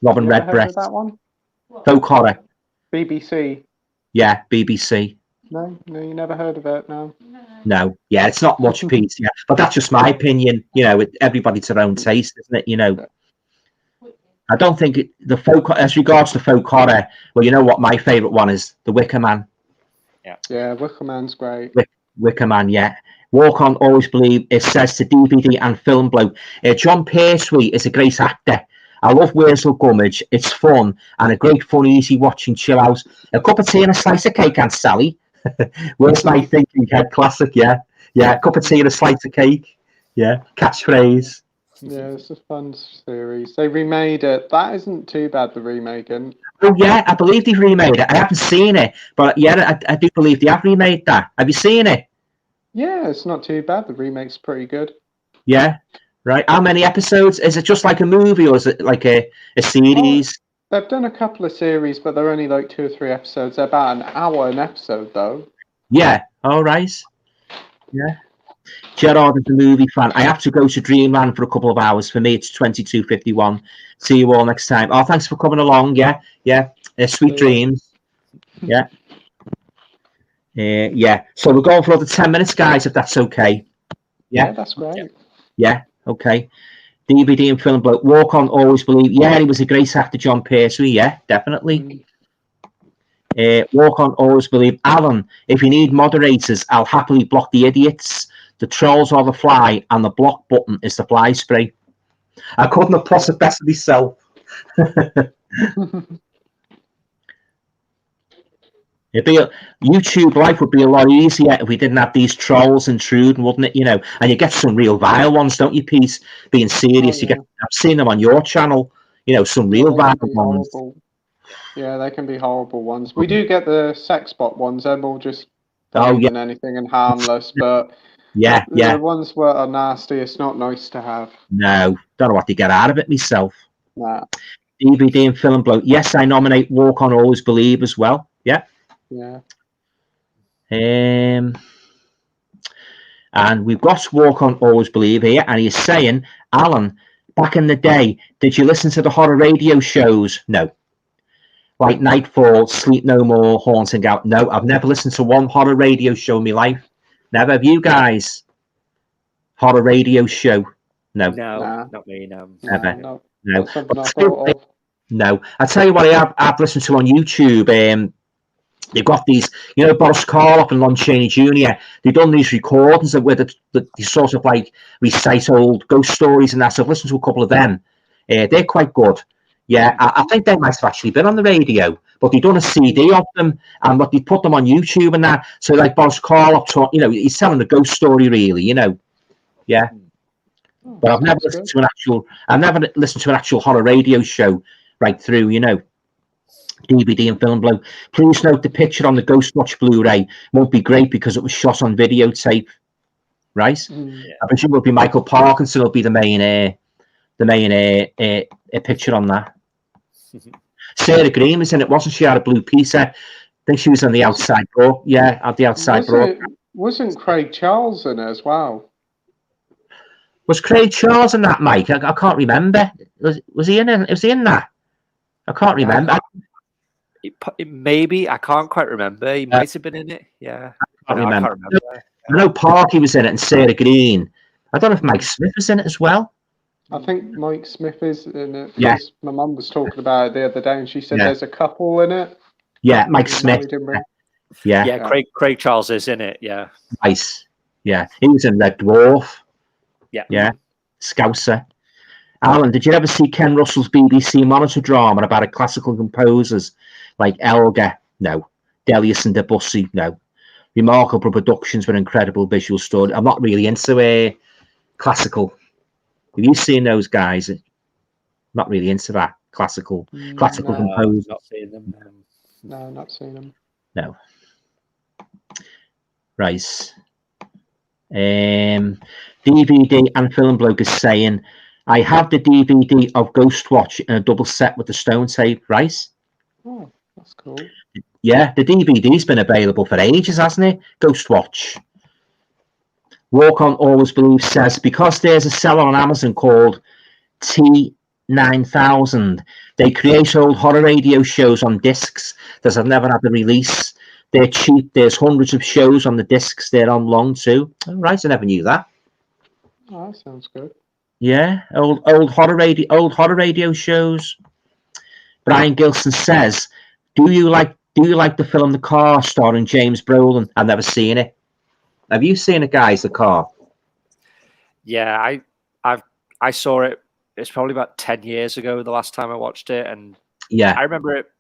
Robin Have you ever heard Redbreast. of that one? Folk horror. BBC. Yeah, BBC. No, you never heard of it, no. No, yeah, it's not much piece, yeah. But that's just my opinion. You know, everybody to their own taste, isn't it? You know, I don't think the folk, as regards to folk horror, well, you know what my favourite one is? The Wicker Man. Yeah, Wicker Man's great. Wicker Man, yeah. Walk On, Always Believe. It says to DVD and film bloke. John Pertwee is a great actor. I love Wurzel Gummidge. It's fun and a great, fun, easy watching chill out. A cup of tea and a slice of cake, Aunt Sally. Where's my thinking head? Classic, yeah. Yeah, a cup of tea and a slice of cake. Yeah, catchphrase. Yeah, it's a fun series. They remade it. That isn't too bad, the remaking. Oh, yeah, I believe they've remade it. I haven't seen it, but yeah, I do believe they have remade that. Have you seen it? Yeah, it's not too bad. The remake's pretty good. Yeah, right. How many episodes? Is it just like a movie or is it like a series? They've done a couple of series, but they're only like 2 or 3 episodes. They're about an hour an episode, though. Yeah, all right. Yeah. Gerard is a movie fan. I have to go to Dreamland for a couple of hours. For me, it's 22:51. See you all next time. Oh, thanks for coming along. Yeah, yeah. Sweet dreams. Yeah. Yeah. So we're going for another 10 minutes, guys, if that's okay. Yeah, that's great. Yeah, okay. DVD and film bloke. Walk On, Always Believe. Yeah, he was a great actor, John Pertwee. Yeah, definitely. Walk On, Always Believe. Alan, if you need moderators, I'll happily block the idiots. The trolls are the fly, and the block button is the fly spray. I couldn't have put it better myself. YouTube life would be a lot easier if we didn't have these trolls intruding, wouldn't it? You know, and you get some real vile ones, don't you, Pete? Being serious, you get. I've seen them on your channel. You know, some real vile ones. Yeah, they can be horrible ones. We do get the sex bot ones. They're more just than anything and harmless, but the ones that are nasty, it's not nice to have. No, don't know what to get out of it myself. Nah. DVD and film bloke. Yes, I nominate Walk On, Always Believe as well. Yeah. Yeah. And we've got Walk On, Always Believe here, and he's saying, Alan, back in the day, did you listen to the horror radio shows? No. Like Nightfall, Sleep No More, Haunting Out. No, I've never listened to one horror radio show in my life. Never. Have you guys? Horror radio show? No. No, not me, no. Never. No. No. I tell you what I've listened to on YouTube. They've got these, you know, Boris Karloff and Lon Chaney Jr. They've done these recordings where they sort of like recite old ghost stories and that. So I've listened to a couple of them. They're quite good. Yeah, I think they might have actually been on the radio, but they've done a CD of them and they put them on YouTube and that. So like Boris Karloff, you know, he's telling a ghost story really, you know. Yeah. But I've never listened to an actual horror radio show right through, you know. DVD and film bloke. Please note the picture on the Ghostwatch Blu-ray won't be great because it was shot on videotape. Right? I presume it'll be Michael Parkinson will be the main picture on that. Sarah Green was in it, wasn't she? Had a blue piece. I think she was on the outside door. Yeah, at the outside door. Wasn't Craig Charles in it as well? Was Craig Charles in that, Mike? I can't remember. Was he in it? Was he in that? I can't remember. Maybe. I can't quite remember. He might have been in it. Yeah. I can't remember. I know Parky was in it and Sarah Green. I don't know if Mike Smith was in it as well. I think Mike Smith is in it. Yeah. My mum was talking about it the other day and she said there's a couple in it. Yeah, Mike Smith. Yeah, Craig Charles is in it, yeah. Nice. Yeah, he was in Red Dwarf. Yeah. Yeah, Scouser. Alan, did you ever see Ken Russell's BBC monitor drama about a classical composers like Elgar? No. Delius and Debussy? No. Remarkable productions with incredible visual story. I'm not really into classical. Have you seen those guys? Not really into that classical composers. Not seeing them. No, not seen them. No. Right. DVD and Film Bloke is saying, I have the DVD of Ghostwatch in a double set with the stone tape, right? Oh, that's cool. Yeah, the DVD's been available for ages, hasn't it? Ghostwatch. Walk On Always Believe says, because there's a seller on Amazon called T9000, they create old horror radio shows on discs that have never had a release. They're cheap. There's hundreds of shows on the discs. They're on long too. Oh, right, I never knew that. Oh, that sounds good. Yeah, old horror radio shows. Brian Gilson says, do you like the film The Car starring James Brolin? I've never seen it. Have you seen it, guys? The Car? Yeah, I saw it. It's probably about 10 years ago the last time I watched it, and yeah, I remember it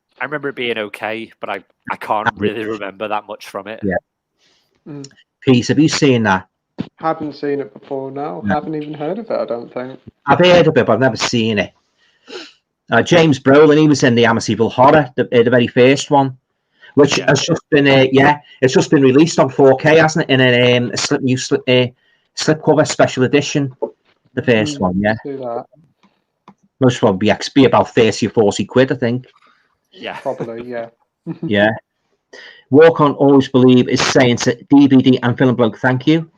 being okay, but I can't really remember that much from it. Yeah. Peace, have you seen that? Haven't seen it before, no. Haven't even heard of it, I don't think. I've heard of it, but I've never seen it. James Brolin, he was in the Amityville Horror, the very first one, which has just been, it's just been released on 4K, hasn't it? In a slipcover special edition, the first one, yeah. Do that. Most probably be about 30 or 40 quid, I think. Yeah, probably, yeah. Yeah. Walk On Always Believe is saying to DVD and Film Bloke, thank you.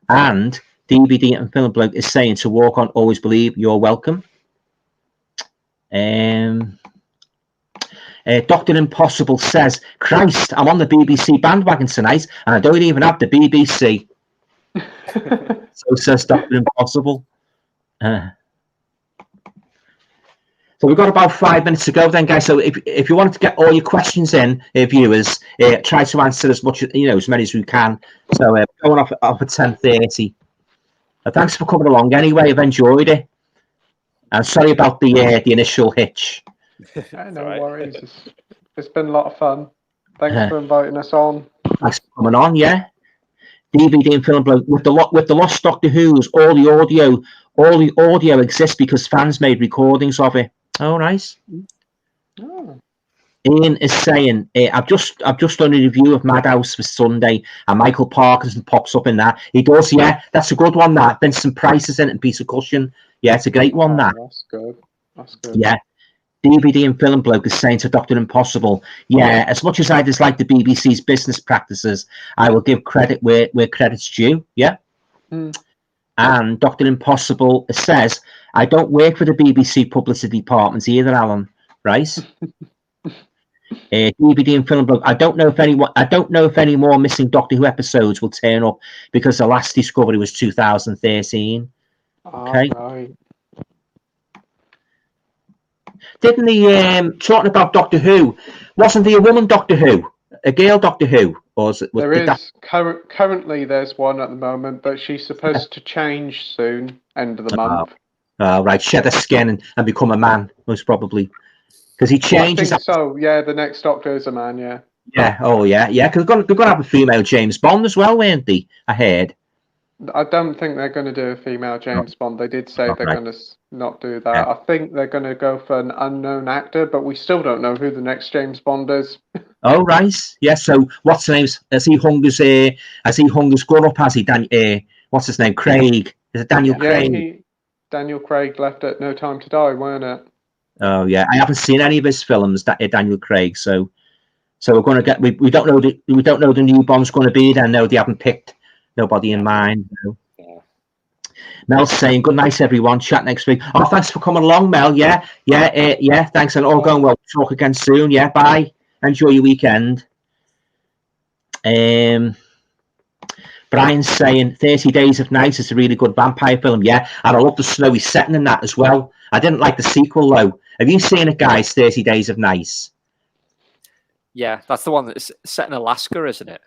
And DVD and Film Bloke is saying to Walk On Always Believe, you're welcome. Dr. Impossible says, Christ, I'm on the BBC bandwagon tonight and I don't even have the BBC. So says Dr. Impossible. So we've got about 5 minutes to go then, guys. So if you want to get all your questions in, viewers, try to answer as much, as many as we can. So going off at 10:30. Thanks for coming along anyway. I've enjoyed it. And sorry about the initial hitch. No worries. It's been a lot of fun. Thanks for inviting us on. Thanks for coming on, yeah. DVD and Film Bloke with the Lost Doctor Who's, all the audio exists because fans made recordings of it. Oh, nice. Oh. Ian is saying, I've just done a review of Madhouse for Sunday, and Michael Parkinson pops up in that. He does, yeah. That's a good one. That Vincent Price is in it and Peter Cushing. Yeah, it's a great one. That. That's good. Yeah. DVD and Film Bloke is saying to Dr. Impossible, yeah, as much as I dislike the BBC's business practices, I will give credit where credit's due. Yeah. And Dr. Impossible says, I don't work for the BBC publicity department either, Alan. Right? DVD and Film Bloke. I don't know if any more missing Doctor Who episodes will turn up because the last discovery was 2013. Okay. Right. Didn't he, talking about Doctor Who, wasn't he a woman Doctor Who? A girl Doctor Who? Or Currently there's one at the moment, but she's supposed to change soon, end of the month. Right, shed her skin and become a man, most probably. Because he changes. I think so, yeah, the next Doctor is a man, yeah. Yeah, oh yeah, because they're going to have a female James Bond as well, weren't they? I heard. I don't think they're going to do a female James Bond. They did say they're going to not do that. Yeah. I think they're going to go for an unknown actor, but we still don't know who the next James Bond is. Oh, right. Yeah, so what's his name? Has he hung his gun up? Has he? What's his name? Craig. Is it Daniel Craig? Daniel Craig left at No Time to Die, weren't it? Oh, yeah. I haven't seen any of his films, Daniel Craig, so we're going to get... We don't know the new Bond's going to be then. No, they haven't picked nobody in mind. No. Yeah. Mel's saying, good night, everyone. Chat next week. Oh, thanks for coming along, Mel. Yeah. Thanks, and all going well. Talk again soon. Yeah, bye. Enjoy your weekend. Brian's saying 30 Days of Night is a really good vampire film. Yeah, and I love the snowy setting in that as well. I didn't like the sequel, though. Have you seen it, guys, 30 Days of Night? Yeah, that's the one that's set in Alaska, isn't it?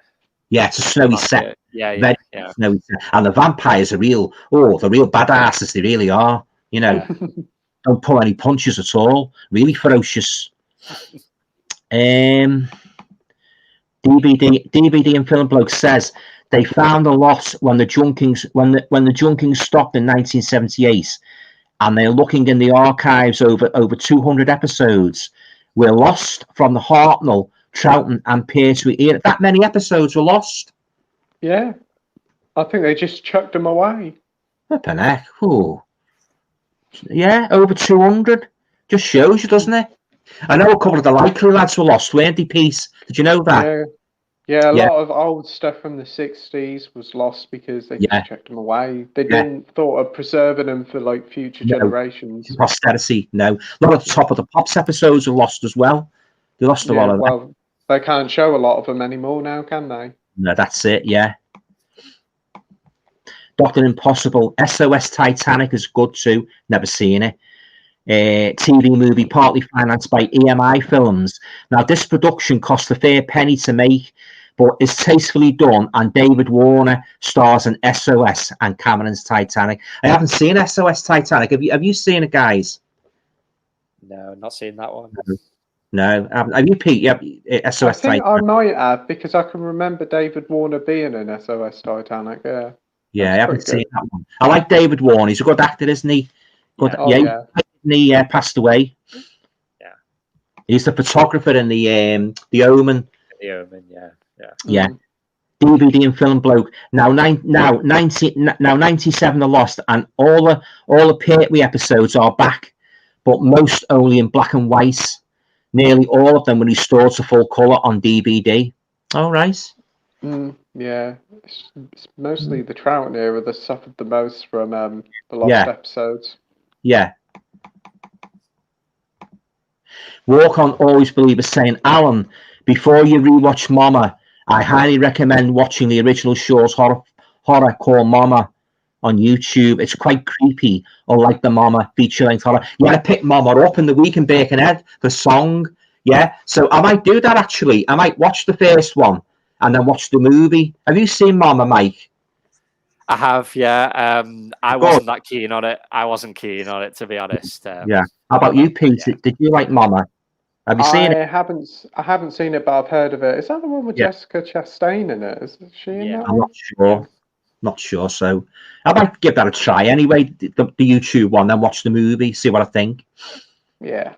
Yeah, it's a snowy set. Yeah, Very snowy set. And the vampires are real. Oh, the real badasses. They really are. You know, don't pull any punches at all. Really ferocious. DVD and Film Bloke says they found a loss when the junkings stopped in 1978, and they're looking in the archives over 200 episodes. We're lost from the Hartnell, Troughton, and Pertwee era. That many episodes were lost. Yeah, I think they just chucked them away. What the heck? Ooh. Yeah, over 200. Just shows you, doesn't it? I know a couple of the Likely lads were lost, weren't they, Pete? Did you know that? Yeah, a lot of old stuff from the 60s was lost because they just chucked them away. They didn't thought of preserving them for like future generations. Posterity, no. A lot of Top of the Pops episodes are lost as well. They lost a lot of them. Well, they can't show a lot of them anymore now, can they? No, that's it, yeah. Dr. Impossible, SOS Titanic is good too. Never seen it. TV movie partly financed by EMI Films. Now, this production cost a fair penny to make, but is tastefully done, and David Warner stars in SOS and Cameron's Titanic. I haven't seen SOS Titanic. Have you seen it, guys? No, not seen that one. No. Have you, Pete? Yeah, SOS I think Titanic. I might have, because I can remember David Warner being in SOS Titanic. Yeah, I haven't seen that one. I like David Warner. He's a good actor, isn't he? Good. He passed away. Yeah. He's the photographer in the Omen. The Omen, yeah. DVD and Film Bloke. Now 97 are lost, and all the Pertwee episodes are back, but most only in black and white. Nearly all of them were restored to full colour on DVD. All right. Yeah, it's mostly the Troughton era that suffered the most from the lost episodes. Yeah. Walk On Always Believe is saying, Alan, before you rewatch Mama, I highly recommend watching the original Shaw's horror called Mama on YouTube. It's quite creepy, unlike the Mama feature-length horror. Yeah, I picked Mama up in the week in Birkenhead, the song. Yeah, so I might do that actually. I might watch the first one and then watch the movie. Have you seen Mama, Mike? I have, yeah. I wasn't that keen on it. I wasn't keen on it, to be honest. Yeah. How about you, Pete? Yeah. Did you like Mama? Have you seen it? I haven't seen it, but I've heard of it. Is that the one with Jessica Chastain in it? Is she in that I'm one? not sure. Not sure. So I might give that a try anyway. The YouTube one, then watch the movie, see what I think. Yeah.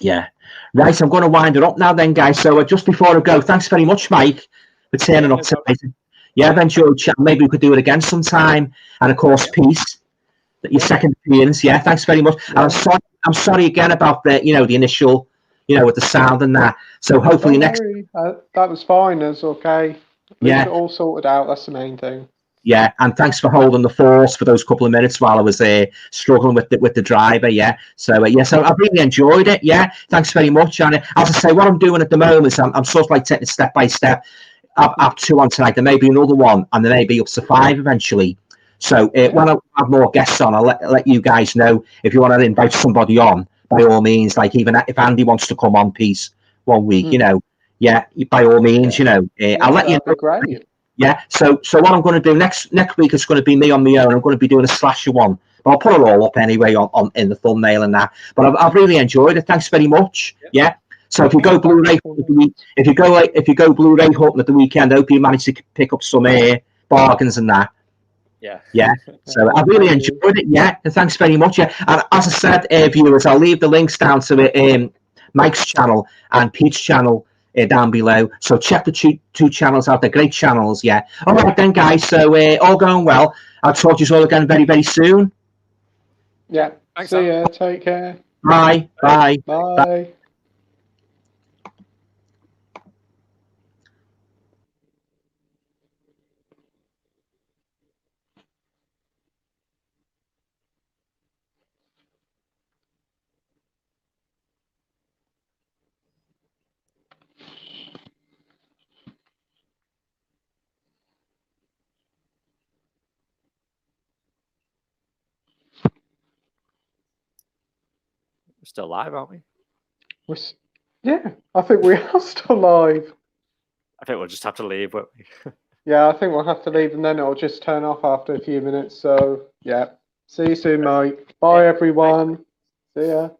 Yeah. Right, I'm going to wind it up now then, guys. So just before I go, thanks very much, Mike, for turning up tonight. Yeah, I've enjoyed chat. Maybe we could do it again sometime. And of course, Peace, your second appearance. Yeah, thanks very much. And I'm sorry again about the initial, with the sound and that. So hopefully that was fine. It's okay. It all sorted out. That's the main thing. Yeah, and thanks for holding the force for those couple of minutes while I was struggling with the driver. Yeah, so so I really enjoyed it. Yeah, thanks very much. And as I say, what I'm doing at the moment is I'm sort of like taking it step by step. I've 2 on tonight. There may be another one, and there may be up to 5 eventually. So when I have more guests on, I'll let you guys know if you want to invite somebody on. By all means, like even if Andy wants to come on, Peace, 1 week, by all means, I'll let you know. Great. Yeah, so what I'm going to do next week is going to be me on my own. I'm going to be doing a slasher one, but I'll put it all up anyway on in the thumbnail and that. But I've really enjoyed it. Thanks very much. Yeah. So if you go Blu-ray, if you go Blu-ray hunting at the weekend, I hope you manage to pick up some bargains and that. Yeah. Yeah. So I really enjoyed it. Yeah. And thanks very much. Yeah. And as I said, viewers, I'll leave the links down to Mike's channel and Pete's channel down below. So check the two channels out. They're great channels. Yeah. All right then, guys. So all going well. I'll talk to you all again very, very soon. Yeah. Thanks, see ya. Take care. Bye. Bye. Bye. We're still live, aren't we? Yeah, I think we are still live. I think we'll just have to leave, won't we? Yeah, I think we'll have to leave, and then it'll just turn off after a few minutes. So yeah, see you soon, Mike. Bye, everyone. See ya.